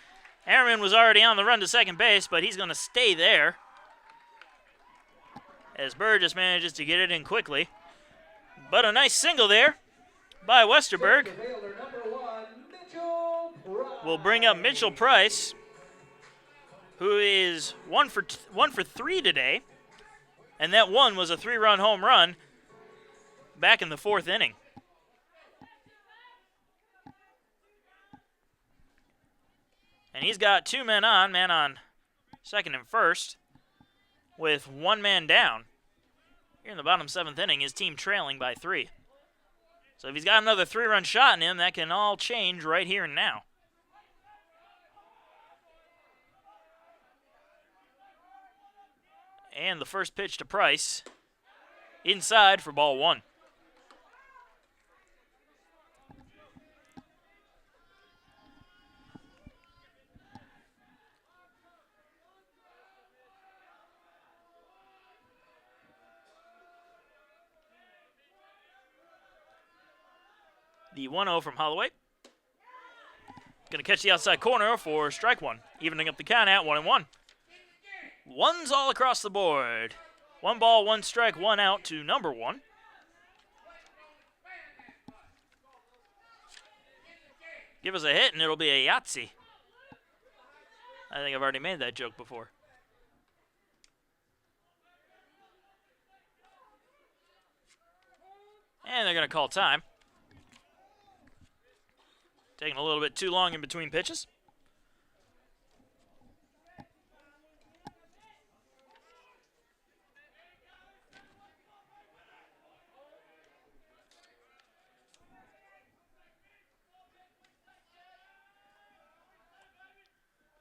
Ammerman was already on the run to second base, but he's going to stay there as Burgess manages to get it in quickly. But a nice single there by Westerberg will bring up Mitchell Price, who is 1 for 3 today, and that one was a 3-run home run back in the 4th inning. And he's got 2 men on second and first, with 1 man down. Here in the bottom 7th inning, his team trailing by 3. So if he's got another 3-run shot in him, that can all change right here and now. And the first pitch to Price, inside for ball 1. The 1-0 from Holloway. Going to catch the outside corner for strike 1, evening up the count at 1-1. Ones all across the board. 1 ball, 1 strike, 1 out to number 1. Give us a hit and it'll be a Yahtzee. I think I've already made that joke before. And they're going to call time. Taking a little bit too long in between pitches.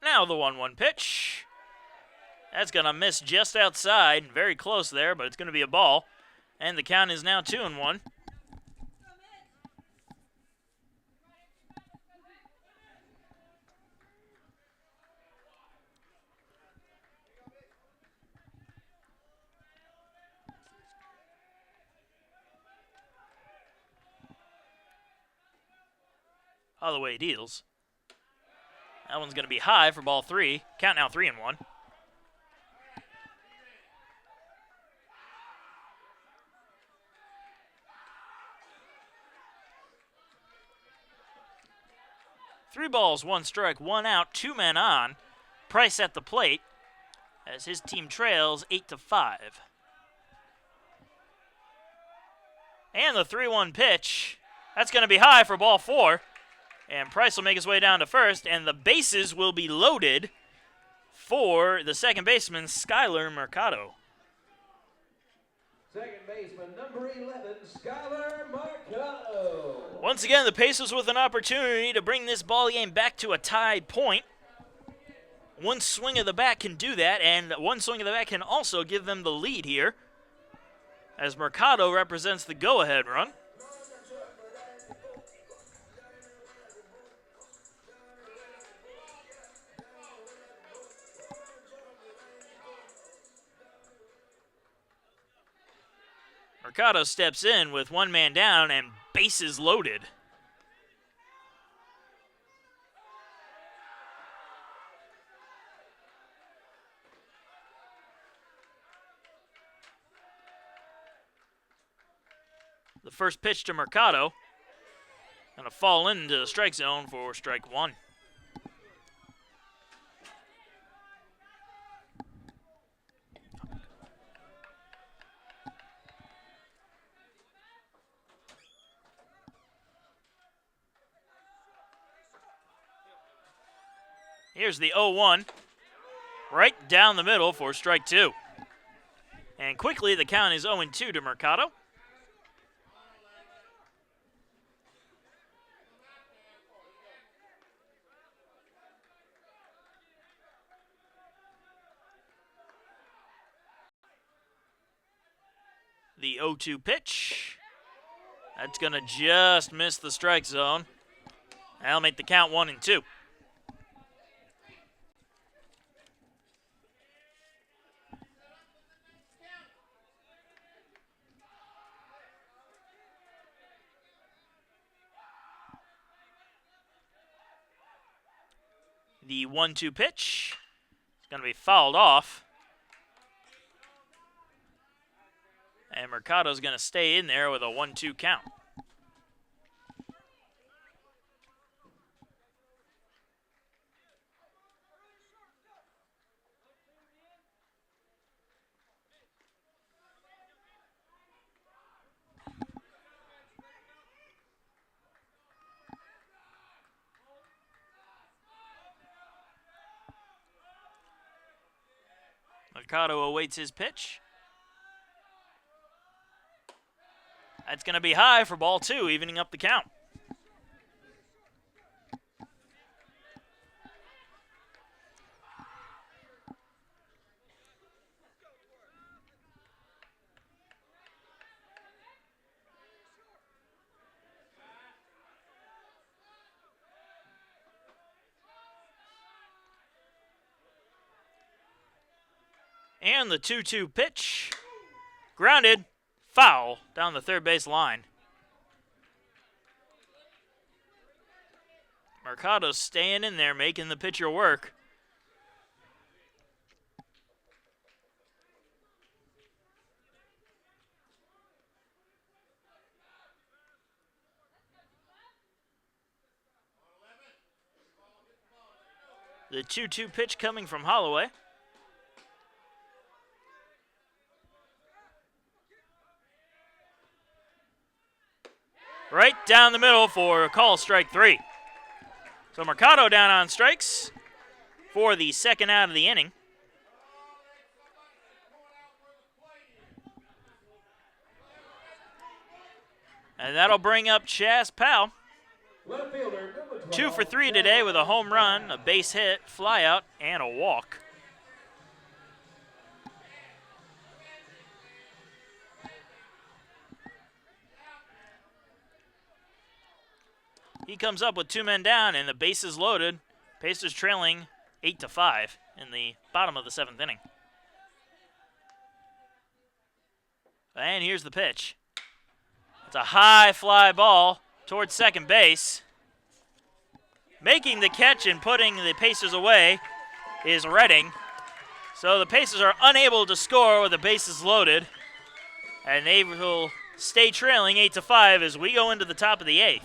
Now the 1-1 pitch. That's going to miss just outside. Very close there, but it's going to be a ball. And the count is now 2-1. Holloway deals. That one's going to be high for ball 3. Count now 3-1. Three balls, 1 strike, 1 out, 2 men on. Price at the plate as his team trails 8-5. And the 3-1 pitch. That's going to be high for ball 4. And Price will make his way down to first, and the bases will be loaded for the second baseman, Skyler Mercado. Second baseman, number 11, Skyler Mercado. Once again, the Pacers with an opportunity to bring this ball game back to a tied point. One swing of the bat can do that, and one swing of the bat can also give them the lead here, as Mercado represents the go-ahead run. Mercado steps in with 1 man down and bases loaded. The first pitch to Mercado. Going to fall into the strike zone for strike one. Here's the 0-1. Right down the middle for strike two. And quickly the count is 0-2 to Mercado. The 0-2 pitch. That's going to just miss the strike zone. That'll make the count 1-2. The 1-2 pitch is going to be fouled off. And Mercado's going to stay in there with a 1-2 count. Mercado awaits his pitch. That's going to be high for ball two, evening up the count. And the 2-2 pitch. Grounded. Foul down the third base line. Mercado's staying in there, making the pitcher work. The 2-2 pitch coming from Holloway. Right down the middle for a call, strike three. So Mercado down on strikes for the second out of the inning. And that'll bring up Chas Powell. 2 for 3 today with a home run, a base hit, flyout, and a walk. He comes up with 2 men down and the bases loaded. Pacers trailing 8-5 in the bottom of the 7th inning. And here's the pitch. It's a high fly ball towards second base. Making the catch and putting the Pacers away is Redding. So the Pacers are unable to score with the bases loaded. And they will stay trailing 8-5 as we go into the top of the 8th.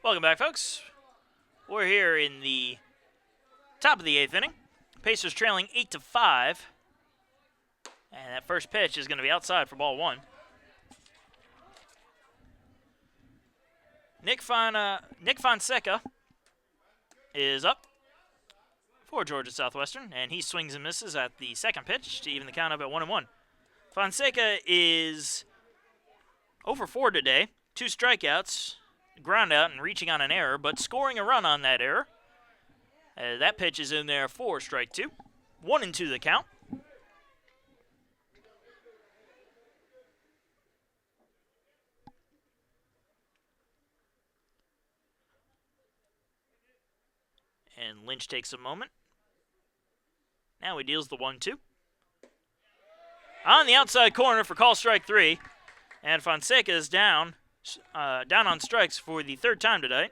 Welcome back, folks. We're here in the top of the 8th inning. Pacers trailing 8-5. And that first pitch is going to be outside for ball 1. Nick Fonseca is up for Georgia Southwestern, and he swings and misses at the second pitch to even the count up at 1-1. Fonseca is 0 for 4 today, 2 strikeouts, ground out and reaching on an error, but scoring a run on that error. That pitch is in there for strike 2. 1-2 the count. And Lynch takes a moment. Now he deals the 1-2. On the outside corner for call strike 3. And Fonseca is down on strikes for the 3rd time today.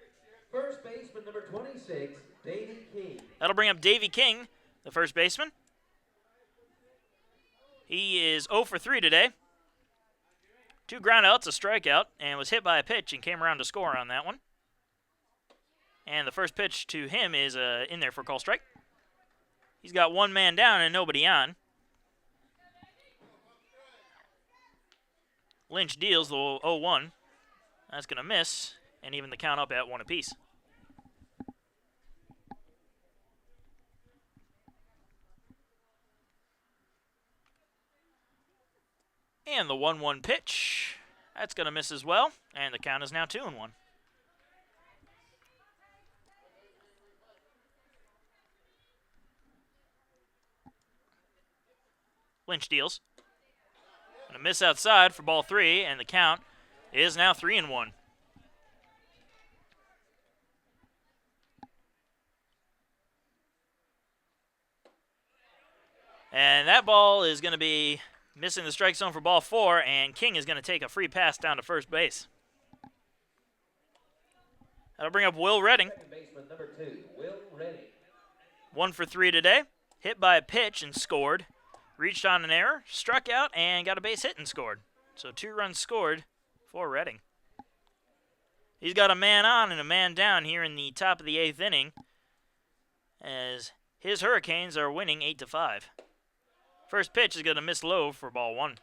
First baseman number 26, Davy King. That'll bring up Davy King, the first baseman. He is 0 for 3 today. 2 groundouts, a strikeout, and was hit by a pitch and came around to score on that one. And the first pitch to him is in there for call strike. He's got 1 man down and nobody on. Lynch deals the 0-1. That's going to miss, and even the count up at 1 apiece. And the 1-1 pitch. That's going to miss as well, and the count is now 2-1. Lynch deals. And a miss outside for ball 3, and the count is now 3-1. And that ball is going to be missing the strike zone for ball 4, and King is going to take a free pass down to first base. That'll bring up Will Redding. Second baseman number 2, Will Redding. 1 for 3 today. Hit by a pitch and scored. Reached on an error, struck out, and got a base hit and scored. So 2 runs scored for Redding. He's got a man on and a man down here in the top of the 8th inning, as his Hurricanes are winning 8-5. First pitch is going to miss low for ball 1.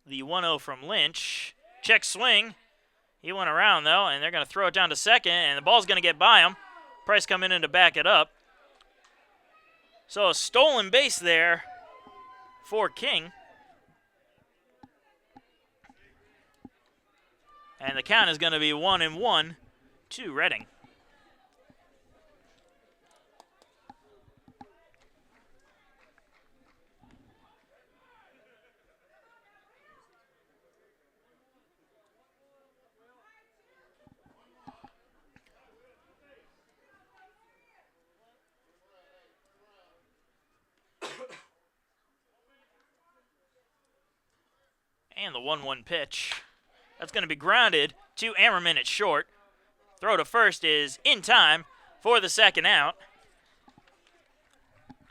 The 1-0 from Lynch. Check swing. He went around, though, and they're going to throw it down to second, and the ball's going to get by him. Price coming in to back it up. So a stolen base there for King. And the count is going to be 1-1 to Redding. And the 1-1 pitch. That's going to be grounded to Ammerman at short. Throw to first is in time for the second out.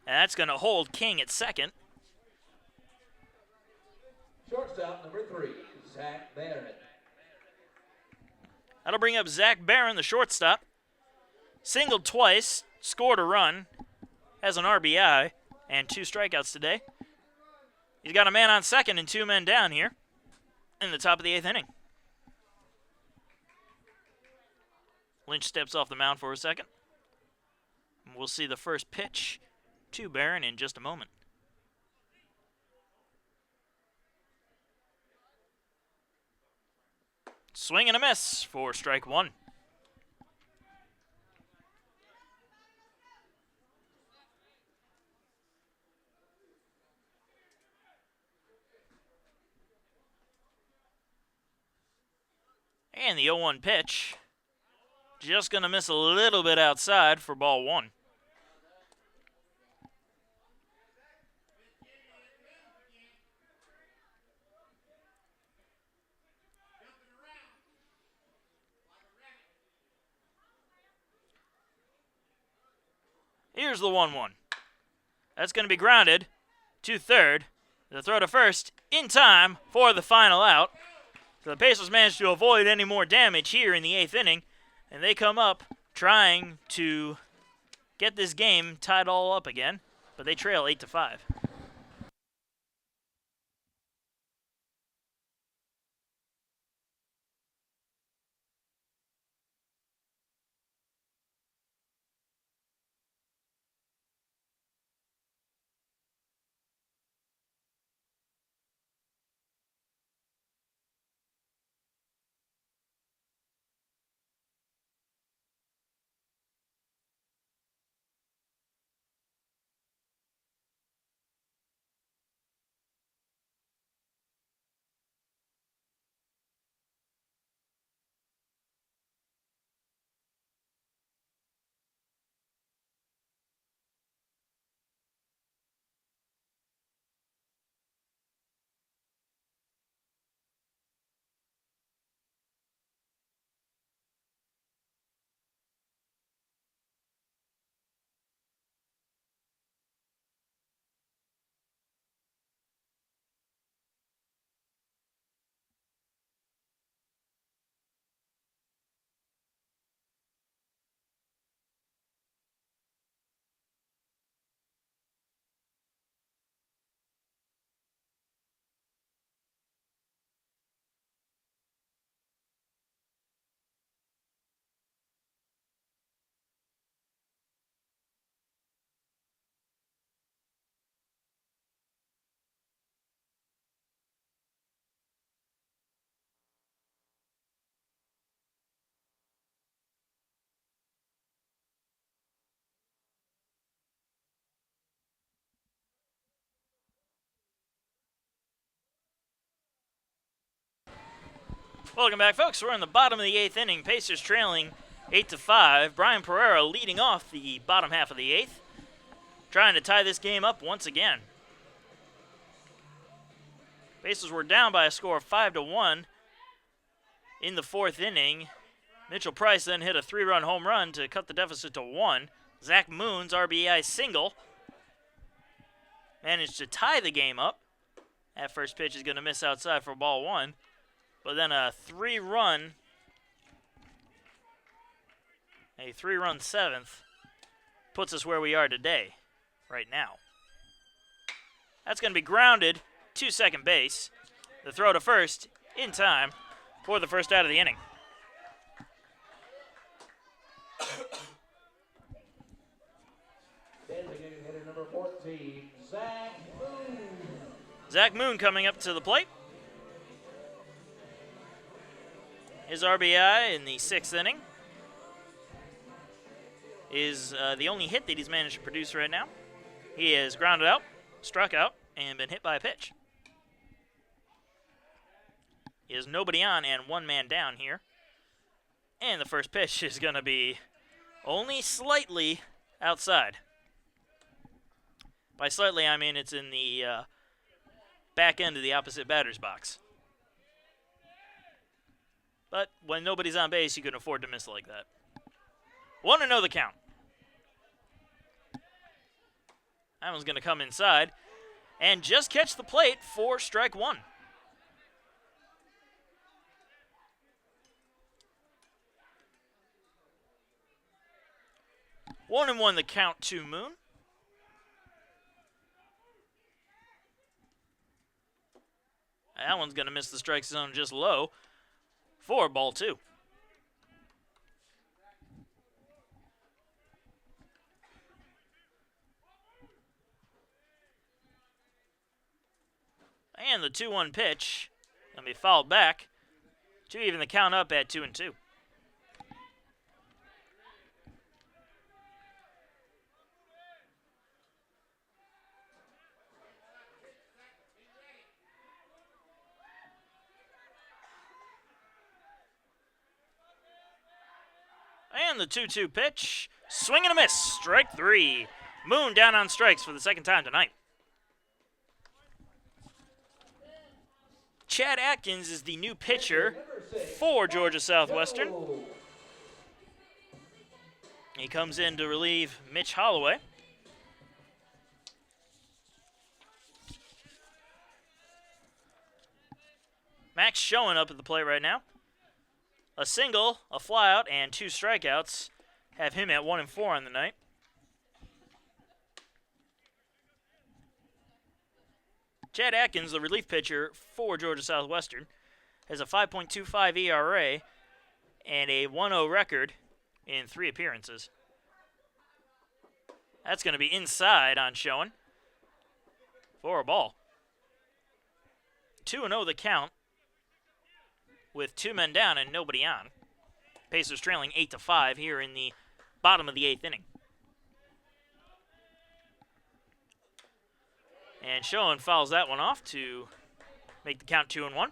And that's going to hold King at second. Shortstop number 3, Zach Barrett. That'll bring up Zach Barron, the shortstop. Singled twice, scored a run, has an RBI, and 2 strikeouts today. He's got a man on second and 2 men down here in the top of the 8th inning. Lynch steps off the mound for a second. We'll see the first pitch to Barron in just a moment. Swing and a miss for strike 1. And the 0-1 pitch. Just going to miss a little bit outside for ball 1. Here's the 1-1. That's going to be grounded to third. The throw to first in time for the final out. So the Pacers managed to avoid any more damage here in the 8th inning, and they come up trying to get this game tied all up again, but they trail 8-5. Welcome back, folks. We're in the bottom of the 8th inning. Pacers trailing 8-5. Brian Pereira leading off the bottom half of the 8th, trying to tie this game up once again. Pacers were down by a score of 5-1 in the 4th inning. Mitchell Price then hit a 3-run home run to cut the deficit to 1. Zach Moon's RBI single managed to tie the game up. That first pitch is going to miss outside for ball 1. But then a 3-run 7th puts us where we are today, right now. That's going to be grounded to second base. The throw to first in time for the first out of the inning. Designated hitter number 14, Zach Moon. Zach Moon coming up to the plate. His RBI in the 6th inning is the only hit that he's managed to produce right now. He has grounded out, struck out, and been hit by a pitch. He has nobody on and 1 man down here. And the first pitch is going to be only slightly outside. By slightly, I mean it's in the back end of the opposite batter's box. But when nobody's on base, you can afford to miss like that. 1-0 the count. That one's going to come inside and just catch the plate for strike 1. One and one the count to Moon. That one's going to miss the strike zone just low for ball 2. And the 2-1 pitch going to be fouled back to even the count up at 2-2. And the 2-2 pitch, swing and a miss, strike 3. Moon down on strikes for the second time tonight. Chad Atkins is the new pitcher for Georgia Southwestern. He comes in to relieve Mitch Holloway. Max showing up at the plate right now. A single, a flyout, and 2 strikeouts have him at 1-4 on the night. Chad Atkins, the relief pitcher for Georgia Southwestern, has a 5.25 ERA and a 1-0 record in 3 appearances. That's going to be inside on showing for a ball. 2-0 the count with 2 men down and nobody on. Pacers trailing 8-5 here in the bottom of the 8th inning. And Schoen fouls that one off to make the count 2-1.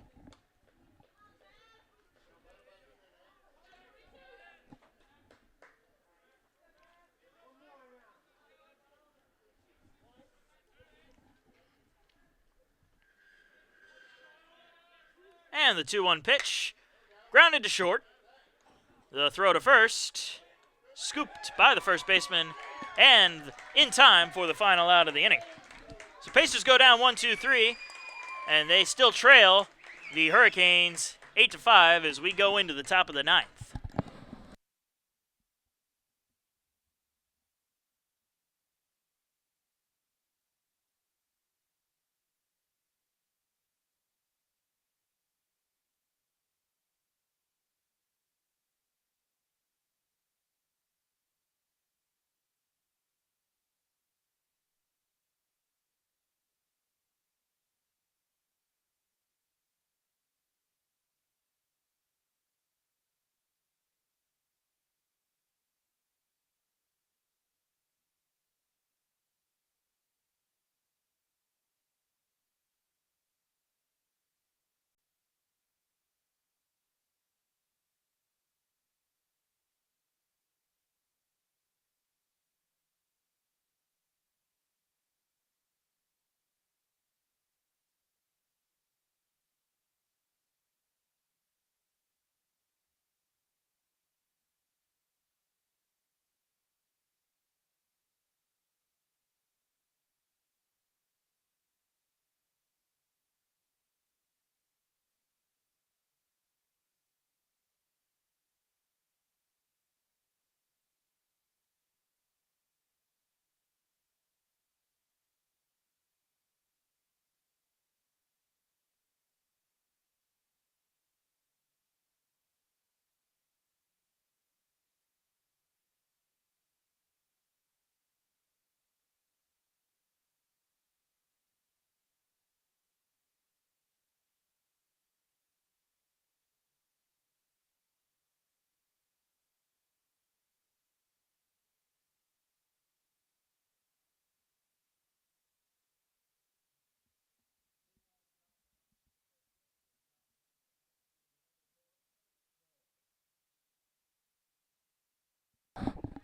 And the 2-1 pitch, grounded to short. The throw to first, scooped by the first baseman, and in time for the final out of the inning. So Pacers go down 1-2-3, and they still trail the Hurricanes 8-5 as we go into the top of the 9th.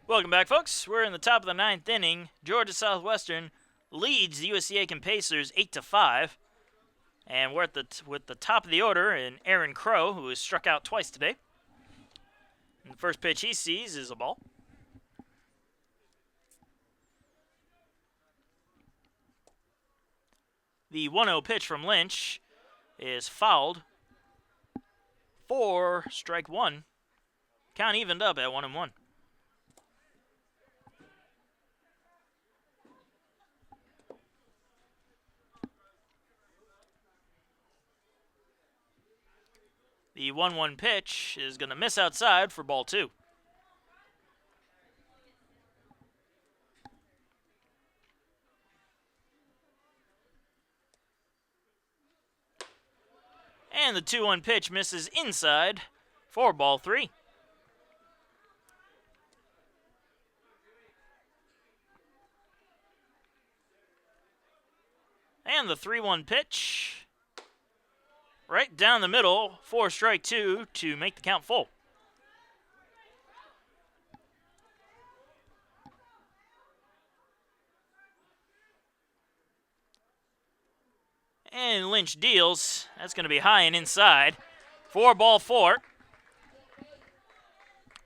Welcome back, folks. We're in the top of the 9th inning. Georgia Southwestern leads the USC Aiken Pacers 8-5. And we're at with the top of the order in Aaron Crow, who has struck out twice today. And the first pitch he sees is a ball. The 1-0 pitch from Lynch is fouled for strike 1. Count evened up at 1-1. The 1-1 pitch is going to miss outside for ball 2. And the 2-1 pitch misses inside for ball 3. And the 3-1 pitch right down the middle for strike 2 to make the count full. And Lynch deals. That's going to be high and inside for ball 4.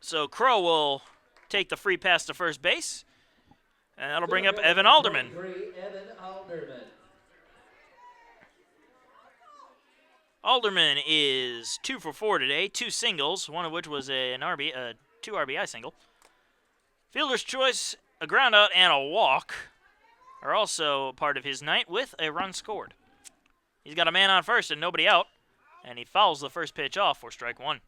So Crow will take the free pass to first base. And that'll bring up Evan Alderman. Evan Alderman. Alderman is 2 for 4 today, 2 singles, one of which was a 2 RBI single. Fielder's choice, a groundout, and a walk are also part of his night with a run scored. He's got a man on first and nobody out, and he fouls the first pitch off for strike one.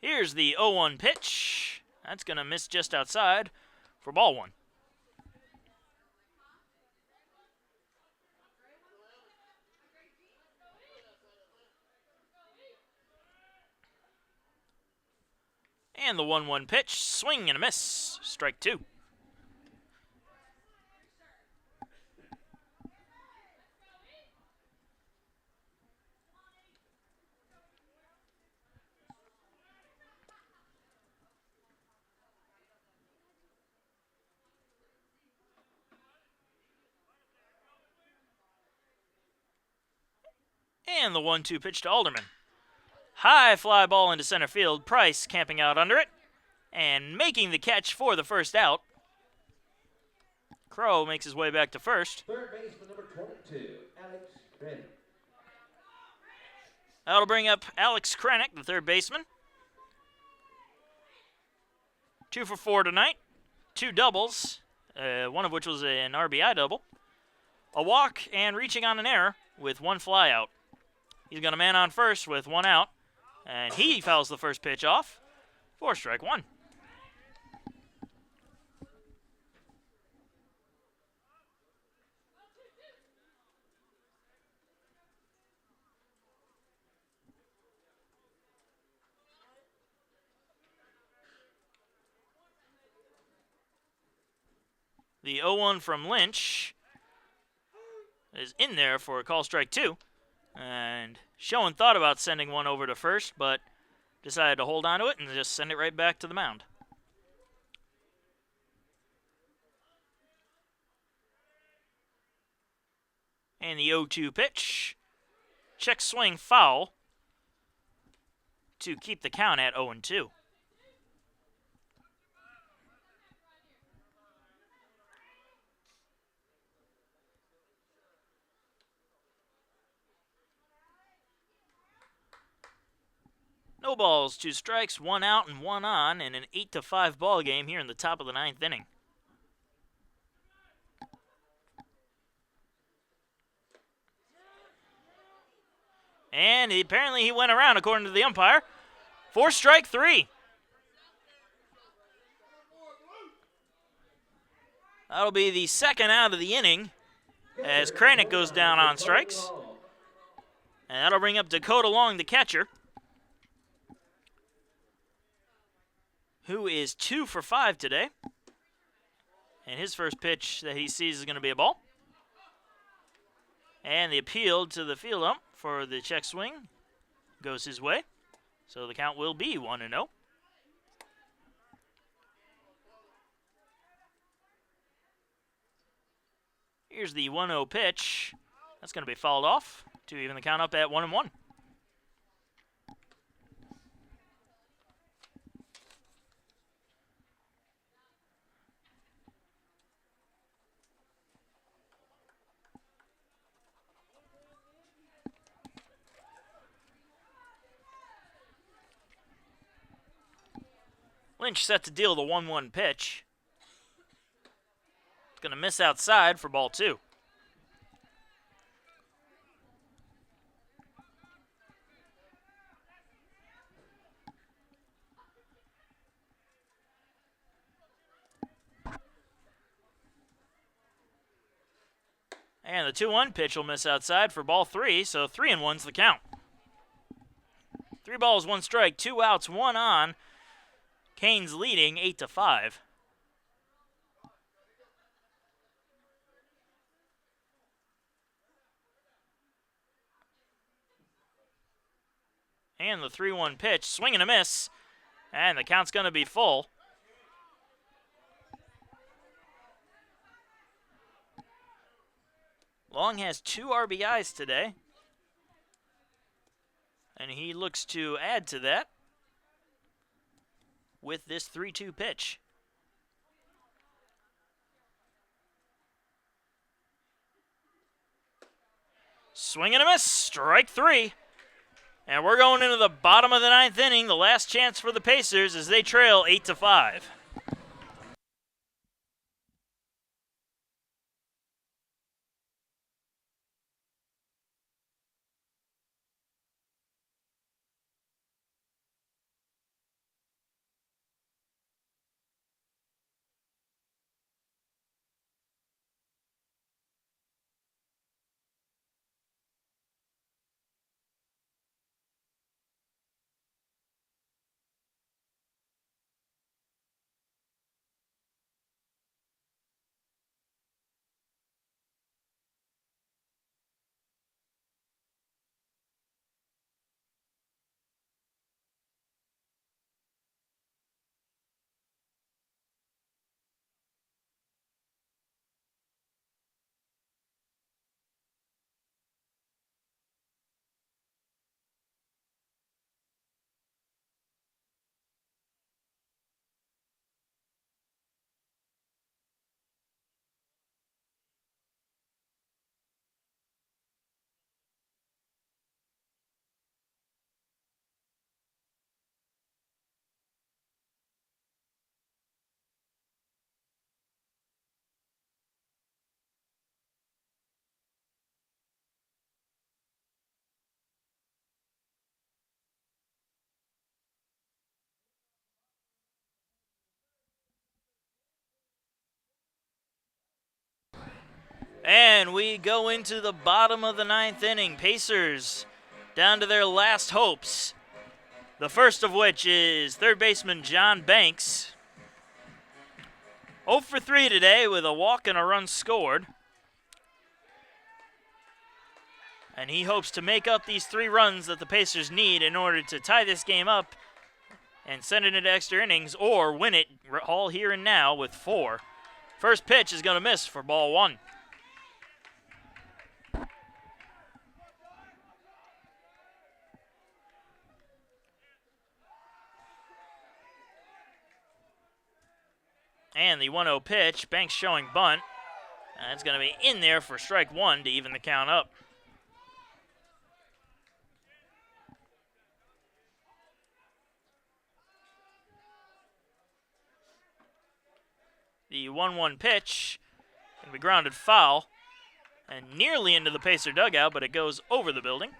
Here's the 0-1 pitch. That's going to miss just outside for ball one. And the 1-1 pitch, swing and a miss, strike two. And the 1-2 pitch to Alderman. High fly ball into center field. Price camping out under it and making the catch for the first out. Crow makes his way back to first. Third baseman number 22, Alex Reddy. That'll bring up Alex Krennick, the third baseman. 2 for 4 tonight. 2 doubles, one of which was an RBI double. A walk and reaching on an error with 1 fly out. He's got a man on first with 1 out, and he fouls the first pitch off for strike one. The 0-1 from Lynch is in there for a call strike two. And Schoen thought about sending one over to first, but decided to hold on to it and just send it right back to the mound. And the 0-2 pitch. Check swing foul to keep the count at 0-2. No balls, 2 strikes, 1 out and 1 on in an 8-5 ball game here in the top of the 9th inning. And apparently he went around according to the umpire for strike 3. That'll be the second out of the inning as Krennick goes down on strikes. And that'll bring up Dakota Long, the catcher, who is 2 for 5 today. And his first pitch that he sees is going to be a ball. And the appeal to the field ump for the check swing goes his way. So the count will be 1-0. Here's the 1-0 pitch. That's going to be fouled off to even the count up at 1-1. Lynch set to deal the 1-1 pitch. It's going to miss outside for ball 2. And the 2-1 pitch will miss outside for ball 3, so 3-1's the count. 3 balls, 1 strike, 2 outs, 1 on. Canes leading 8-5. And the 3-1 pitch, swing and a miss, and the count's going to be full. Long has 2 RBIs today. And he looks to add to that with this 3-2 pitch. Swing and a miss, strike 3. And we're going into the bottom of the 9th inning, the last chance for the Pacers as they trail 8-5. And we go into the bottom of the 9th inning. Pacers down to their last hopes. The first of which is third baseman John Banks. 0 for 3 today with a walk and a run scored. And he hopes to make up these 3 runs that the Pacers need in order to tie this game up and send it into extra innings or win it all here and now with 4. First pitch is going to miss for ball 1. And the 1-0 pitch, Banks showing bunt. And it's going to be in there for strike 1 to even the count up. The 1-1 pitch can be grounded foul and nearly into the Pacer dugout, but it goes over the building.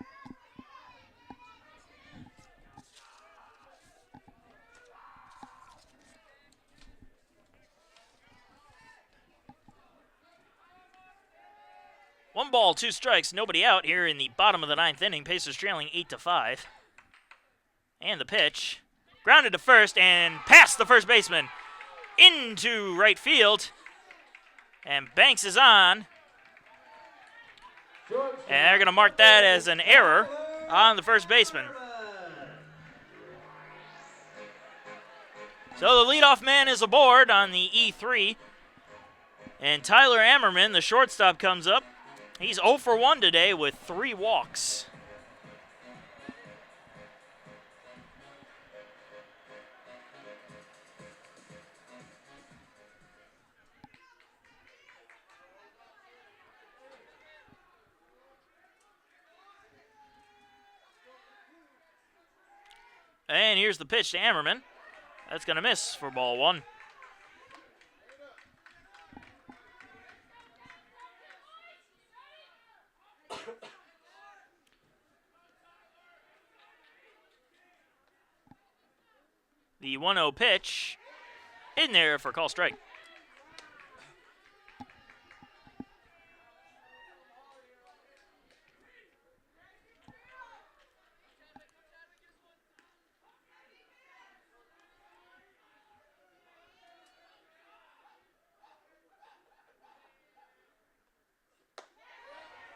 One ball, 2 strikes, nobody out here in the bottom of the 9th inning. Pacers trailing 8-5. And the pitch, grounded to first and past the first baseman into right field. And Banks is on. And they're going to mark that as an error on the first baseman. So the leadoff man is aboard on the E3. And Tyler Ammerman, the shortstop, comes up. He's 0 for 1 today with 3 walks. And here's the pitch to Ammerman. That's going to miss for ball 1. The 1-0 pitch in there for call strike.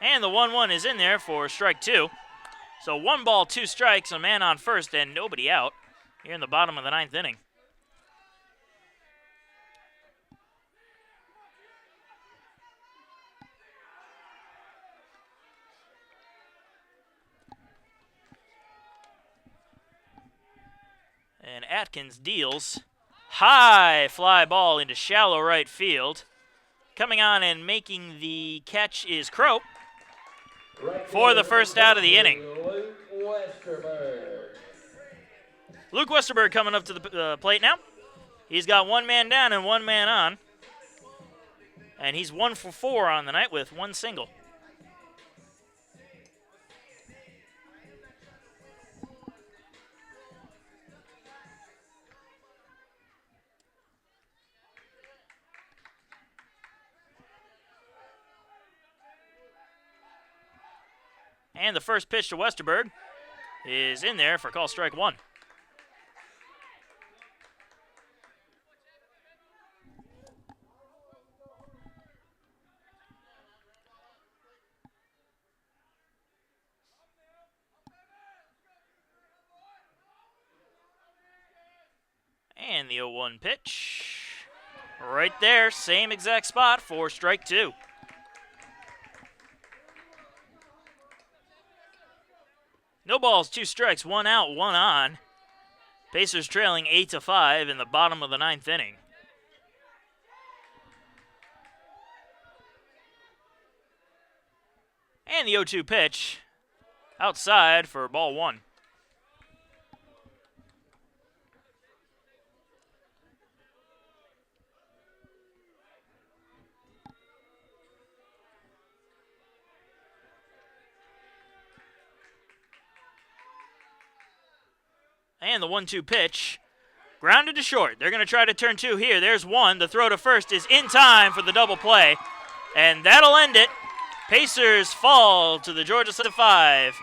And the 1-1 is in there for strike 2. So 1 ball, 2 strikes, a man on first, and nobody out here in the bottom of the 9th inning. And Atkins deals. High fly ball into shallow right field. Coming on and making the catch is Crope for the first out of the inning. Luke Westerberg coming up to the plate now. He's got one man down and one man on. And he's 1 for 4 on the night with one single. And the first pitch to Westerberg is in there for call strike 1. And the 0-1 pitch. Right there, same exact spot for strike 2. No balls, 2 strikes, 1 out, 1 on. Pacers trailing 8-5 in the bottom of the 9th inning. And the 0-2 pitch outside for ball 1. And the 1-2 pitch, grounded to short. They're going to try to turn 2 here. There's 1. The throw to first is in time for the double play. And that'll end it. Pacers fall to the Georgia 5.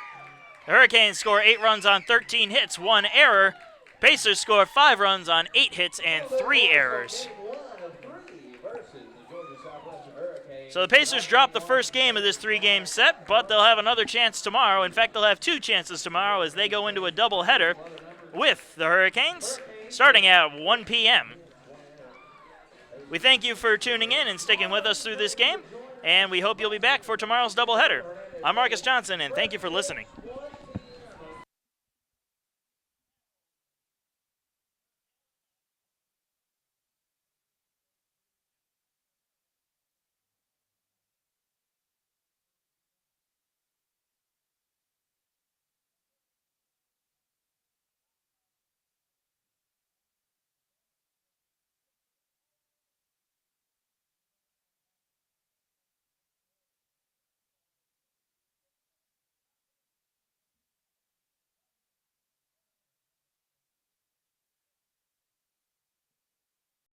The Hurricanes score 8 runs on 13 hits, 1 error. Pacers score 5 runs on 8 hits and 3 errors. So the Pacers drop the first game of this 3-game set, but they'll have another chance tomorrow. In fact, they'll have 2 chances tomorrow as they go into a doubleheader with the Hurricanes starting at 1 p.m. We thank you for tuning in and sticking with us through this game, and we hope you'll be back for tomorrow's doubleheader. I'm Marcus Johnson, and thank you for listening.